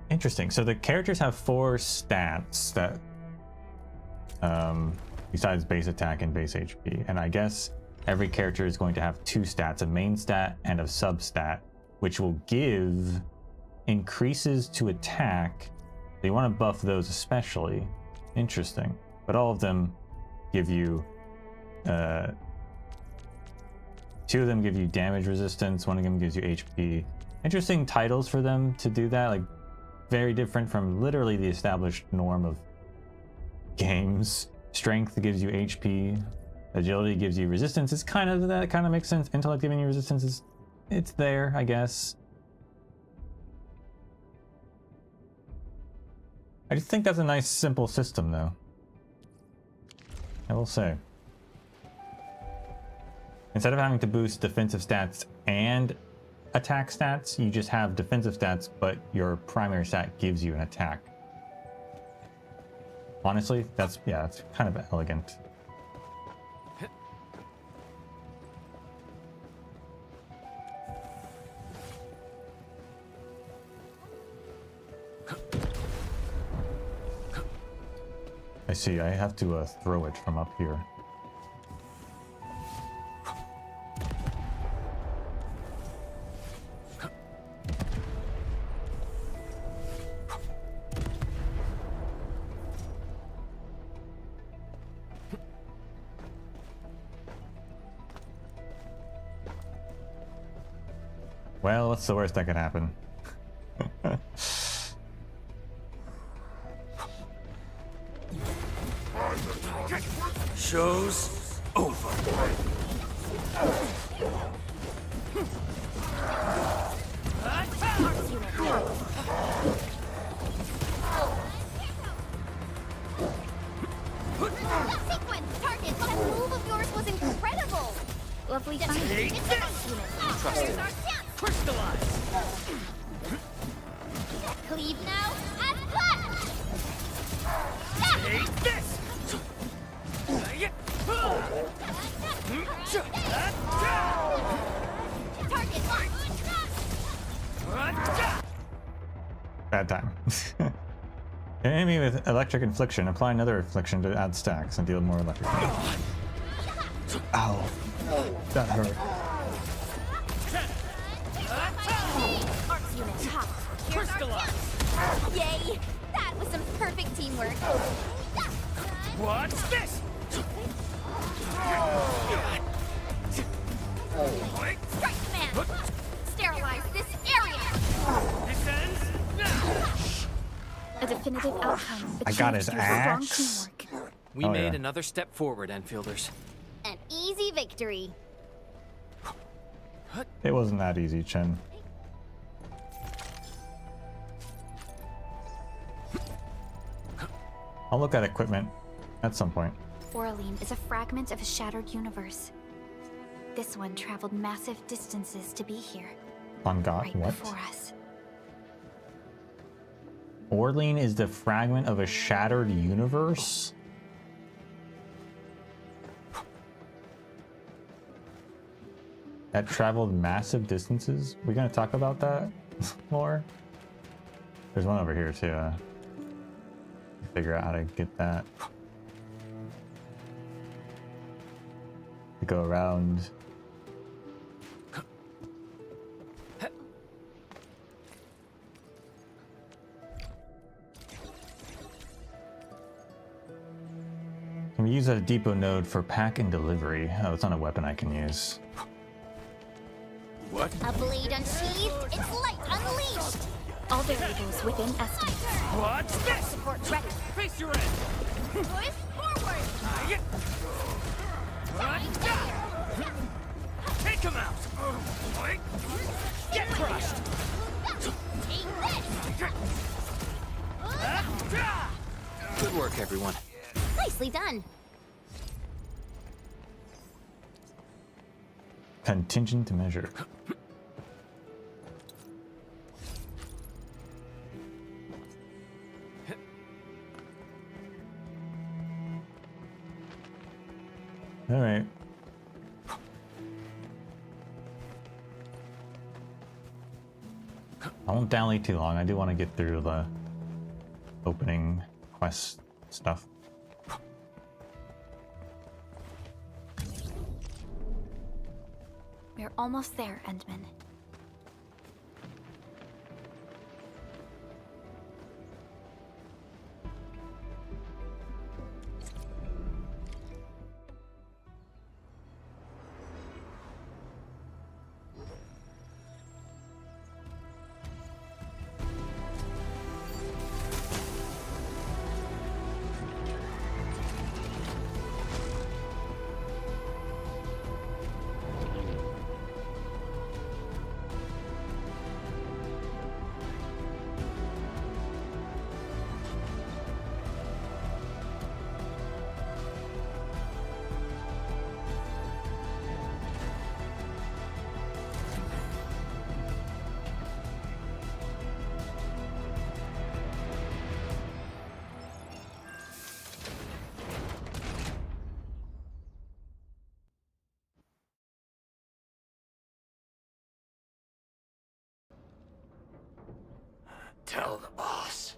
A: Interesting. So the characters have 4 stats that besides base attack and base HP, and I guess every character is going to have 2 stats, a main stat and a substat, which will give increases to attack. So you want to buff those especially. Interesting. But all of them give you 2 of them give you damage resistance, 1 of them gives you HP. Interesting titles for them to do that, like very different from literally the established norm of games. Strength gives you HP, agility gives you resistance. It's kind of, that kind of makes sense. Intellect giving you resistance is, it's there, I guess. I just think that's a nice simple system though, I will say. Instead of having to boost defensive stats and attack stats, you just have defensive stats, but your primary stat gives you an attack. Honestly, that's, yeah, it's kind of elegant. I see, I have to throw it from up here. Well, what's the worst that could happen?
E: Show's over.
G: Lovely finding.
E: Trust it. Crystallize.
L: Cleave now and cut!
E: Take this.
L: Target
A: Bad time. An enemy with electric infliction, apply another infliction to add stacks and deal more electric. Ow. That hurt.
L: Yay! That was some perfect teamwork.
E: What's this?
L: Strike command! Sterilize this area!
E: This ends now!
G: A definitive outcome.
A: I got his
G: achieved through strong
A: axe.
G: teamwork.
H: We
A: Oh,
H: made
A: yeah.
H: another step forward, Enfielders.
L: An easy victory.
A: It wasn't that easy, Chen. I'll look at equipment at some point.
G: Oraline is a fragment of a shattered universe. This one traveled massive distances to be here.
A: On God,
G: right
A: what?
G: before us.
A: Orlean is the fragment of a shattered universe? That traveled massive distances? We gonna talk about that more? There's one over here too. Figure out how to get that. To go around. Can we use a depot node for pack and delivery? Oh, it's not a weapon I can use.
E: What?
L: A blade unsheathed, its light unleashed!
G: All variables within estimate.
E: What's this?
L: Support ready.
E: Face your end.
L: Push forward!
E: him out! Get crushed!
H: Good work, everyone.
L: Nicely done.
A: Contingent measure. All right. I won't dally too long. I do want to get through the opening quest stuff.
G: We're almost there, Endman.
E: Tell the boss.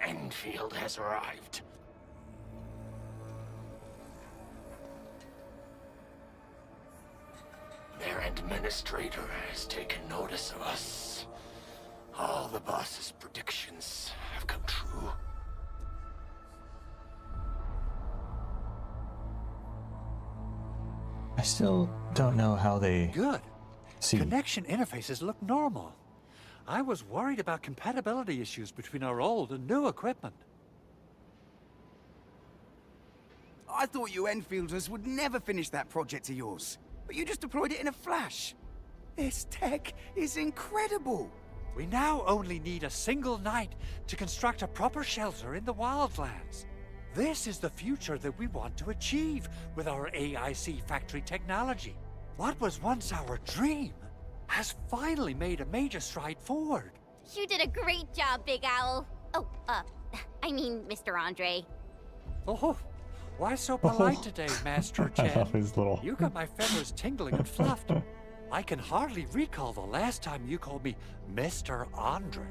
E: Enfield has arrived. Their administrator has taken notice of us. All the boss's predictions have come true.
A: I still don't know how they
I: Good.
A: see.
I: Connection interfaces look normal. I was worried about compatibility issues between our old and new equipment.
D: I thought you Enfielders would never finish that project of yours, but you just deployed it in a flash. This tech is incredible.
I: We now only need a single night to construct a proper shelter in the wildlands. This is the future that we want to achieve with our AIC factory technology. What was once our dream has finally made a major stride forward.
L: You did a great job, Big Owl. Oh, I mean, Mr. Andre.
I: Oh, why so polite today, Master
A: I
I: Chen?
A: love his little...
I: You got my feathers tingling and fluffed. I can hardly recall the last time you called me Mr. Andre.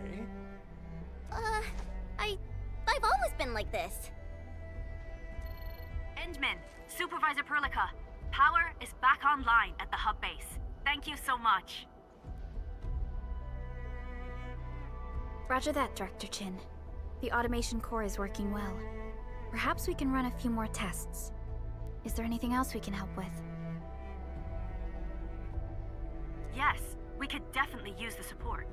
L: I've always been like this.
F: Endman, Supervisor Perlica, power is back online at the hub base. Thank you so much.
G: Roger that, Director Chin. The automation core is working well. Perhaps we can run a few more tests. Is there anything else we can help with?
F: Yes, we could definitely use the support.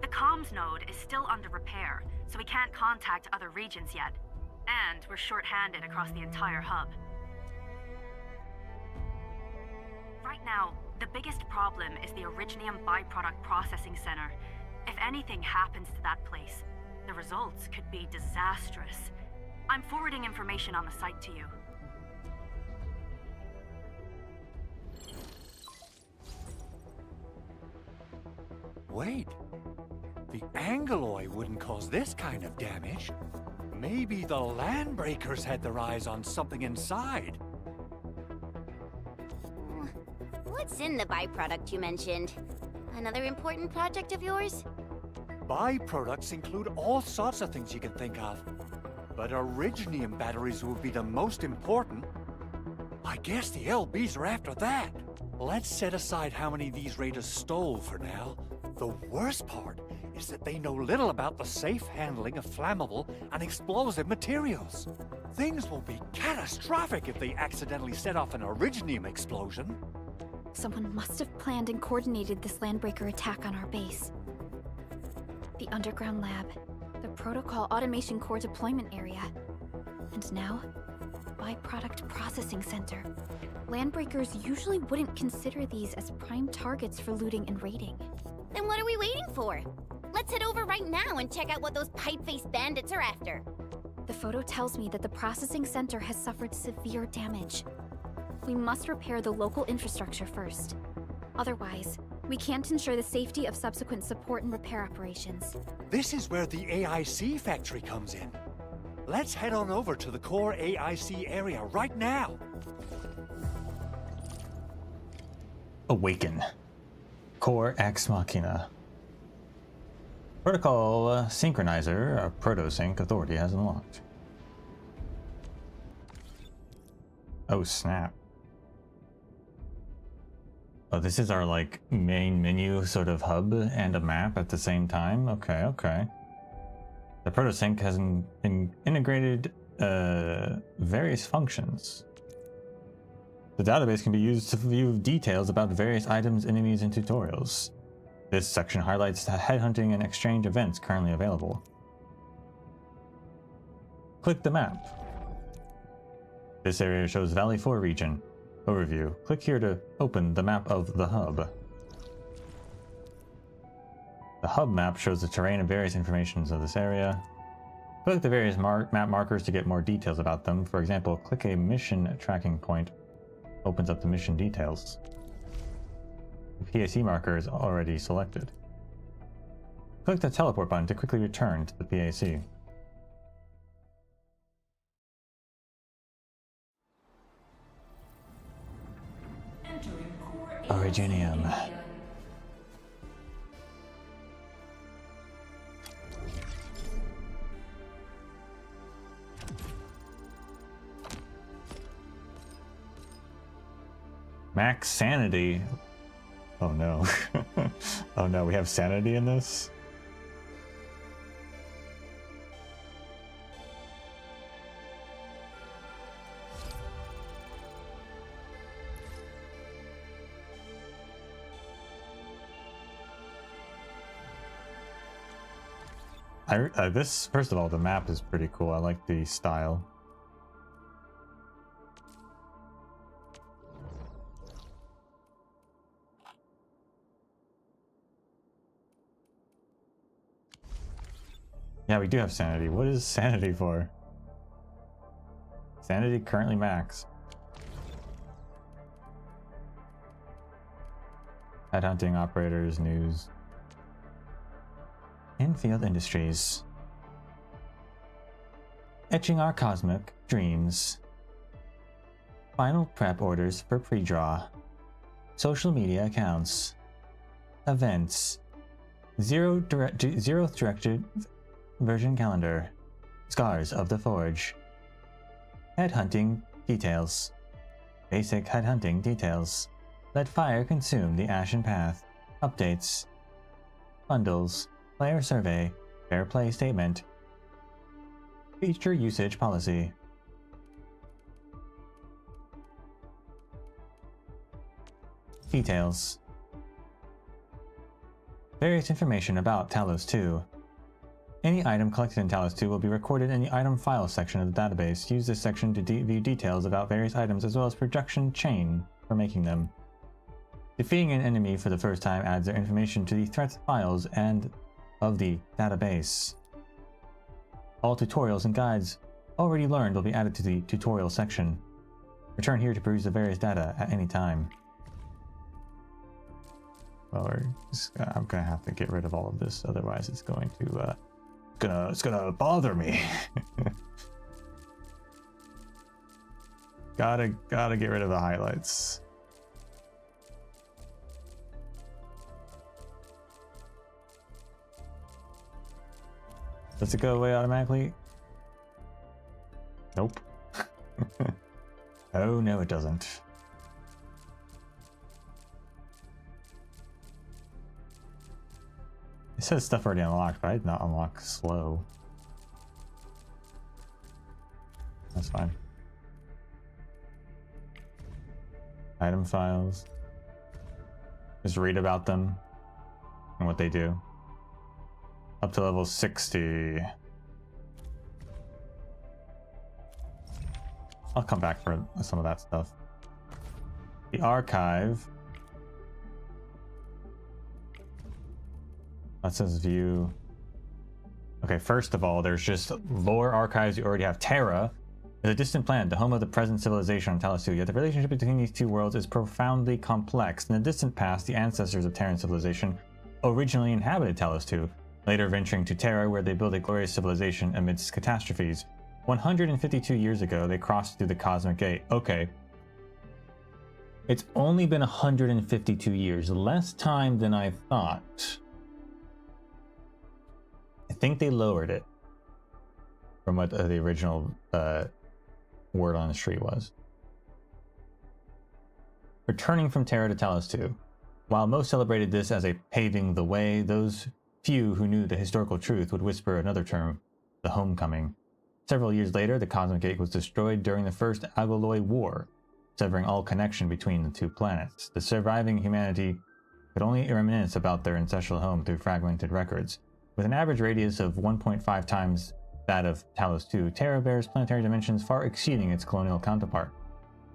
F: The comms node is still under repair, so we can't contact other regions yet. And we're short-handed across the entire hub. Right now, the biggest problem is the Originium byproduct processing center. If anything happens to that place, the results could be disastrous. I'm forwarding information on the site to you.
I: Wait, the Angoloi wouldn't cause this kind of damage. Maybe the Landbreakers had their eyes on something inside.
L: What's in the byproduct you mentioned? Another important project of yours?
I: Byproducts include all sorts of things you can think of. But Originium batteries will be the most important. I guess the LBs are after that. Let's set aside how many these raiders stole for now. The worst part is that they know little about the safe handling of flammable and explosive materials. Things will be catastrophic if they accidentally set off an Originium explosion.
G: Someone must have planned and coordinated this Landbreaker attack on our base. The underground lab, the protocol automation core deployment area. And now, byproduct processing center. Landbreakers usually wouldn't consider these as prime targets for looting and raiding.
L: Then what are we waiting for? Let's head over right now and check out what those pipe-faced bandits are after.
G: The photo tells me that the processing center has suffered severe damage. We must repair the local infrastructure first. Otherwise, we can't ensure the safety of subsequent support and repair operations.
I: This is where the AIC factory comes in. Let's head on over to the core AIC area right now.
A: Awaken. Core Ex Machina. Protocol Synchronizer, a Proto-Sync authority has unlocked. Oh snap. Oh, this is our like main menu sort of hub and a map at the same time. Okay, okay. The Proto-Sync has integrated various functions. The database can be used to view details about various items, enemies, and tutorials. This section highlights the headhunting and exchange events currently available. Click the map. This area shows Valley 4 region. Overview. Click here to open the map of the hub. The hub map shows the terrain and various informations of this area. Click the various map markers to get more details about them. For example, click a mission tracking point. Opens up the mission details. The PAC marker is already selected. Click the teleport button to quickly return to the PAC. Originium. Max sanity. Oh no. Oh no, we have sanity in this? This, first of all, the map is pretty cool. I like the style. Yeah, we do have sanity. What is sanity for? Sanity currently max. Headhunting operators news. Endfield Industries. Etching our cosmic dreams. Final prep orders for pre-draw. Social media accounts. Events. Zeroth directed version calendar. Scars of the Forge. Headhunting details. Basic headhunting details. Let fire consume the ashen path. Updates. Bundles. Player survey. Fair play statement. Feature usage policy. Details. Various information about Talos 2. Any item collected in Talos 2 will be recorded in the item file section of the database. Use this section to view details about various items as well as production chain for making them. Defeating an enemy for the first time adds their information to the threat files and of the database. All tutorials and guides already learned will be added to the tutorial section. Return here to peruse the various data at any time. Well, I'm gonna have to get rid of all of this, otherwise it's going to it's gonna bother me. gotta get rid of the highlights. Does it go away automatically? Nope. Oh no, it doesn't. It says stuff already unlocked, but I did not unlock slow. That's fine. Item files. Just read about them and what they do. Up to level 60. I'll come back for some of that stuff. The archive. That says view. Okay, first of all, there's just lore archives. You already have Terra. Is a distant planet, the home of the present civilization on Talos 2, yet the relationship between these two worlds is profoundly complex. In the distant past, the ancestors of Terran civilization originally inhabited Talos 2, later venturing to Terra, where they built a glorious civilization amidst catastrophes. 152 years ago, they crossed through the Cosmic Gate. Okay. It's only been 152 years, less time than I thought. I think they lowered it from what the original word on the street was. Returning from Terra to Talos 2. While most celebrated this as a paving the way, those few who knew the historical truth would whisper another term, the homecoming. Several years later, the Cosmic Gate was destroyed during the First Agoloi War, severing all connection between the two planets. The surviving humanity could only reminisce about their ancestral home through fragmented records. With an average radius of 1.5 times that of Talos 2, Terra bears planetary dimensions far exceeding its colonial counterpart.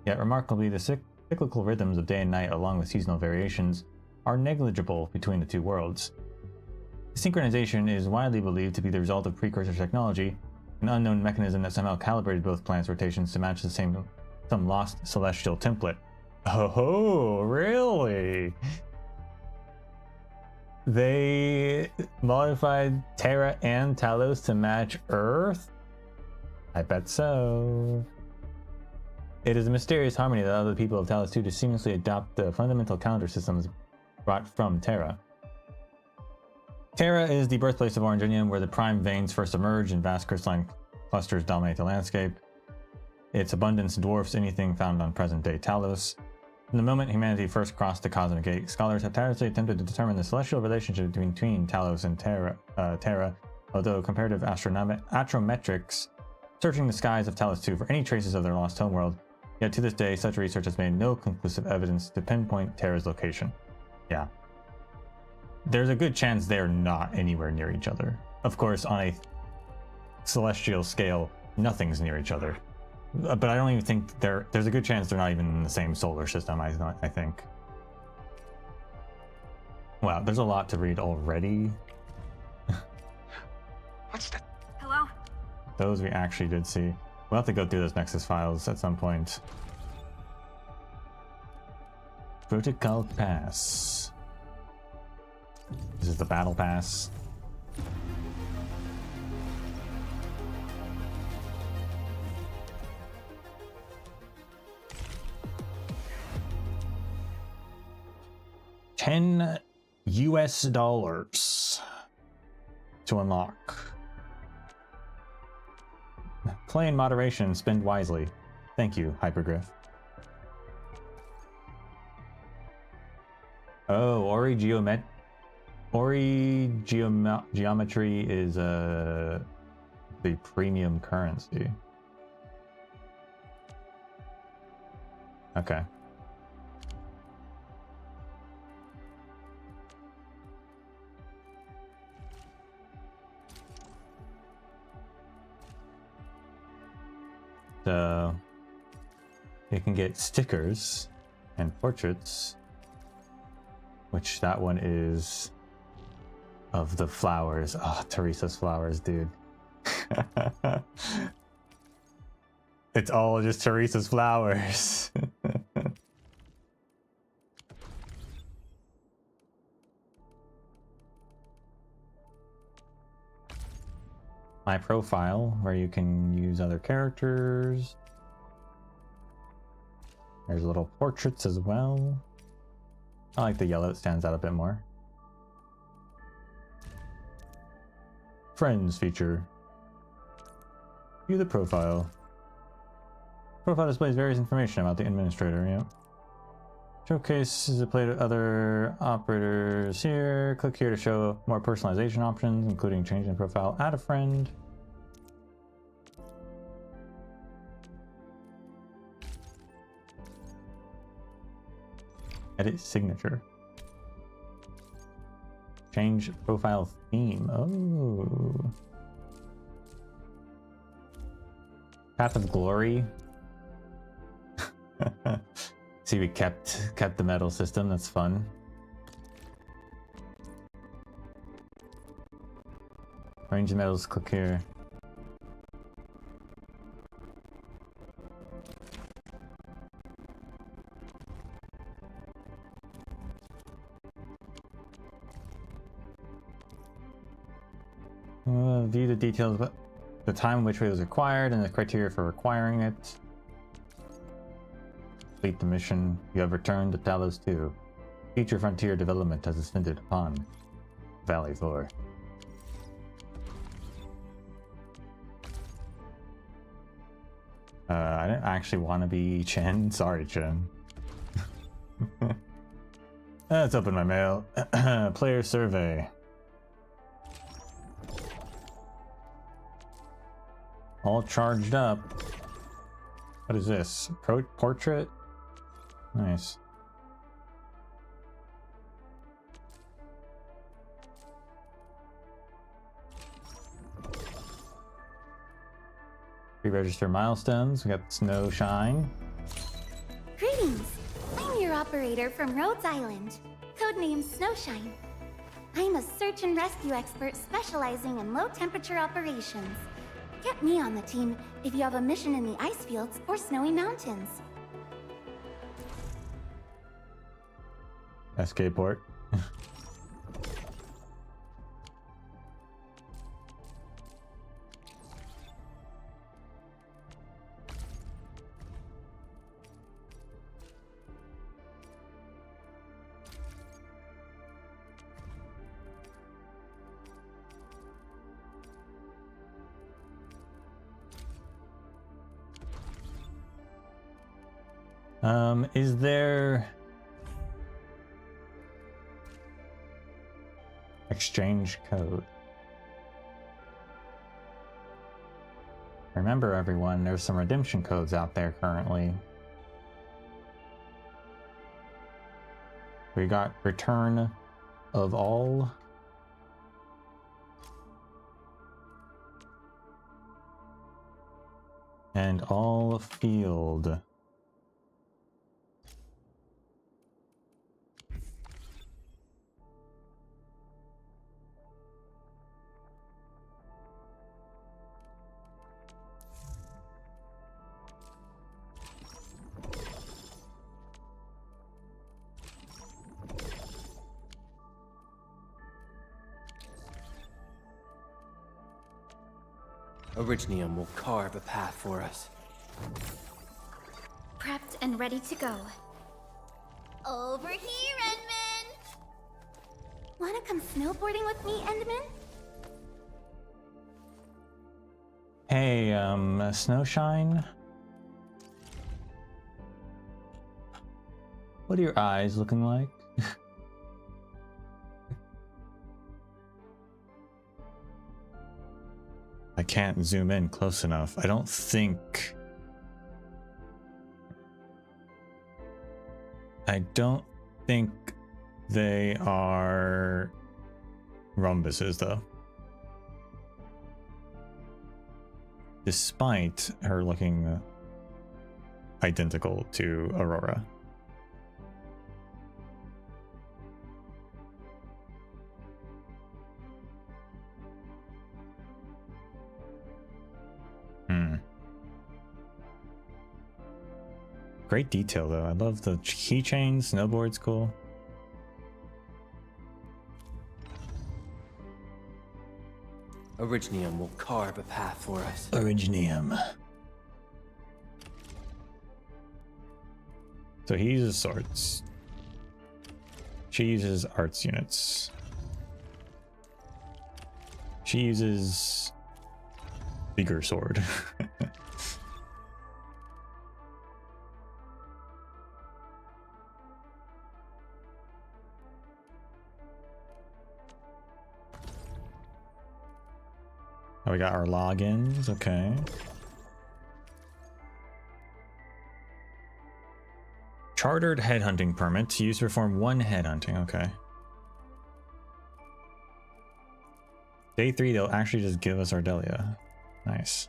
A: Yet remarkably, the cyclical rhythms of day and night, along with seasonal variations, are negligible between the two worlds. The synchronization is widely believed to be the result of precursor technology, an unknown mechanism that somehow calibrated both planets' rotations to match some lost celestial template. Oh, really? They modified Terra and Talos to match Earth? I bet so. It is a mysterious harmony that allowed the people of Talos 2 to seamlessly adopt the fundamental calendar systems brought from Terra. Terra is the birthplace of Oranginium, where the prime veins first emerge and vast crystalline clusters dominate the landscape. Its abundance dwarfs anything found on present-day Talos. From the moment humanity first crossed the Cosmic Gate, scholars have tirelessly attempted to determine the celestial relationship between Talos and Terra, although comparative astrometrics searching the skies of Talos 2 for any traces of their lost homeworld, yet to this day such research has made no conclusive evidence to pinpoint Terra's location. Yeah. There's a good chance they're not anywhere near each other. Of course, on a celestial scale, nothing's near each other. But I don't even think there's a good chance they're not even in the same solar system, I think. Wow, there's a lot to read already.
N: What's that?
F: Hello?
A: Those we actually did see. We'll have to go through those Nexus files at some point. Protocol Pass. This is the Battle Pass. $10 US to unlock. Play in moderation, spend wisely. Thank you, Hypergriff. Oh, Geometry is the premium currency. Okay. So you can get stickers and portraits, which that one is of the flowers. Oh, Teresa's flowers, dude. It's all just Teresa's flowers. My profile, where you can use other characters. There's little portraits as well. I like the yellow, it stands out a bit more. Friends feature. View the profile. Profile displays various information about the administrator, yeah. Showcase is a play to other operators here. Click here to show more personalization options, including changing the profile, add a friend. Edit signature. Change profile theme. Oh. Path of Glory. See, we kept the metal system. That's fun. Range of metals. Click here. View the details of the time in which it was acquired and the criteria for requiring it. Complete the mission. You have returned to Talos 2. Future frontier development has ascended upon Valley 4. I didn't actually want to be Chen. Sorry, Chen. Let's open my mail. Player survey. All charged up. What is this? Portrait? Nice. Pre-register milestones. We got Snow Shine.
C: Greetings! I'm your operator from Rhodes Island, codenamed Snowshine. I'm a search and rescue expert specializing in low-temperature operations. Get me on the team if you have a mission in the ice fields or snowy mountains.
A: SK port. Is there exchange code? Remember, everyone, there's some redemption codes out there currently. We got return of all. And all field.
H: Orignium will carve a path for us.
G: Prepped and ready to go.
L: Over here, Endman!
C: Wanna come snowboarding with me, Endman?
A: Hey, Snowshine? What are your eyes looking like? I can't zoom in close enough. I don't think they are rhombuses, though. Despite her looking identical to Aurora. Great detail, though. I love the keychain. Snowboard's cool.
H: Orignium will carve a path for us.
A: Orignium. So he uses swords. She uses arts units. She uses bigger sword. Oh, we got our logins, okay. Chartered headhunting permit used to perform one headhunting, okay. Day 3, they'll actually just give us Ardelia. Nice.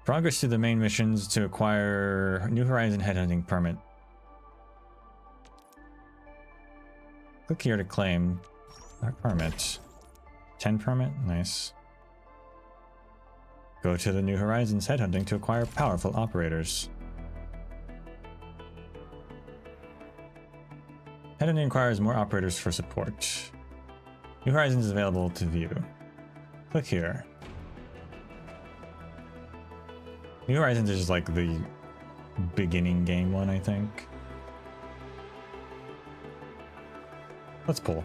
A: Progress to the main missions to acquire New Horizon headhunting permit. Click here to claim our permit. 10 permit, nice. Go to the New Horizons headhunting to acquire powerful operators. Headhunting requires more operators for support. New Horizons is available to view. Click here. New Horizons is like the beginning game one, I think. Let's pull.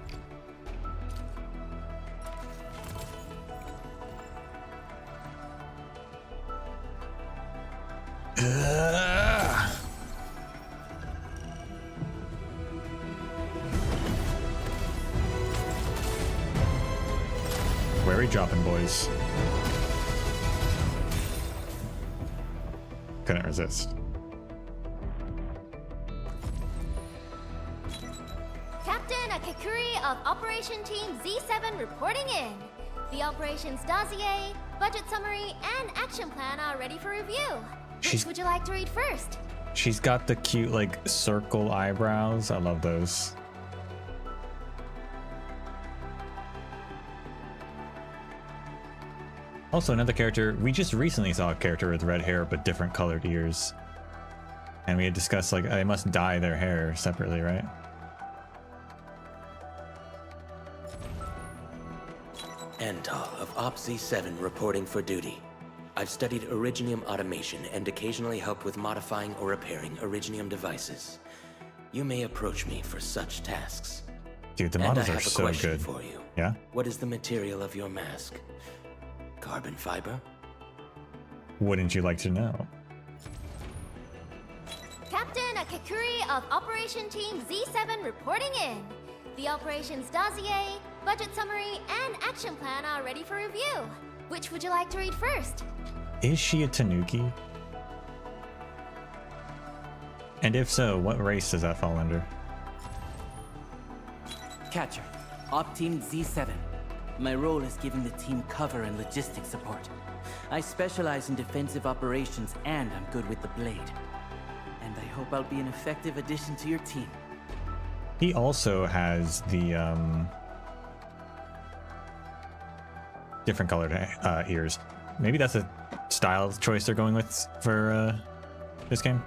A: Where are we dropping, boys? Couldn't resist.
B: Captain Akakuri of Operation Team Z7 reporting in. The operations dossier, budget summary, and action plan are ready for review. Which would you like to read first?
A: She's got the cute, like, circle eyebrows. I love those. Also, another character, we just recently saw a character with red hair but different colored ears. And we had discussed, like, they must dye their hair separately, right?
O: Antal of Op Z7 reporting for duty. I've studied Originium automation and occasionally help with modifying or repairing Originium devices. You may approach me for such tasks.
A: Dude, the
O: And
A: models
O: I
A: are
O: have a
A: so
O: question
A: good.
O: for you.
A: Yeah?
O: What is the material of your mask? Carbon fiber?
A: Wouldn't you like to know?
B: Captain Akakuri of Operation Team Z7 reporting in. The operations dossier, budget summary, and action plan are ready for review. Which would you like to read first?
A: Is she a Tanuki? And if so, what race does that fall under?
P: Catcher, Op Team Z7. My role is giving the team cover and logistics support. I specialize in defensive operations and I'm good with the blade. And I hope I'll be an effective addition to your team.
A: He also has the different colored ears. Maybe that's a style choice they're going with for this game.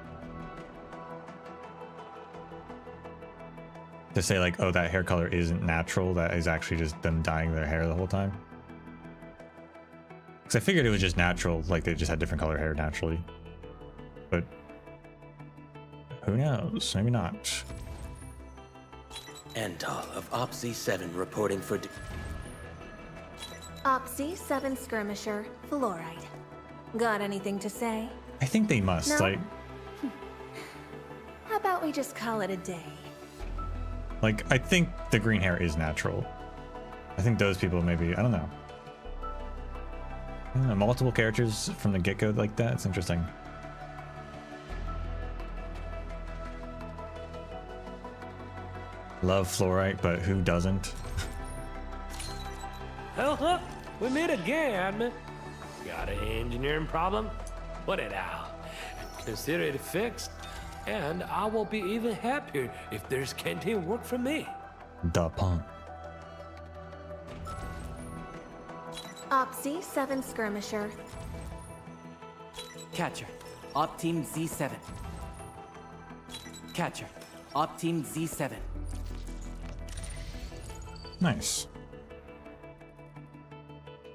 A: To say like, oh, that hair color isn't natural, that is actually just them dyeing their hair the whole time. Because I figured it was just natural, like they just had different color hair naturally. But who knows? Maybe not.
O: Antal of Op Z7 reporting for
Q: Op Z7 skirmisher, fluoride. Got anything to say?
A: I think they must,
Q: No?
A: like
Q: How about we just call it a day?
A: I think the green hair is natural. I think those people maybe, I don't know. Multiple characters from the get-go like that, it's interesting. Love fluorite, but who doesn't?
R: Huh? We meet again, Admin. Got an engineering problem? Put it out. Consider it fixed. And I will be even happier if there's canteen work for me.
A: Da punk.
Q: Op Z7 skirmisher.
P: Catcher, Op Team Z7. Catcher, Op Team Z7.
A: Nice.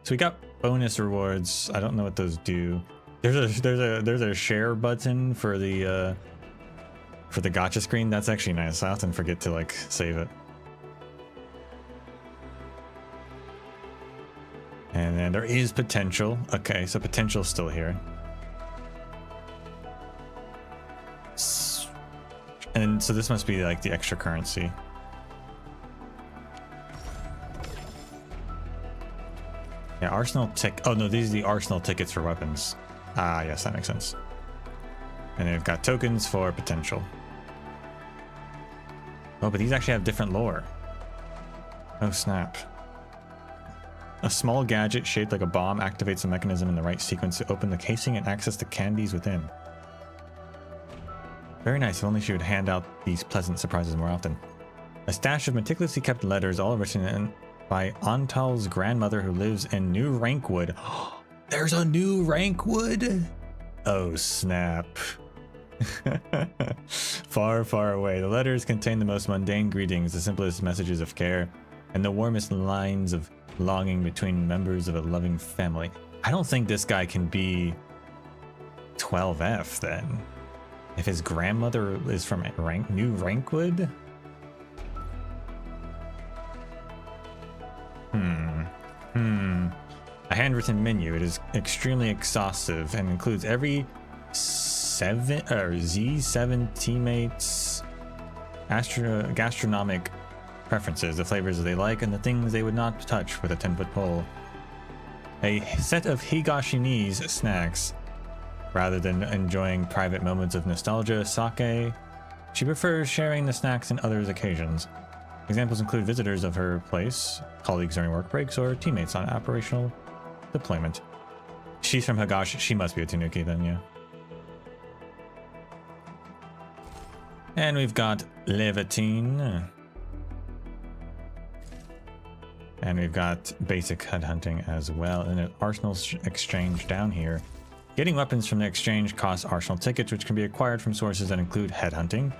A: So we got bonus rewards. I don't know what those do. There's a share button for the gacha screen. That's actually nice. I often forget to like save it. And then there is potential. Okay, so potential's still here. And so this must be like the extra currency. Yeah, arsenal tick. Oh no, these are the arsenal tickets for weapons. Ah, yes, that makes sense. And they've got tokens for potential. Oh, but these actually have different lore. Oh snap. A small gadget shaped like a bomb activates a mechanism in the right sequence to open the casing and access the candies within. Very nice. If only she would hand out these pleasant surprises more often. A stash of meticulously kept letters, all written in by Antal's grandmother who lives in New Rankwood. There's a New Rankwood? Oh, snap. Far, far away. The letters contain the most mundane greetings, the simplest messages of care, and the warmest lines of longing between members of a loving family. I don't think this guy can be 12F then. If his grandmother is from New Rankwood? A handwritten menu. It is extremely exhaustive and includes every Z7 teammates' gastronomic preferences, the flavors they like, and the things they would not touch with a 10-foot pole. A set of Higashinis snacks. Rather than enjoying private moments of nostalgia, sake, she prefers sharing the snacks in other occasions. Examples include visitors of her place, colleagues during work breaks, or teammates on operational deployment. She's from Higashi. She must be a Tanuki then, yeah. And we've got Levitine. And we've got basic headhunting as well. And an arsenal exchange down here. Getting weapons from the exchange costs arsenal tickets, which can be acquired from sources that include headhunting,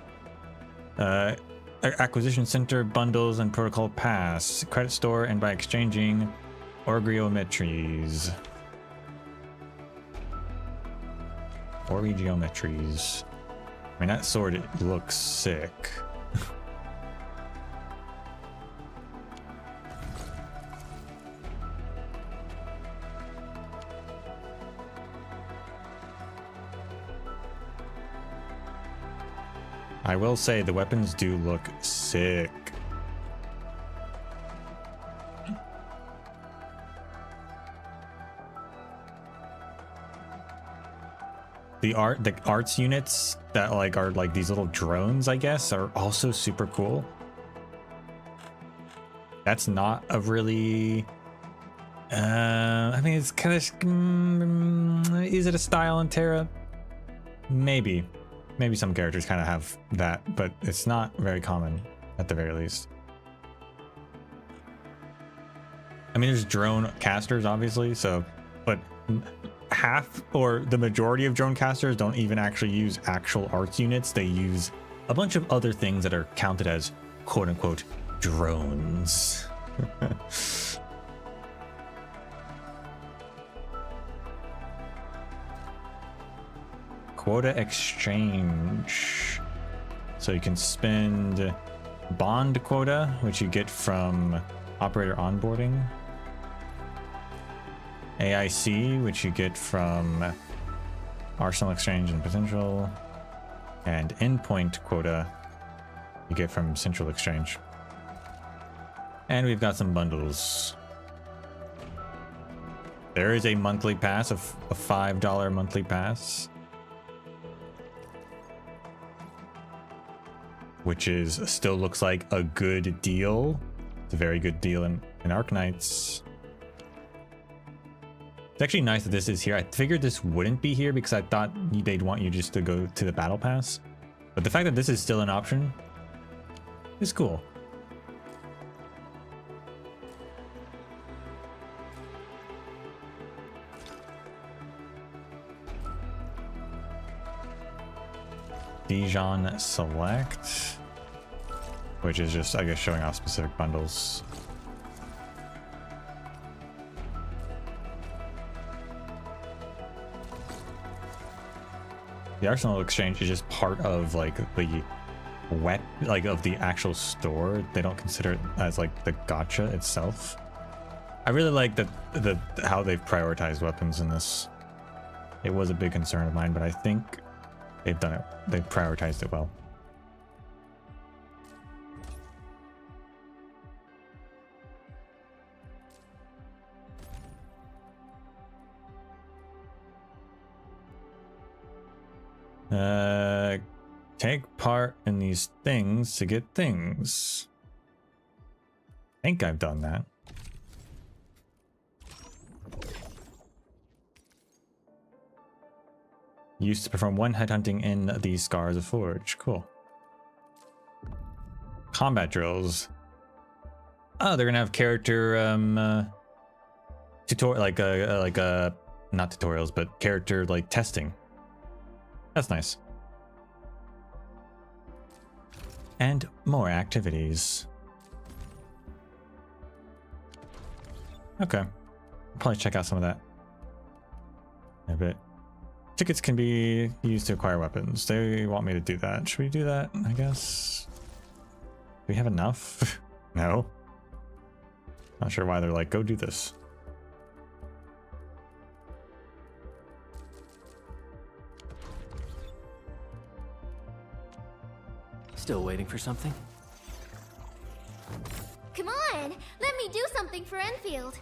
A: acquisition center, bundles, and protocol pass, credit store, and by exchanging orgiometries. Orgiometries. I mean, that sword, it looks sick. I will say the weapons do look sick. The arts units that are like these little drones, I guess, are also super cool. That's not a really I mean, it's kind of is it a style in Terra? Maybe some characters kind of have that, but it's not very common at the very least. I mean, there's drone casters, obviously, so, but half or the majority of drone casters don't even actually use actual arts units. They use a bunch of other things that are counted as quote unquote drones. Quota exchange. So you can spend bond quota, which you get from operator onboarding. AIC, which you get from arsenal exchange and potential. And endpoint quota you get from central exchange. And we've got some bundles. There is a monthly pass, a $5 monthly pass, which is still looks like a good deal. It's a very good deal in Arknights. It's actually nice that this is here. I figured this wouldn't be here because I thought they'd want you just to go to the battle pass. But the fact that this is still an option is cool. Dijon Select, which is just, I guess, showing off specific bundles. The Arsenal Exchange is just part of like the of the actual store. They don't consider it as like the gacha itself. I really like that how they've prioritized weapons in this. It was a big concern of mine, but I think they've done it. They've prioritized it well. Take part in these things to get things. I think I've done that. Used to perform one headhunting in the Scars of Forge. Cool. Combat drills. Oh, they're gonna have character tutorial, like not tutorials, but character like testing. That's nice. And more activities. Okay, I'll probably check out some of that in a bit. Tickets can be used to acquire weapons. They want me to do that. Should we do that? I guess. Do we have enough? No. Not sure why they're like, go do this.
H: Still waiting for something?
C: Come on, let me do something for Enfield.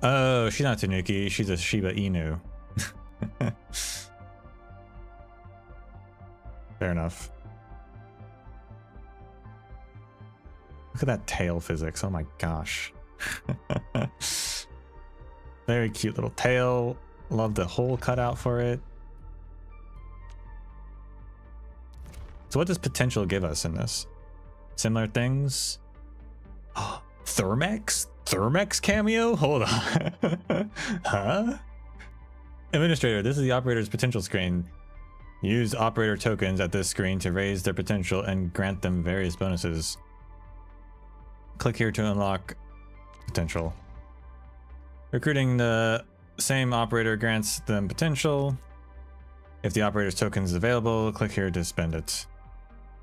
A: Oh, she's not Tanuki. She's a Shiba Inu. Fair enough. Look at that tail physics. Oh my gosh. Very cute little tail. Love the hole cut out for it. So what does potential give us in this? Similar things? Oh, Thermex? Thermex cameo? Hold on. Huh? Administrator, this is the operator's potential screen. Use operator tokens at this screen to raise their potential and grant them various bonuses. Click here to unlock potential. Recruiting the same operator grants them potential. If the operator's token is available, click here to spend it.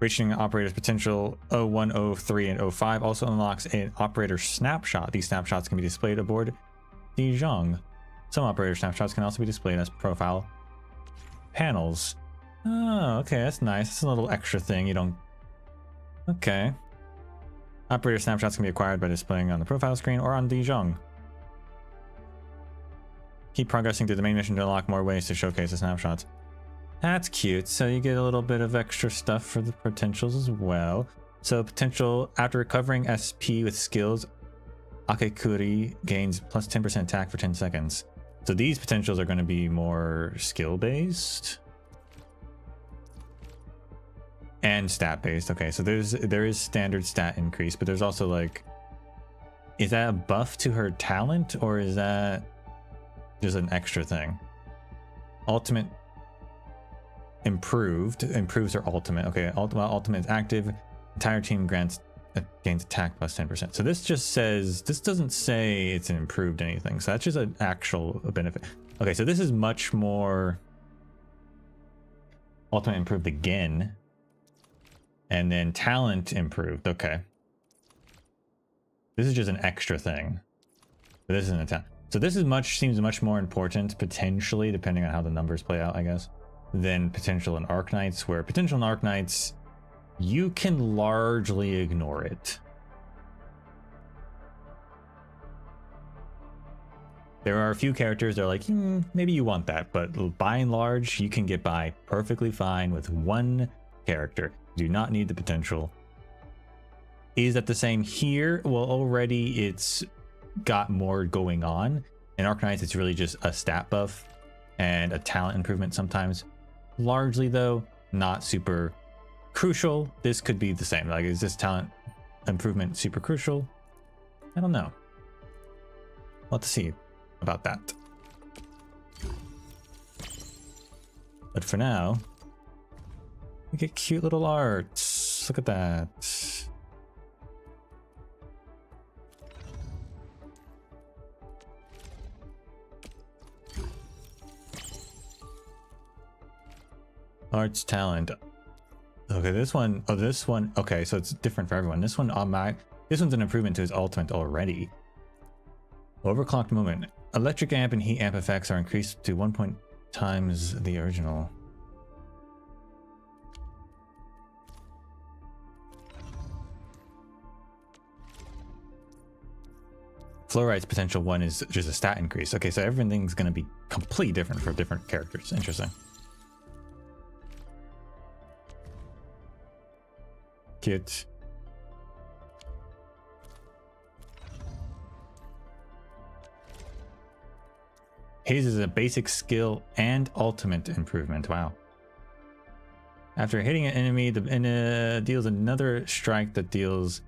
A: Reaching operator's potential 01, 03, and 05 also unlocks an operator snapshot. These snapshots can be displayed aboard Dijon. Some operator snapshots can also be displayed as profile panels. Oh, okay, that's nice. It's a little extra thing you don't... Okay. Operator snapshots can be acquired by displaying on the profile screen or on Dijon. Keep progressing through the main mission to unlock more ways to showcase the snapshots. That's cute. So you get a little bit of extra stuff for the potentials as well. So potential, after recovering SP with skills, Akekuri gains plus 10% attack for 10 seconds. So these potentials are going to be more skill based and stat based. Okay, so there is standard stat increase, but there's also like, is that a buff to her talent or is that just an extra thing? Ultimate improves her ultimate. Okay, ultimate is active. Entire team gains attack plus 10%. So this just says, this doesn't say it's an improved anything. So that's just an actual benefit. Okay, so this is much more ultimate improved again. And then talent improved. Okay. This is just an extra thing. But this isn't a talent. So this is seems much more important potentially, depending on how the numbers play out, I guess, than potential in Arknights, where potential in Arknights, you can largely ignore it. There are a few characters that are like, maybe you want that, but by and large, you can get by perfectly fine with one character. You do not need the potential. Is that the same here? Well, already it's got more going on. In Arknights, it's really just a stat buff and a talent improvement sometimes. Largely, though, not super crucial. This could be the same. Like, is this talent improvement super crucial? I don't know. We'll have to see about that. But for now, we get cute little arts. Look at that. Arts talent. Okay, this one. Oh, this one. Okay, so it's different for everyone. This one this one's an improvement to his ultimate already. Overclocked moment. Electric amp and heat amp effects are increased to 1 point times the original. Fluoride's potential 1 is just a stat increase. Okay, so everything's going to be completely different for different characters. Interesting. Cute. His is a basic skill and ultimate improvement. Wow. After hitting an enemy, the deals another strike that deals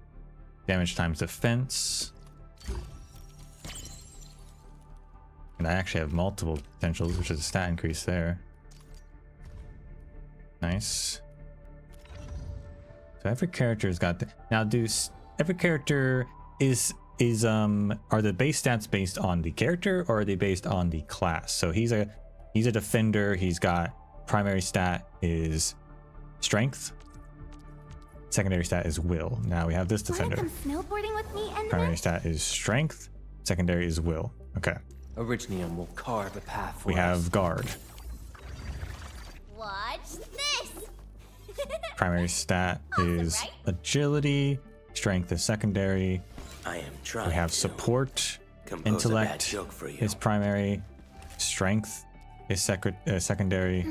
A: damage times defense. And I actually have multiple potentials, which is a stat increase there. Nice. So every character's got now every character are the base stats based on the character or are they based on the class? So he's a defender. He's got primary stat is strength. Secondary stat is will. Now we have this defender.
C: Wanna come snowboarding with me, Enderman?
A: Primary stat is strength. Secondary is will. Okay.
P: Originium will carve a path for
A: We have guard.
L: Watch this!
A: Primary stat is agility. Strength is secondary.
O: I am trying.
A: We have
O: to
A: support.
O: compose a bad
A: Intellect
O: joke for you.
A: is primary. Strength is secondary.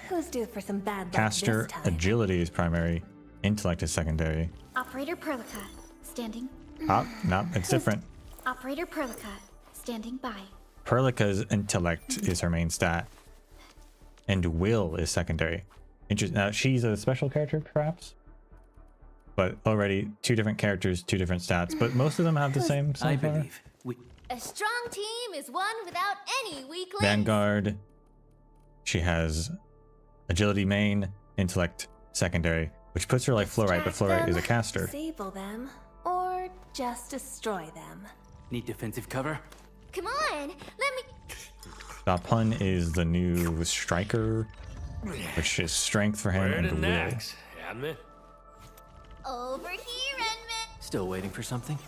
Q: Who's due for some bad luck
A: Caster,
Q: this time?
A: agility is primary. Intellect is secondary.
G: Operator Perlica, standing.
A: Oh, no, it's different.
G: Operator Perlica, standing by.
A: Perlica's intellect is her main stat. And will is secondary. Now, she's a special character, perhaps? But already, two different characters, two different stats. But most of them have the same so
P: I
A: far.
P: believe we...
L: A strong team is one without any weak links.
A: Vanguard. She has agility main, intellect secondary, which puts her like Fluorite, but Fluorite is a caster.
Q: Disable them, or just destroy them.
P: Need defensive cover?
L: Come on, let me...
A: Pun is the new striker, which is strength for him
R: Where
A: and
R: to
A: will.
R: next, Admin?
L: Over here, Enman.
P: Still waiting for something?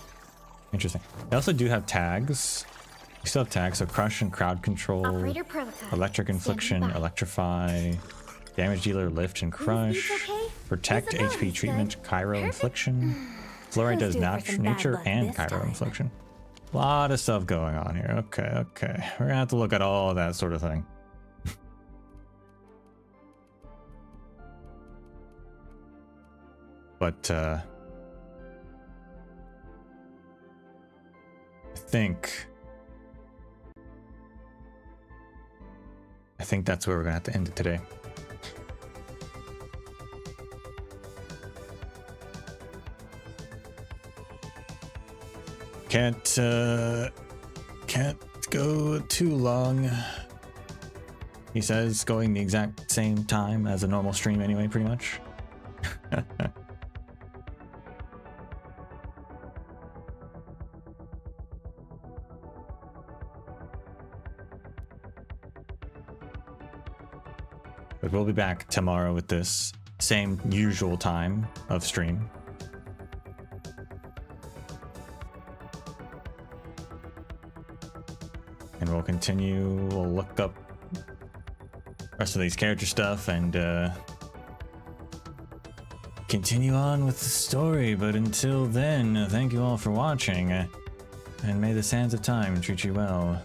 A: Interesting. They also do have tags. We still have tags, so crush and crowd control,
G: Operator Perlica,
A: electric infliction,
G: standing by.
A: electrify, damage dealer, lift and crush,
Q: okay?
A: protect,
Q: Visibility
A: HP treatment, Cairo infliction. Fluorite does
Q: Who's due for some bad
A: nature
Q: luck
A: and
Q: this
A: Cairo
Q: time?
A: infliction. A lot of stuff going on here. Okay. We're gonna have to look at all of that sort of thing. But I think that's where we're gonna have to end it today. Can't go too long. He says going the exact same time as a normal stream anyway, pretty much. But we'll be back tomorrow with this same usual time of stream. And we'll continue, we'll look up rest of these character stuff and continue on with the story. But until then, thank you all for watching, and may the sands of time treat you well.